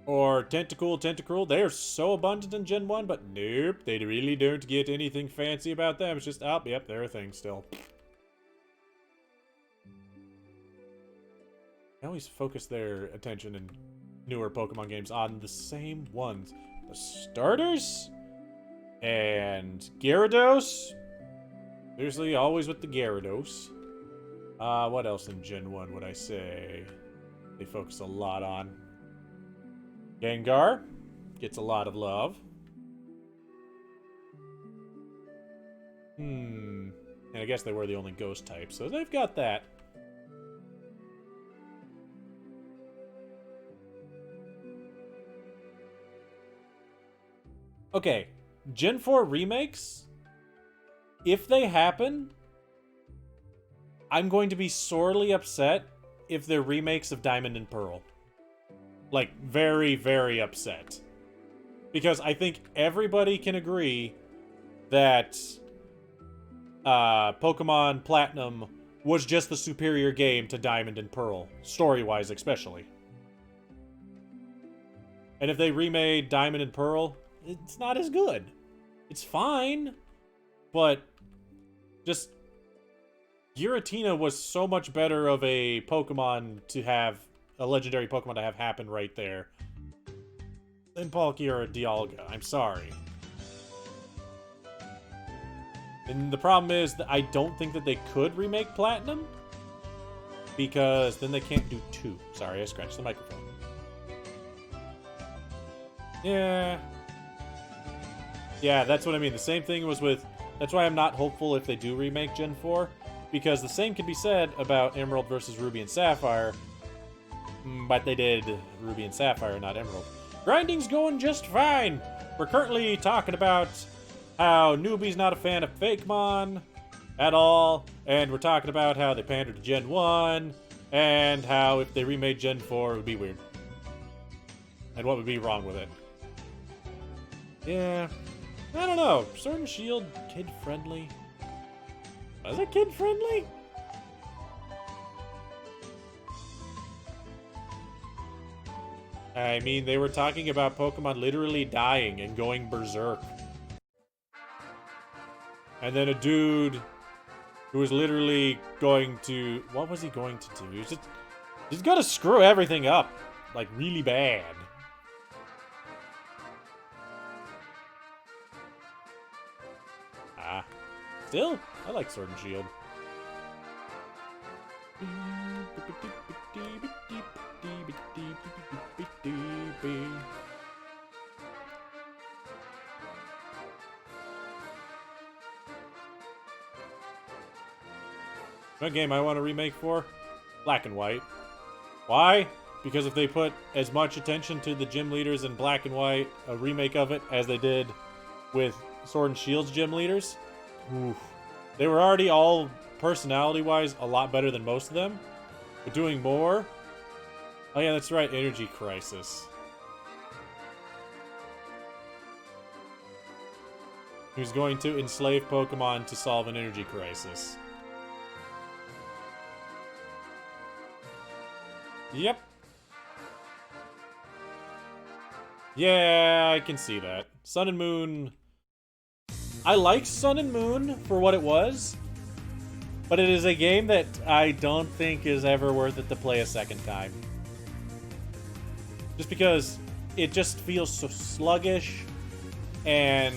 Or Tentacruel. They are so abundant in Gen 1, but nope. They really don't get anything fancy about them. It's just, oh, yep, they're a thing still. They always focus their attention and newer Pokemon games on the same ones. The starters and Gyarados. Seriously, always with the Gyarados. What else in Gen 1 would I say they focus a lot on? Gengar gets a lot of love. And I guess they were the only ghost type, so they've got that. Okay, Gen 4 remakes, if they happen, I'm going to be sorely upset if they're remakes of Diamond and Pearl. Like, very, very upset. Because I think everybody can agree that Pokemon Platinum was just the superior game to Diamond and Pearl, story-wise especially. And if they remade Diamond and Pearl, it's not as good. It's fine, but just Giratina was so much better of a Pokemon to have, a legendary Pokemon to have happen right there than Palkia or Dialga. I'm sorry. And the problem is that I don't think that they could remake Platinum, because then they can't do 2. Sorry, I scratched the microphone. Yeah, that's what I mean. The same thing was with... That's why I'm not hopeful if they do remake Gen 4, because the same can be said about Emerald versus Ruby and Sapphire, but they did Ruby and Sapphire, not Emerald. Grinding's going just fine. We're currently talking about how Newbie's not a fan of Fakemon at all, and we're talking about how they pandered to Gen 1, and how if they remade Gen 4, it would be weird. And what would be wrong with it. Yeah, I don't know. Sword and Shield, kid-friendly. Was it kid-friendly? I mean, they were talking about Pokemon literally dying and going berserk. And then a dude who was literally going to... What was he going to do? He's gonna screw everything up. Like, really bad. Still, I like Sword and Shield. What game I want to remake for? Black and White. Why? Because if they put as much attention to the gym leaders in Black and White, a remake of it, as they did with Sword and Shield's gym leaders, oof. They were already all, personality-wise, a lot better than most of them. But doing more... Oh yeah, that's right, Energy Crisis. Who's going to enslave Pokemon to solve an energy crisis. Yep. Yeah, I can see that. Sun and Moon... I like Sun and Moon for what it was, but it is a game that I don't think is ever worth it to play a second time. Just because it just feels so sluggish, and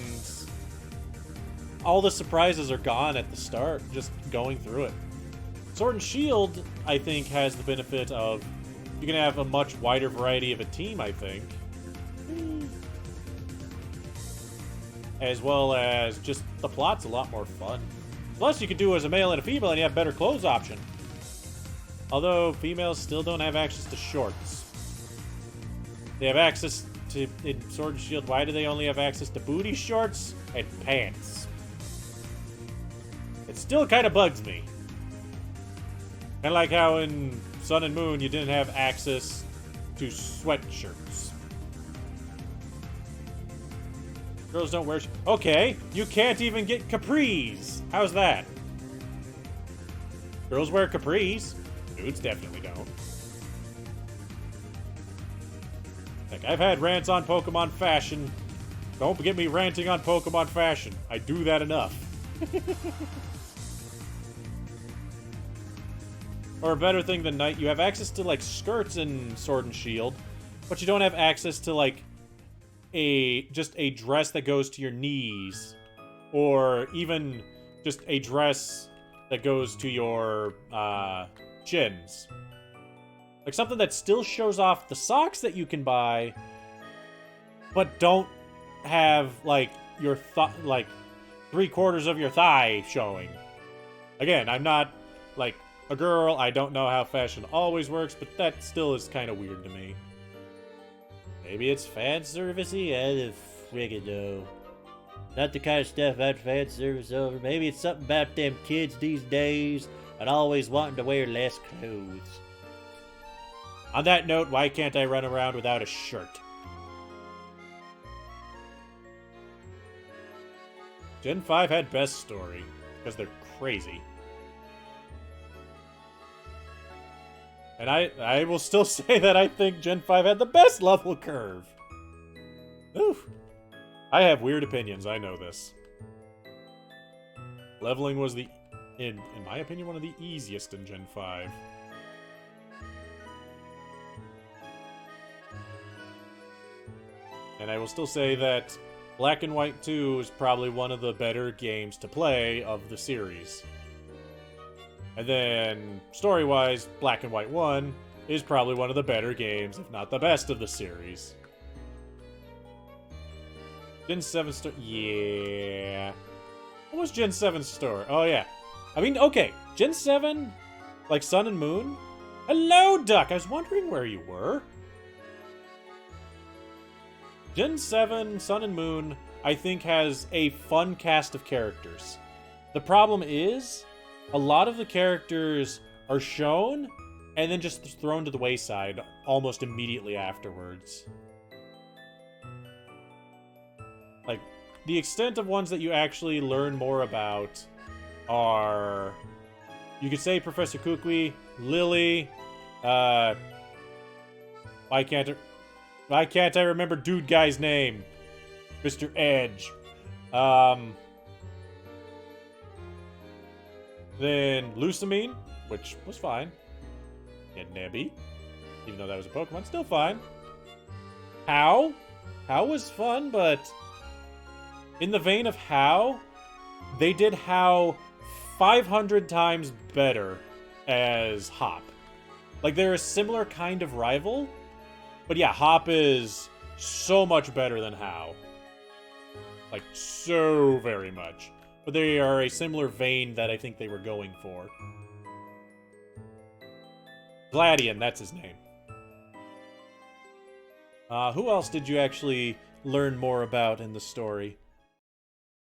all the surprises are gone at the start, just going through it. Sword and Shield, I think, has the benefit of you can have a much wider variety of a team, I think. As well as just the plot's a lot more fun. Plus, you could do as a male and a female, and you have better clothes option. Although females still don't have access to shorts. They have access to in Sword and Shield. Why do they only have access to booty shorts and pants? It still kind of bugs me. Kind of like how in Sun and Moon you didn't have access to sweatshirts. Girls don't wear... Okay, you can't even get capris. How's that? Girls wear capris. Dudes definitely don't. Like, I've had rants on Pokemon fashion. Don't get me ranting on Pokemon fashion. I do that enough. Or a better thing than night, you have access to, like, skirts in Sword and Shield. but you don't have access to, like, just a dress that goes to your knees, or even just a dress that goes to your chins. Like something that still shows off the socks that you can buy, but don't have like your like 3/4 of your thigh showing. Again, I'm not like a girl. I don't know how fashion always works, but that still is kind of weird to me. Maybe it's fan servicey? I don't friggin' know. Not the kind of stuff I'd fan service over. Maybe it's something about them kids these days and always wanting to wear less clothes. On that note, why can't I run around without a shirt? Gen 5 had best story, because they're crazy. And I will still say that I think Gen 5 had the best level curve. Oof. I have weird opinions, I know this. Leveling was in my opinion, one of the easiest in Gen 5. And I will still say that Black and White 2 is probably one of the better games to play of the series. And then, story-wise, Black and White 1 is probably one of the better games, if not the best of the series. Gen 7 story... Yeah... What was Gen 7's story? Oh, yeah. I mean, okay. Gen 7, like Sun and Moon? Hello, Duck! I was wondering where you were. Gen 7, Sun and Moon, I think has a fun cast of characters. The problem is, a lot of the characters are shown and then just thrown to the wayside almost immediately afterwards. Like, the extent of ones that you actually learn more about are... You could say Professor Kukui, Lily, why can't I remember dude guy's name? Mr. Edge. Then Lusamine, which was fine. And Nebby, even though that was a Pokemon, still fine. How was fun, but in the vein of How, they did How 500 times better as Hop. Like, they're a similar kind of rival, but yeah, Hop is so much better than How. Like, so very much. But they are a similar vein that I think they were going for. Gladion, that's his name. Who else did you actually learn more about in the story?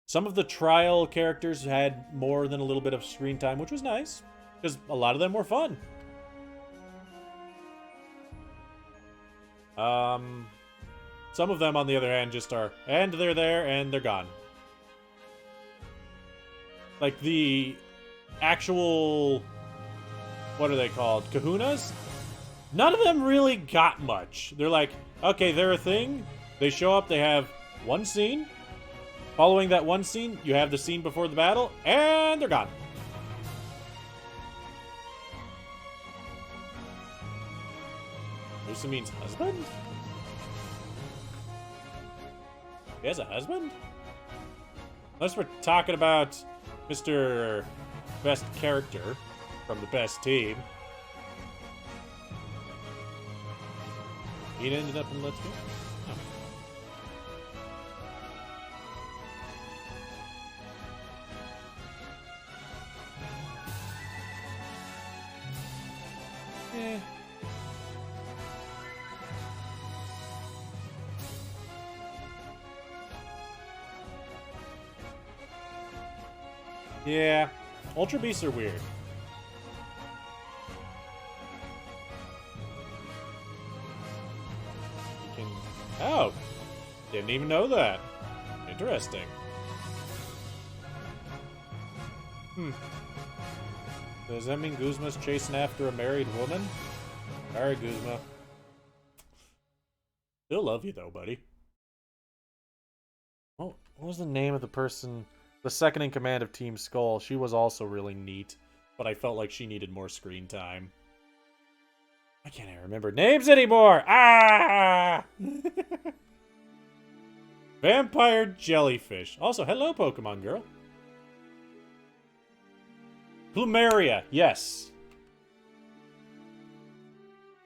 Some of the trial characters had more than a little bit of screen time, which was nice, because a lot of them were fun. Some of them, on the other hand, just are, and they're there, and they're gone. Like, the actual... What are they called? Kahunas? None of them really got much. They're like, okay, they're a thing. They show up, they have one scene. Following that one scene, you have the scene before the battle, and they're gone. Lusamine's husband? He has a husband? Unless we're talking about Mr. Best Character from the best team. He ended up in Let's Go? Oh. Eh. Yeah, Ultra Beasts are weird. You can... Oh! Didn't even know that. Interesting. Does that mean Guzma's chasing after a married woman? Alright, Guzma. Still love you though, buddy. Oh, what was the name of the person... The second in command of Team Skull? She was also really neat, but I felt like she needed more screen time. I can't even remember names anymore. Ah! Vampire jellyfish. Also, hello, Pokemon girl. Plumeria, yes.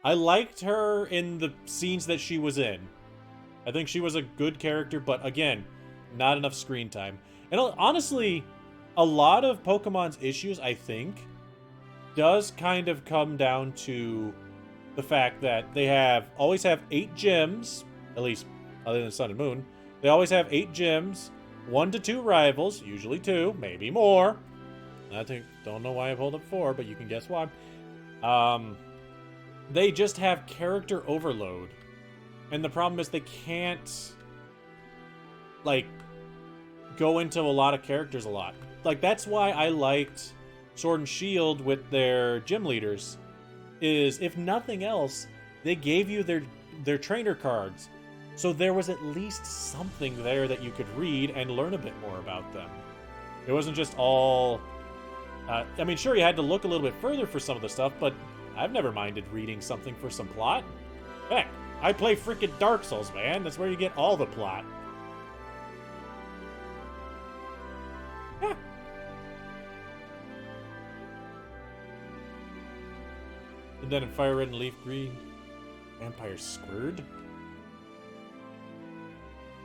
I liked her in the scenes that she was in. I think she was a good character, but again, not enough screen time. And honestly, a lot of Pokemon's issues, I think, does kind of come down to the fact that they always have 8 gyms, at least other than Sun and Moon. They always have 8 gyms, 1 to 2 rivals, usually 2, maybe more. Don't know why I pulled up 4, but you can guess why. They just have character overload. And the problem is they can't, like, go into a lot of characters a lot. Like, that's why I liked Sword and Shield with their gym leaders. Is, if nothing else, they gave you their trainer cards. So there was at least something there that you could read and learn a bit more about them. It wasn't just all... I mean, sure, you had to look a little bit further for some of the stuff, but I've never minded reading something for some plot. Heck, I play freaking Dark Souls, man. That's where you get all the plot. Yeah. And then in Fire Red and Leaf Green, Vampire Squird?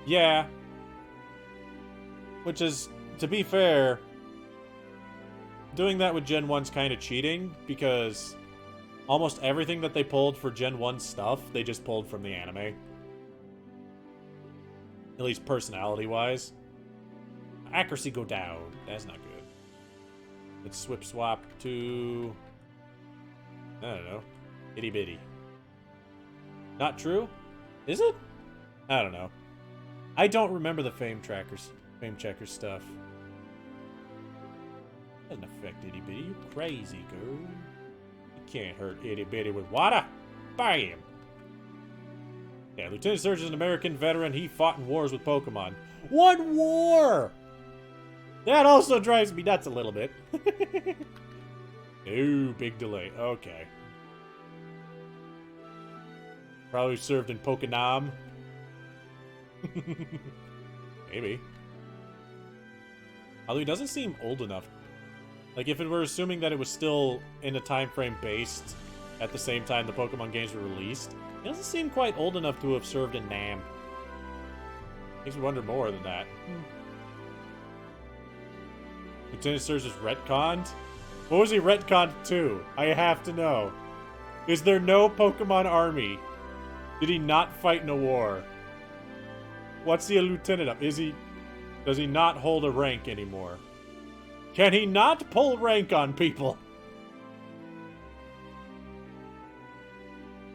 Yeah. Which is, to be fair, doing that with Gen 1's kind of cheating, because almost everything that they pulled for Gen 1 stuff, they just pulled from the anime. At least personality-wise. Accuracy go down. That's not good. Let's swap to... I don't know. Itty bitty. Not true? Is it? I don't know. I don't remember the fame checkers stuff. Doesn't affect itty bitty. You crazy, girl. You can't hurt itty bitty with water. Bam! Yeah, Lieutenant Surge is an American veteran. He fought in wars with Pokemon. One war! That also drives me nuts a little bit. Ooh, big delay. Okay. Probably served in Pokenam. Maybe. Although he doesn't seem old enough. Like, if it were assuming that it was still in a time frame based at the same time the Pokemon games were released, he doesn't seem quite old enough to have served in Nam. Makes me wonder more than that. Lieutenant Surge is retconned? What was he retconned to? I have to know. Is there no Pokemon army? Did he not fight in a war? What's he a lieutenant of? Does he not hold a rank anymore? Can he not pull rank on people?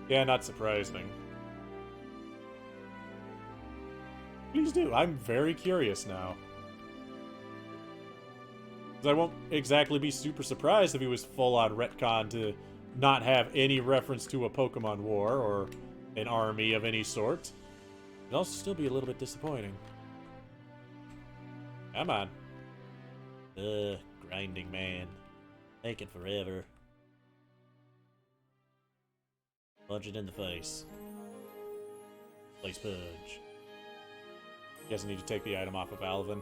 Yeah, not surprising. Please do. I'm very curious now. I won't exactly be super surprised if he was full-on retcon to not have any reference to a Pokemon war or an army of any sort. It'd also still be a little bit disappointing. Come on. Grinding man. Taking forever. Punch it in the face. Place pudge. Guess I need to take the item off of Alvin.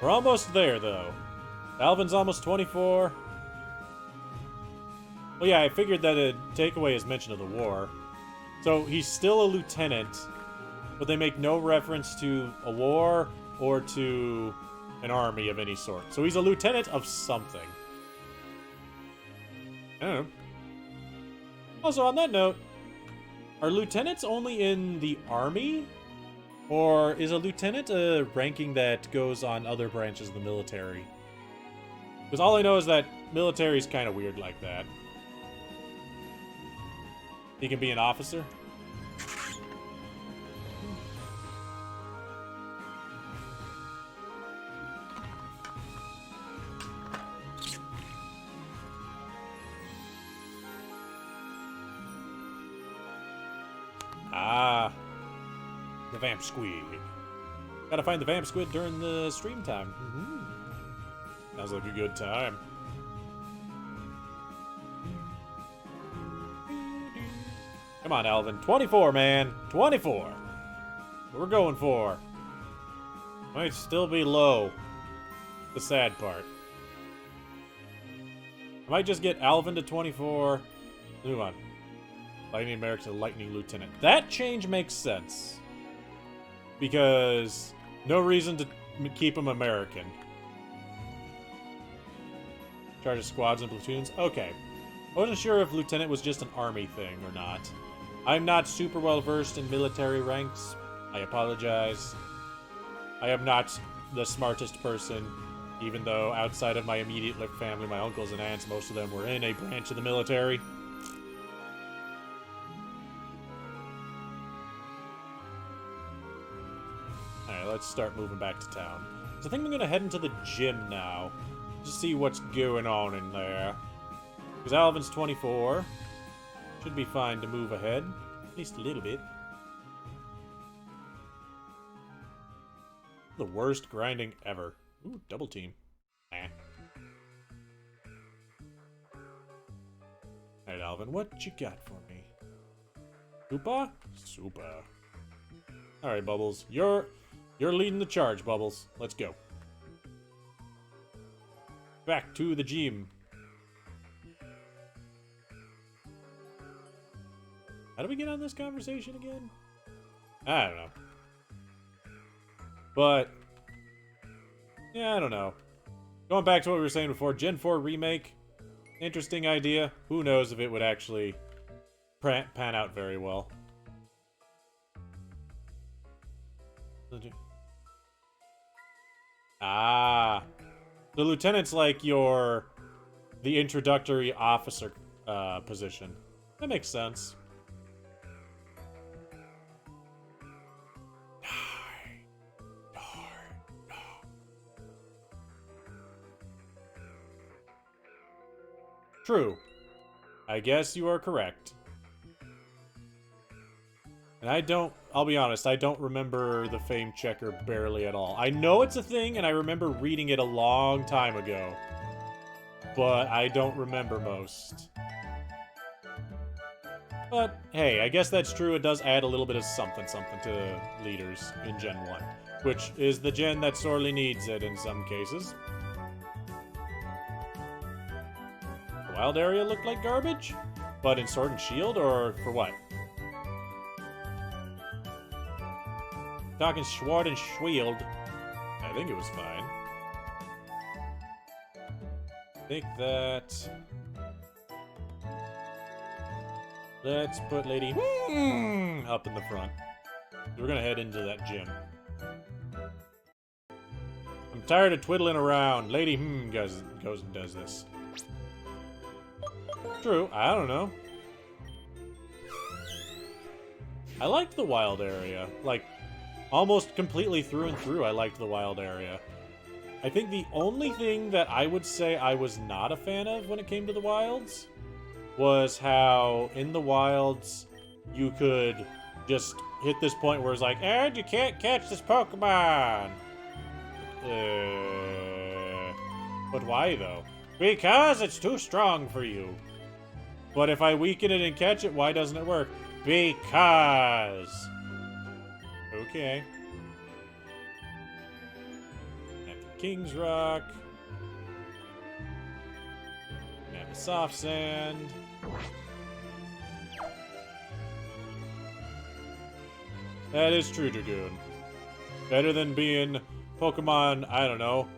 We're almost there, though. Alvin's almost 24. Well, yeah, I figured that a takeaway is mention of the war. So he's still a lieutenant, but they make no reference to a war or to an army of any sort. So he's a lieutenant of something. I don't know. Also, on that note, are lieutenants only in the army? Or is a lieutenant a ranking that goes on other branches of the military? Because all I know is that military is kind of weird like that. He can be an officer? Ah. The Vamp Squid. Gotta find the Vamp Squid during the stream time. Sounds like a good time. Come on, Alvin. 24, man. 24. What we're going for. Might still be low. The sad part. I might just get Alvin to 24. Move on. Lightning American to Lightning Lieutenant. That change makes sense. Because no reason to keep him American. Charge of squads and platoons. Okay. I wasn't sure if Lieutenant was just an army thing or not. I'm not super well versed in military ranks. I apologize. I am not the smartest person, even though outside of my immediate family, my uncles and aunts, most of them were in a branch of the military. Alright, let's start moving back to town. So I think I'm going to head into the gym now. Just see what's going on in there. Because Alvin's 24. Should be fine to move ahead. At least a little bit. The worst grinding ever. Ooh, double team. Nah. Alright, Alvin, what you got for me? Super? Super. Alright, Bubbles. You're leading the charge, Bubbles. Let's go. Back to the gym. How do we get on this conversation again? I don't know. But, yeah, I don't know. Going back to what we were saying before, Gen 4 remake, interesting idea. Who knows if it would actually pan out very well. Ah. The lieutenant's like the introductory officer position. That makes sense. True. I guess you are correct. And I'll be honest, I don't remember the fame checker barely at all. I know it's a thing, and I remember reading it a long time ago. But I don't remember most. But, hey, I guess that's true. It does add a little bit of something to leaders in Gen 1. Which is the gen that sorely needs it in some cases. The wild area looked like garbage? But in Sword and Shield, or for what? Talking Sword and Shield. I think it was fine. I think that... Let's put Lady up in the front. We're gonna head into that gym. I'm tired of twiddling around. Lady goes and does this. True, I don't know. I liked the wild area. Like, almost completely through and through, I liked the wild area. I think the only thing that I would say I was not a fan of when it came to the wilds was how in the wilds you could just hit this point where it's like, and you can't catch this Pokemon. But why though? Because it's too strong for you. But if I weaken it and catch it, why doesn't it work? Because. Okay. Map of King's Rock. Map of Soft Sand. That is true, Dragoon. Better than being Pokemon, I don't know.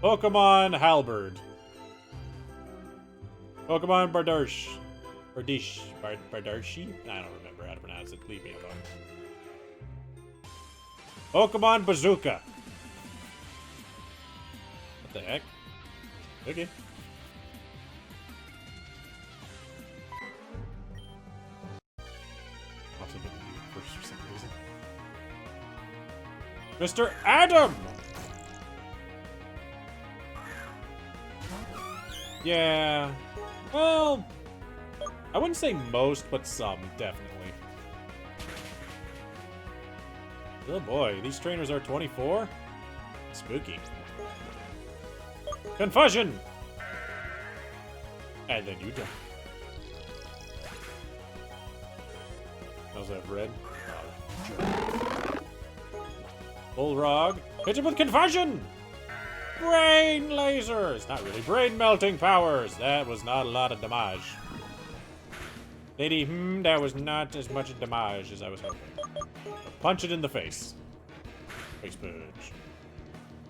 Pokemon Halberd. Pokemon Bardarsh. Bardarshi? I don't remember how to pronounce it. Leave me alone. Pokemon Bazooka. What the heck? Okay. Also didn't need it first for some reason. Mr. Adam! Yeah. Well, I wouldn't say most, but some, definitely. Oh boy, these trainers are 24? Spooky. Confusion! And then you die. Also have red. Bullrog. Hit him with confusion! Brain lasers! Not really. Brain melting powers! That was not a lot of damage. Lady, that was not as much damage as I was hoping. Punch it in the face. Face punch.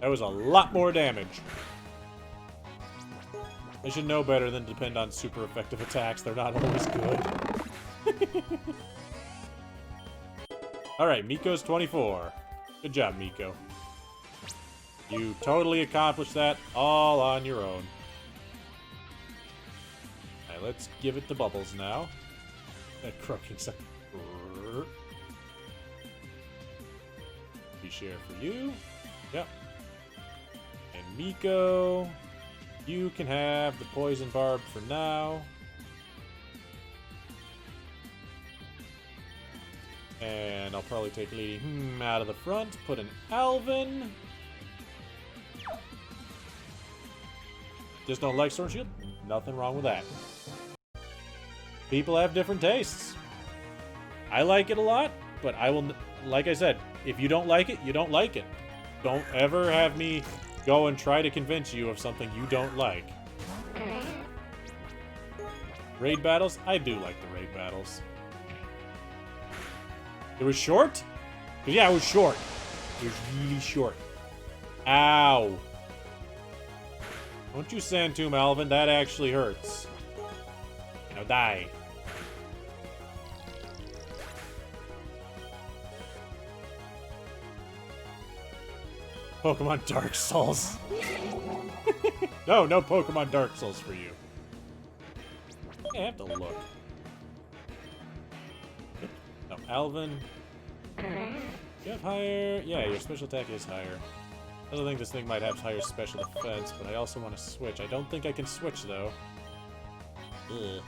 That was a lot more damage. I should know better than depend on super effective attacks. They're not always good. Alright, Miko's 24. Good job, Miko. You totally accomplished that all on your own. Alright, let's give it to Bubbles now. That croaking sound. Be share for you. Yep. And Miko, you can have the poison barb for now. And I'll probably take Lady out of the front, put an Alvin. Just don't like Sword Shield? Nothing wrong with that. People have different tastes. I like it a lot, but I will, like I said, if you don't like it, you don't like it. Don't ever have me go and try to convince you of something you don't like. Raid battles? I do like the raid battles. It was short? Yeah, it was short. It was really short. Ow. Don't you sand tomb, Alvin. That actually hurts. You know, die. Pokemon Dark Souls. No Pokemon Dark Souls for you. I have to look. No, Alvin. You have higher... Yeah, your special attack is higher. I don't think this thing might have higher special defense, but I also want to switch. I don't think I can switch, though. Ugh.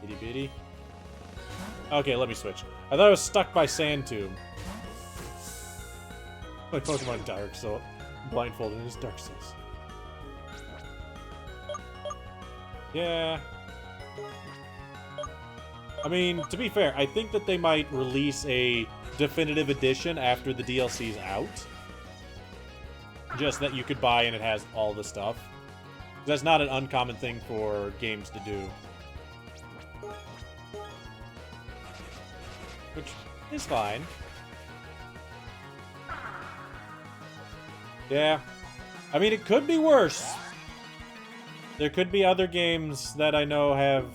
Itty bitty. Okay, let me switch. I thought I was stuck by Sand Tomb. My Pokemon Dark Soul. Blindfolded in his Dark Souls. Yeah. I mean, to be fair, I think that they might release a definitive edition after the DLC's out. Just that you could buy and it has all the stuff. That's not an uncommon thing for games to do. Which is fine. Yeah. I mean, it could be worse. There could be other games that I know have,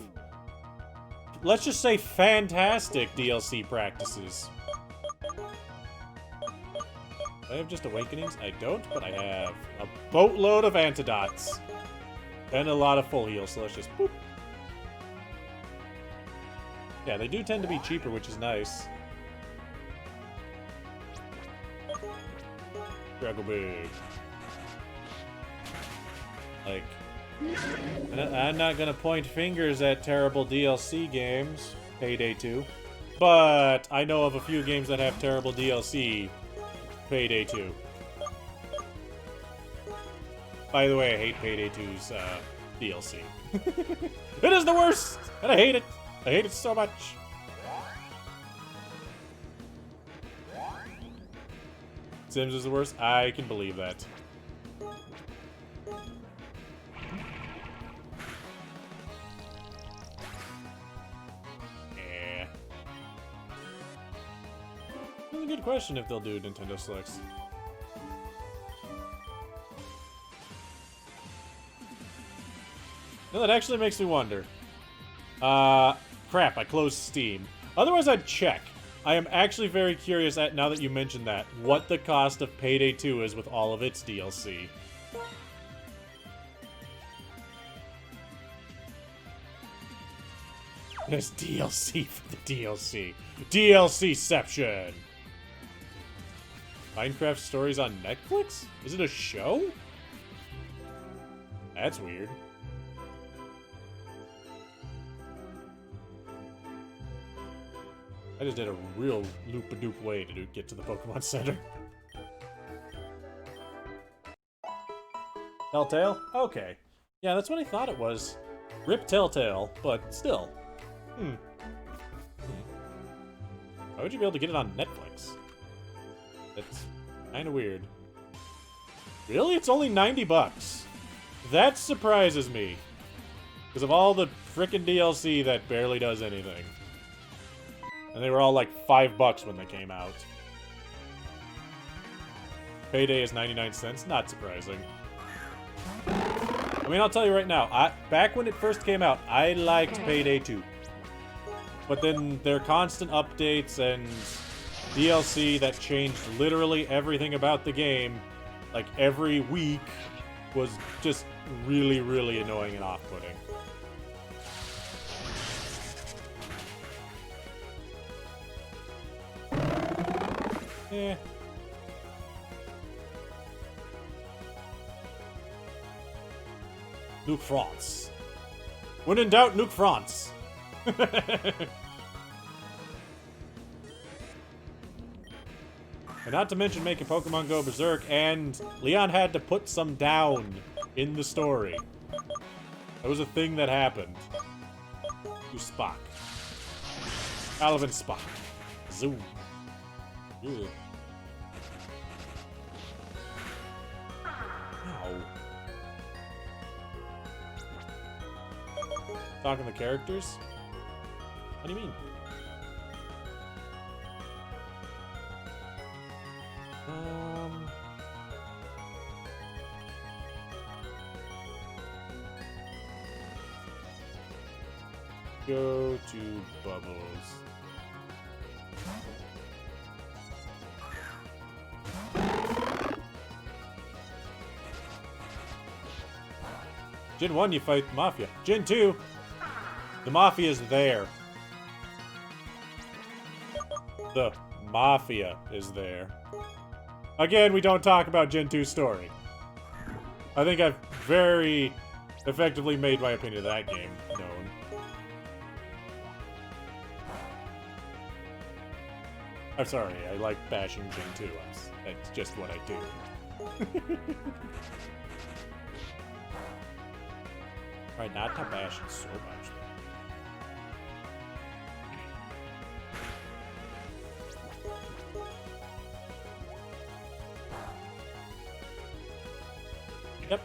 let's just say, fantastic DLC practices. Do I have just Awakenings? I don't, but I have a boatload of Antidotes. And a lot of full heals, so let's just boop. Yeah, they do tend to be cheaper, which is nice. Struggle big. Like, I'm not gonna point fingers at terrible DLC games, Payday 2, but I know of a few games that have terrible DLC, Payday 2. By the way, I hate Payday 2's DLC. It is the worst, and I hate it. I hate it so much. Sims is the worst? I can believe that. Yeah. That's a good question if they'll do Nintendo Selects. No, that actually makes me wonder. Crap, I closed Steam. Otherwise, I'd check. I am actually very curious, now that you mentioned that, what the cost of Payday 2 is with all of its DLC. There's DLC for the DLC. DLCception! Minecraft Stories on Netflix? Is it a show? That's weird. I just did a real loop-a-doop way to get to the Pokemon Center. Telltale? Okay. Yeah, that's what I thought it was. Rip Telltale, but still. Why would you be able to get it on Netflix? That's kind of weird. Really? It's only 90 bucks. That surprises me. Because of all the frickin' DLC that barely does anything. And they were all like $5 when they came out. Payday is 99 cents. Not surprising. I mean, I'll tell you right now. Back when it first came out, I liked Payday 2. But then their constant updates and DLC that changed literally everything about the game, like every week, was just really, really annoying and off-putting. Eh. Nuke France. When in doubt, nuke France. And not to mention making Pokemon go berserk, and Leon had to put some down in the story. That was a thing that happened. You Spock. Alvin Spock. Zoom. Ugh. Ow. Talking to characters? What do you mean? Go to Bubbles. Gen 1, you fight the Mafia. Gen 2, the Mafia is there. The Mafia is there. Again, we don't talk about Gen 2's story. I think I've very effectively made my opinion of that game known. I'm sorry, I like bashing Gen 2. That's just what I do. Try not to bash it so much. Yep.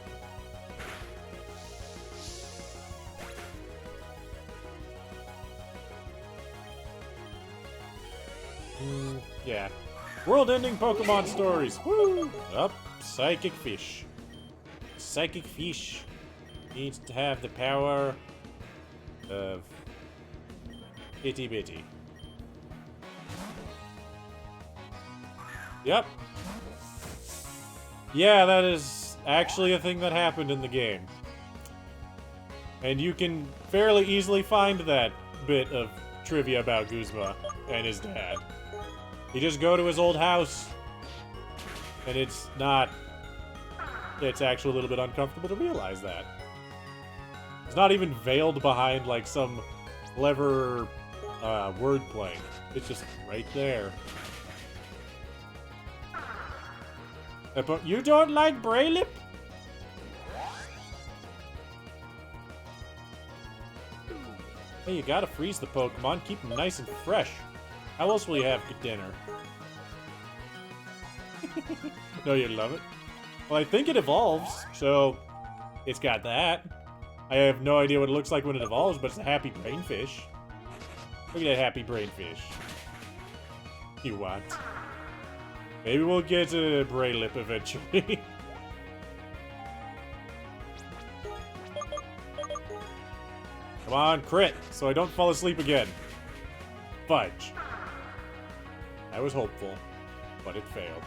Yeah. World-ending Pokemon stories. Woo! Up, Psychic Fish. Psychic Fish needs to have the power of Itty Bitty. Yep. Yeah, that is actually a thing that happened in the game. And you can fairly easily find that bit of trivia about Guzma and his dad. You just go to his old house, and it's actually a little bit uncomfortable to realize that. It's not even veiled behind, like, some clever wordplay. It's just right there. But you don't like Braylip? Hey, you gotta freeze the Pokemon, keep them nice and fresh. How else will you have good dinner? No, you love it? Well, I think it evolves, so it's got that. I have no idea what it looks like when it evolves, but it's a happy brainfish. Look at that happy brainfish. You what? Maybe we'll get to Braylip eventually. Come on, crit, so I don't fall asleep again. Fudge. I was hopeful, but it failed.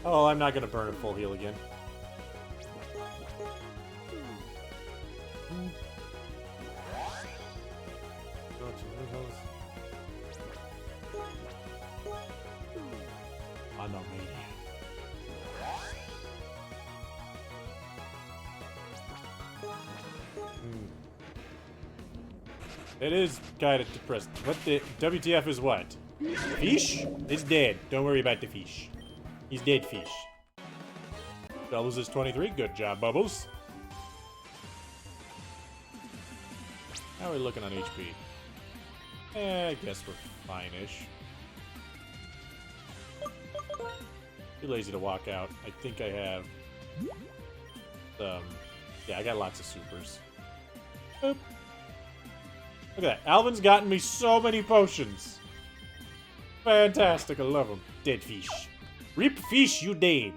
Oh, I'm not gonna burn a full heal again. Anomania. It is kind of depressing. What the WTF is what? Fish? It's dead. Don't worry about the fish. He's dead fish. Bubbles is 23. Good job, Bubbles. How are we looking on HP? I guess we're fine-ish. Too lazy to walk out. I think I have... yeah, I got lots of supers. Boop. Look at that. Alvin's gotten me so many potions. Fantastic. I love them. Dead fish. Rip fish, you dead.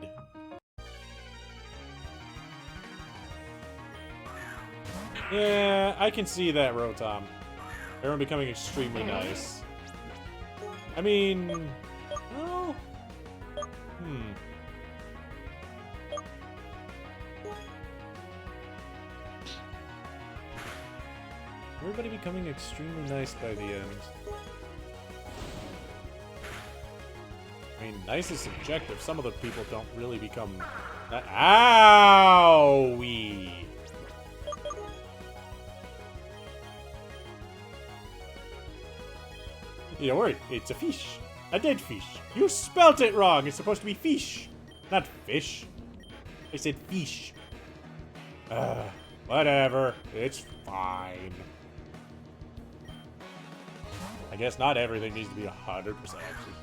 Yeah, I can see that, Rotom. Everyone becoming extremely nice. I mean... well... Everybody becoming extremely nice by the end. I mean, nice is subjective. Some of the people don't really become... Owie! You don't worry, it's a fish. A dead fish. You spelt it wrong. It's supposed to be fish, not fish. I said fish. Whatever. It's fine. I guess not everything needs to be 100% actually.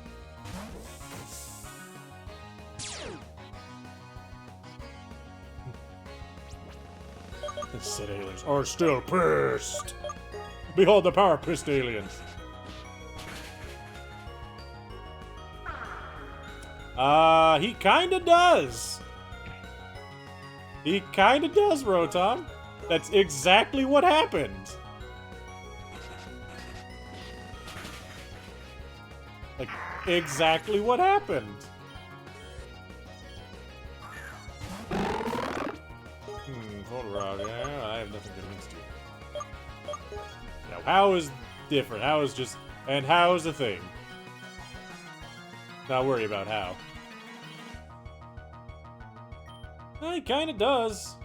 The Sid aliens are still pissed. Behold the power pissed aliens. He kinda does. He kinda does, Rotom. That's exactly what happened. Like, exactly what happened. Hold around. Yeah, I have nothing against you. Now, how is different? How is just... and how is the thing? Not worry about how. Well, he kind of does.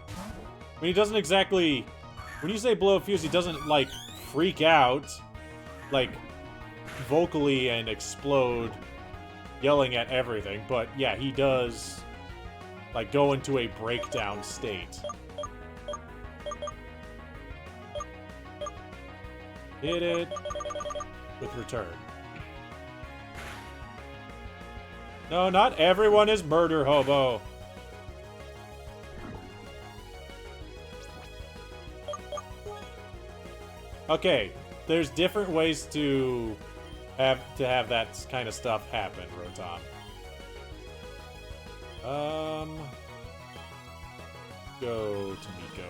I mean, he doesn't exactly... when you say blow a fuse, he doesn't, like, freak out. Like, vocally and explode, yelling at everything. But, yeah, he does, like, go into a breakdown state. Hit it with return. No, not everyone is murder hobo. Okay, there's different ways to have that kind of stuff happen, Rotom. Go to Miko.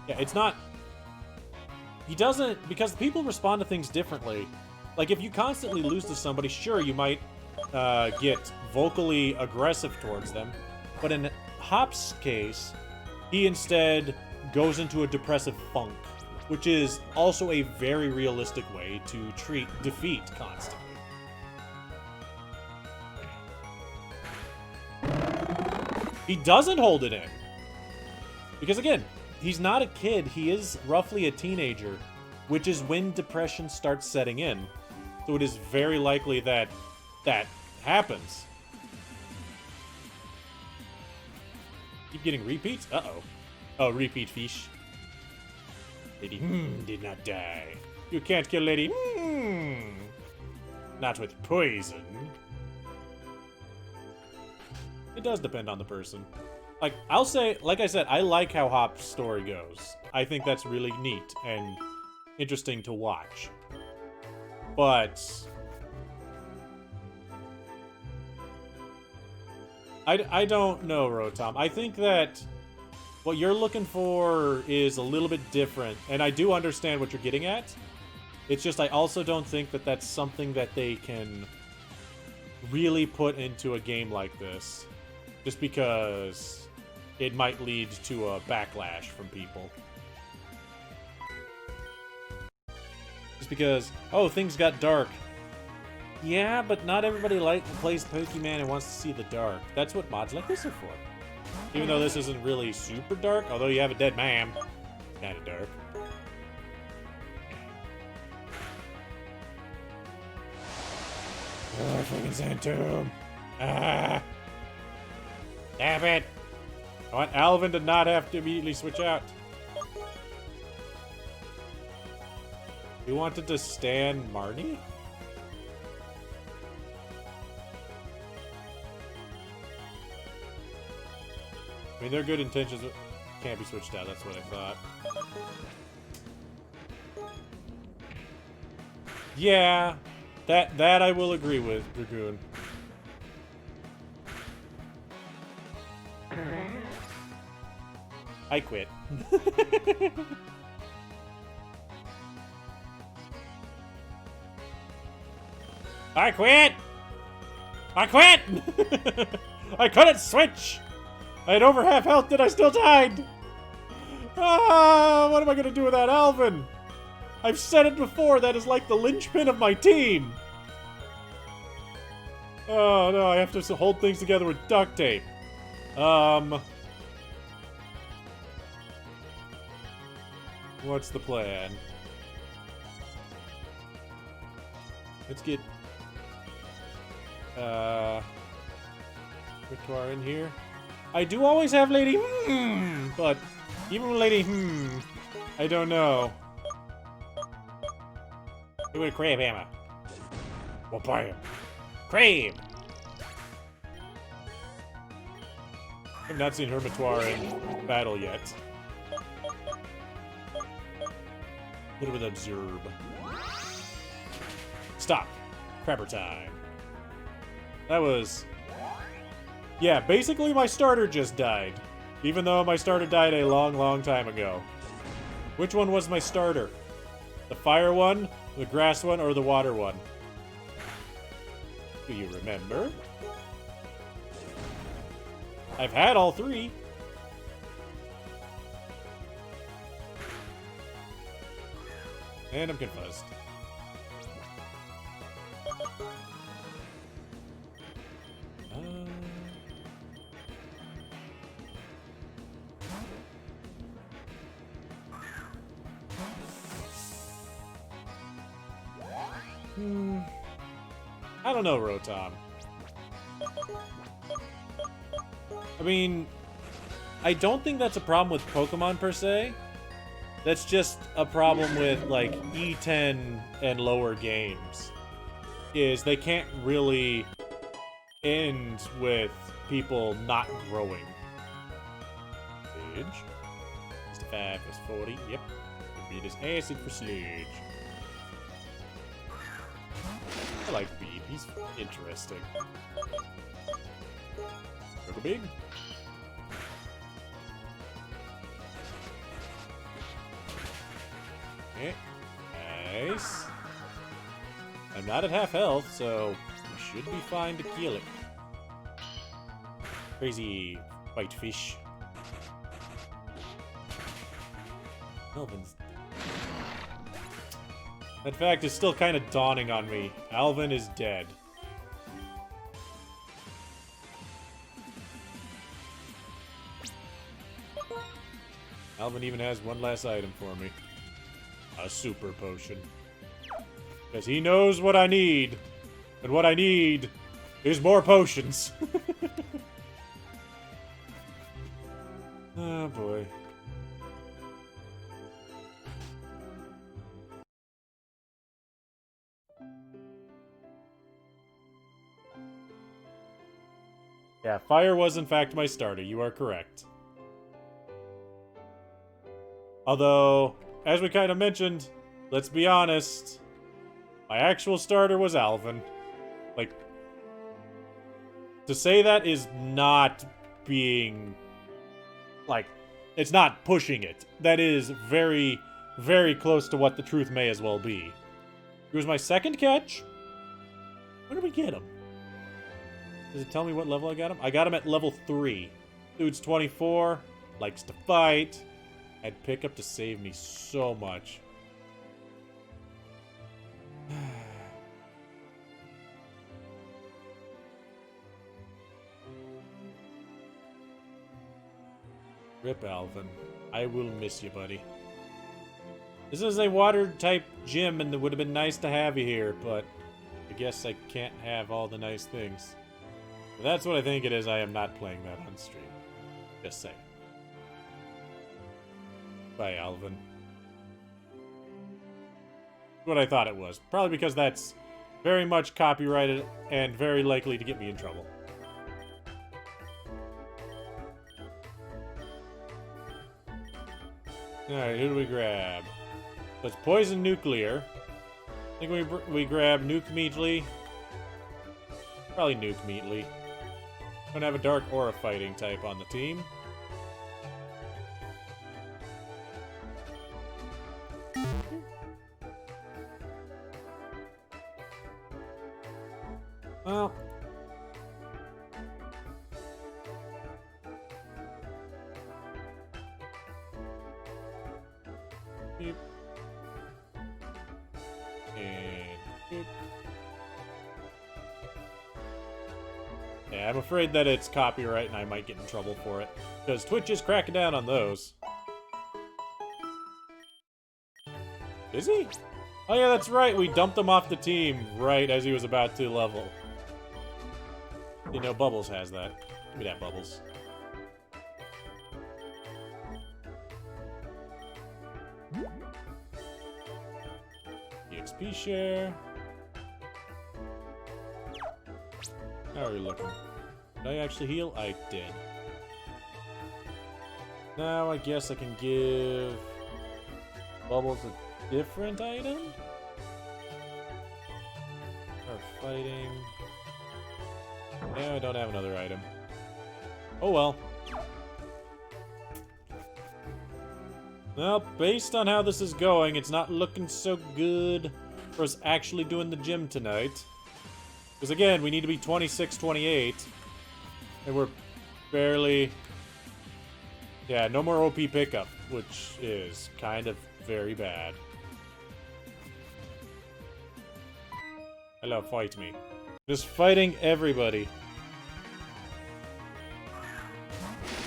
Yeah, it's not... he doesn't... because people respond to things differently. Like, if you constantly lose to somebody, sure, you might get vocally aggressive towards them. But in Hop's case, he instead goes into a depressive funk, which is also a very realistic way to treat defeat constantly. He doesn't hold it in. Because again, he's not a kid, he is roughly a teenager, which is when depression starts setting in. So it is very likely that that happens. Keep getting repeats? Uh-oh. Oh, repeat fish. Lady did not die. You can't kill Lady not with poison. It does depend on the person. Like, I'll say, like I said, I like how Hop's story goes. I think that's really neat and interesting to watch. But I don't know, Rotom. I think that what you're looking for is a little bit different, and I do understand what you're getting at. It's just I also don't think that that's something that they can really put into a game like this, just because it might lead to a backlash from people. Just because, oh, things got dark. Yeah, but not everybody plays Pokemon and wants to see the dark. That's what mods like this are for. Even though this isn't really super dark, although you have a dead man. Kinda dark. Oh, freaking sand tomb. Ah. Damn it. I want Alvin to not have to immediately switch out. You wanted to stand Marnie? I mean, they're good intentions, but can't be switched out. That's what I thought. Yeah, that I will agree with, Dragoon. I quit. I quit! I quit! I couldn't switch! I had over half health and I still died! Ah, what am I gonna do without Alvin? I've said it before, that is like the linchpin of my team! Oh no, I have to hold things together with duct tape. What's the plan? Let's get Victoire in here. I do always have Lady but even with Lady I don't know. Give it a crab hammer. We'll buy him. Crab! I've not seen Hermitoire in battle yet. Hit it with Observe. Stop. Crabber time. That was... Yeah, basically my starter just died. Even though my starter died a long, long time ago. Which one was my starter? The fire one, the grass one, or the water one? Do you remember? I've had all three. And I'm confused. I don't know, Rotom. I mean, I don't think that's a problem with Pokemon per se. That's just a problem with, like, E10 and lower games. Is they can't really end with people not growing. Sludge. 65 plus 40. Yep. Beat his acid for Sludge. I like Beat. He's interesting. Go big. Okay. Nice. I'm not at half health, so we should be fine to kill it. Crazy white fish. Alvin's... That fact is still kind of dawning on me. Alvin is dead. Alvin even has one last item for me. A super potion. Because he knows what I need. And what I need is more potions. Oh boy. Yeah, fire was in fact my starter. You are correct. Although, as we kind of mentioned, let's be honest, my actual starter was Alvin. Like, to say that is not being, like, it's not pushing it. That is very, very close to what the truth may as well be. He was my second catch. Where did we get him? Does it tell me what level I got him? I got him at level 3. Dude's 24, likes to fight. Had pickup to save me so much. Rip Alvin. I will miss you, buddy. This is a water type gym and it would have been nice to have you here, but guess I can't have all the nice things. If that's what I think it is, I am not playing that on stream. Just saying. Bye, Alvin. What I thought it was. Probably because that's very much copyrighted and very likely to get me in trouble. Alright, who do we grab? Let's poison nuclear. I think we grab Nuke Meatly. Probably Nuke Meatly. Don't have a Dark Aura fighting type on the team. Well. Beep. And beep. Yeah, I'm afraid that it's copyright and I might get in trouble for it. Because Twitch is cracking down on those. Is he? Oh yeah, that's right. We dumped him off the team right as he was about to level. You know, Bubbles has that. Give me that, Bubbles. EXP share. How are we looking? Did I actually heal? I did. Now I guess I can give Bubbles a different item? Or fighting. Yeah, I don't have another item. Oh well. Well, based on how this is going, it's not looking so good for us actually doing the gym tonight. Because again, we need to be 26-28. And we're barely... Yeah, no more OP pickup, which is kind of very bad. Hello, fight me. Just fighting everybody.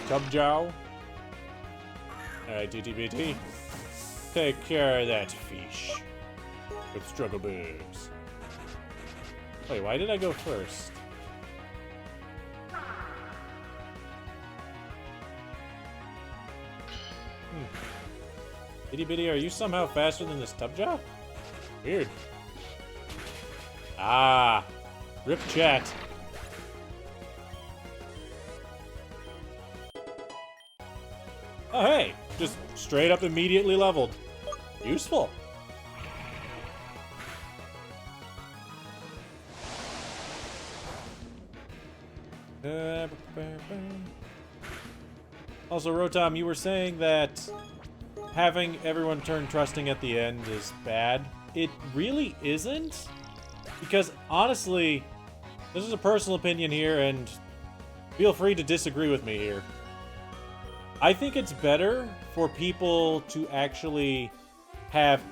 Tubjow. Alright, DTBT. Take care of that fish. With struggle boobs. Wait, why did I go first? Itty Bitty, are you somehow faster than this Tubjow? Weird. Ah, rip chat. Oh hey, just straight up immediately leveled. Useful. Also, Rotom, you were saying that having everyone turn trusting at the end is bad. It really isn't. Because, honestly, this is a personal opinion here, and feel free to disagree with me here. I think it's better for people to actually have...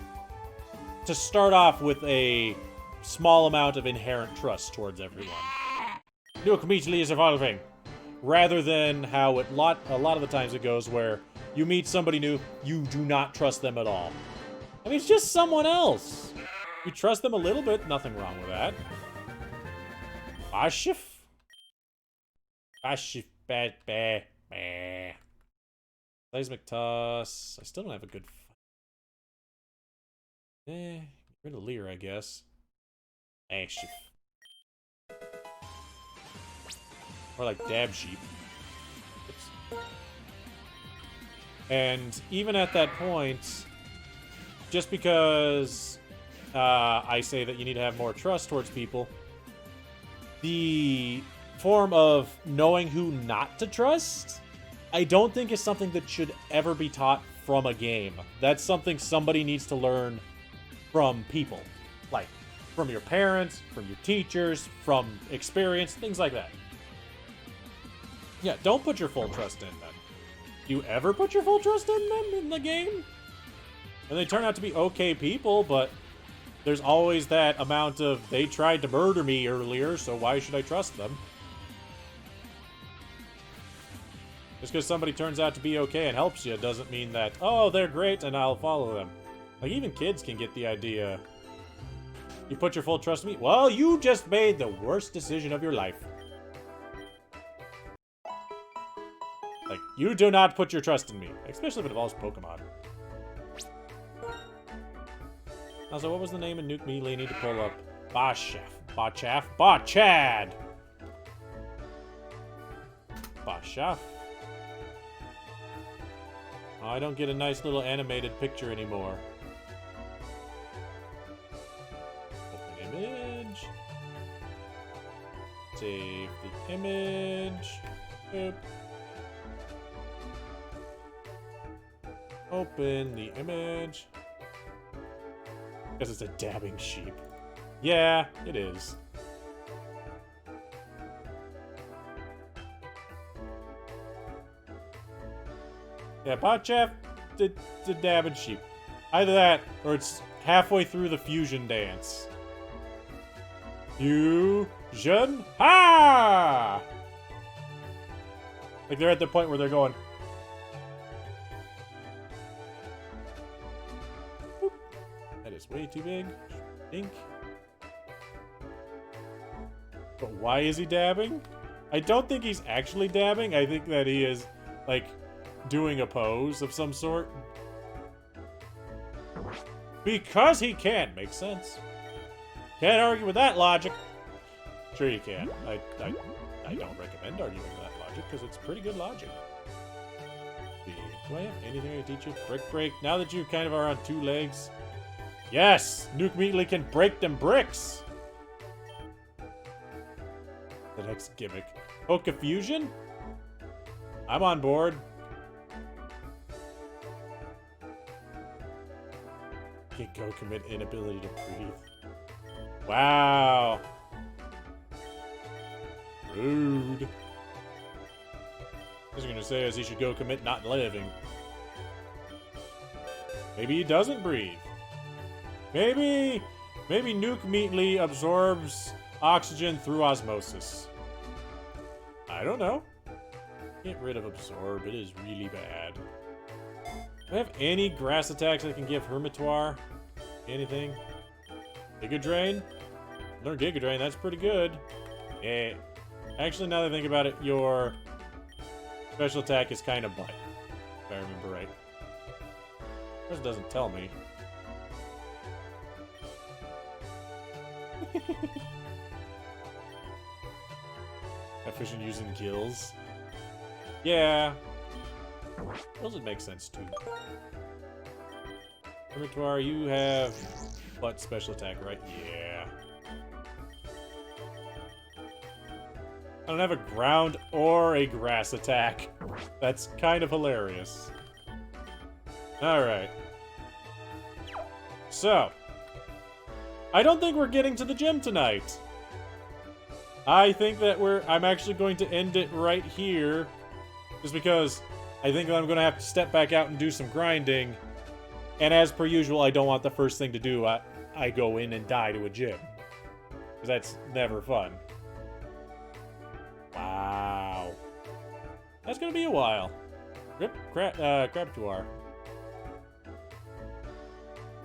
to start off with a small amount of inherent trust towards everyone. Nuke immediately is evolving. Rather than how a lot of the times it goes where you meet somebody new, you do not trust them at all. I mean, it's just someone else. You trust them a little bit, nothing wrong with that. Ashif? Ashif, bad, bah. Seismic Toss. I still don't have a good fight. Get rid of Lear, I guess. Ashif. Or like Dab Sheep. Oops. And even at that point, just because I say that you need to have more trust towards people, the form of knowing who not to trust, I don't think is something that should ever be taught from a game. That's something somebody needs to learn from people. Like, from your parents, from your teachers, from experience, things like that. Yeah, don't put your full trust in them. Do you ever put your full trust in them in the game? And they turn out to be okay people, but there's always that amount of, they tried to murder me earlier, so why should I trust them? Just because somebody turns out to be okay and helps you doesn't mean that, oh, they're great and I'll follow them. Like, even kids can get the idea You put your full trust in me? Well, you just made the worst decision of your life. Like, you do not put your trust in me. Especially if it involves Pokemon. Also, what was the name of Nuke Melee? I need to pull up. Boschaf. Botchaff? Botchad! Boschaf. Oh, I don't get a nice little animated picture anymore. Open image. Save the image. Boop. Open the image. Because it's a dabbing sheep. Yeah, it is. Yeah, Botchaff, the dabbing sheep. Either that, or it's halfway through the fusion dance. Fusion? Ha! Like they're at the point where they're going. Boop. That is way too big. Ink. But why is he dabbing? I don't think he's actually dabbing. I think that he is, like, doing a pose of some sort. Because he can. Makes sense. Can't argue with that logic. Sure you can. I don't recommend arguing with that logic, because it's pretty good logic. Do I have anything to teach you? Brick break. Now that you kind of are on two legs. Yes! Nuke Meatley can break them bricks! The next gimmick. Poke Fusion? I'm on board. Go commit inability to breathe. Wow. Rude. What I was gonna say is he should go commit not living. Maybe he doesn't breathe. Maybe Nuke Meatley absorbs oxygen through osmosis. I don't know. Get rid of absorb. It is really bad. Do I have any grass attacks I can give Hermitoir? Anything? Giga Drain? Learn Giga Drain, that's pretty good. Yeah. Actually, now that I think about it, your special attack is kind of butt. If I remember right. This doesn't tell me. Efficient using gills. Yeah. Those would make sense too. Hermitoir, you have butt special attack, right? Yeah. I don't have a ground or a grass attack. That's kind of hilarious. Alright. So. I don't think we're getting to the gym tonight. I think that I'm actually going to end it right here. Just because I think I'm going to have to step back out and do some grinding. And as per usual, I don't want the first thing to do, I go in and die to a gym. Because that's never fun. Wow. That's going to be a while. Rip Crabtuar.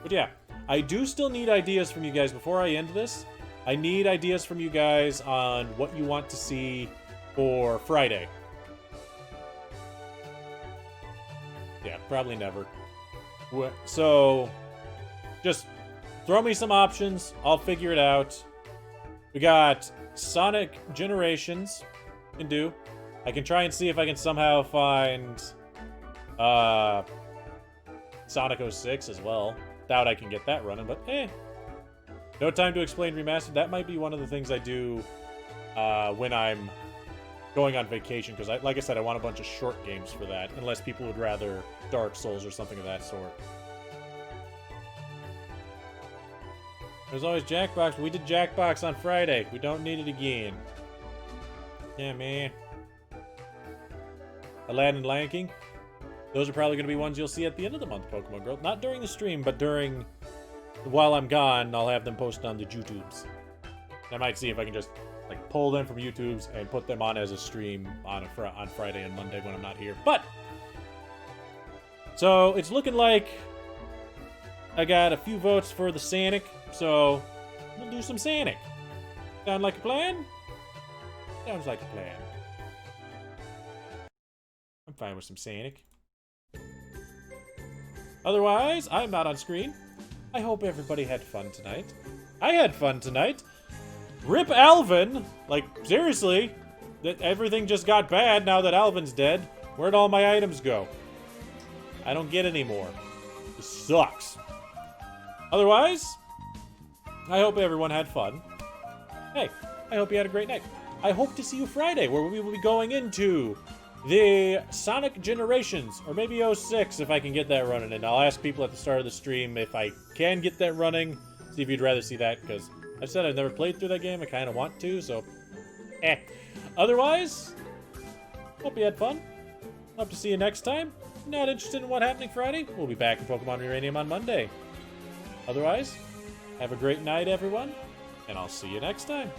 But yeah, I do still need ideas from you guys before I end this. I need ideas from you guys on what you want to see for Friday. Yeah, probably never. So, just throw me some options. I'll figure it out. We got Sonic Generations. Can do. I can try and see if I can somehow find Sonic 06 as well. Doubt I can get that running, but eh. No Time to Explain Remastered. That might be one of the things I do when I'm going on vacation, because like I said, I want a bunch of short games for that, unless people would rather Dark Souls or something of that sort. There's always Jackbox. We did Jackbox on Friday. We don't need it again. Yeah, man. Aladdin and Lion King. Those are probably going to be ones you'll see at the end of the month, Pokemon Girl. Not during the stream, but while I'm gone, I'll have them posted on the YouTubes. I might see if I can just like pull them from YouTubes and put them on as a stream on Friday and Monday when I'm not here. But so it's looking like I got a few votes for the Sonic, so we'll do some Sonic. Sound like a plan? Sounds like a plan. I'm fine with some Sonic. Otherwise, I'm not on screen. I hope everybody had fun tonight. I had fun tonight. Rip Alvin! Like, seriously, that everything just got bad now that Alvin's dead. Where'd all my items go? I don't get any more. This sucks. Otherwise, I hope everyone had fun. Hey, I hope you had a great night. I hope to see you Friday, where we will be going into the Sonic Generations, or maybe 06 if I can get that running. And I'll ask people at the start of the stream if I can get that running. See if you'd rather see that, because I said I've never played through that game. I kind of want to, so Otherwise, hope you had fun. Hope to see you next time. Not interested in what happening Friday? We'll be back in Pokemon Uranium on Monday. Otherwise, have a great night, everyone, and I'll see you next time.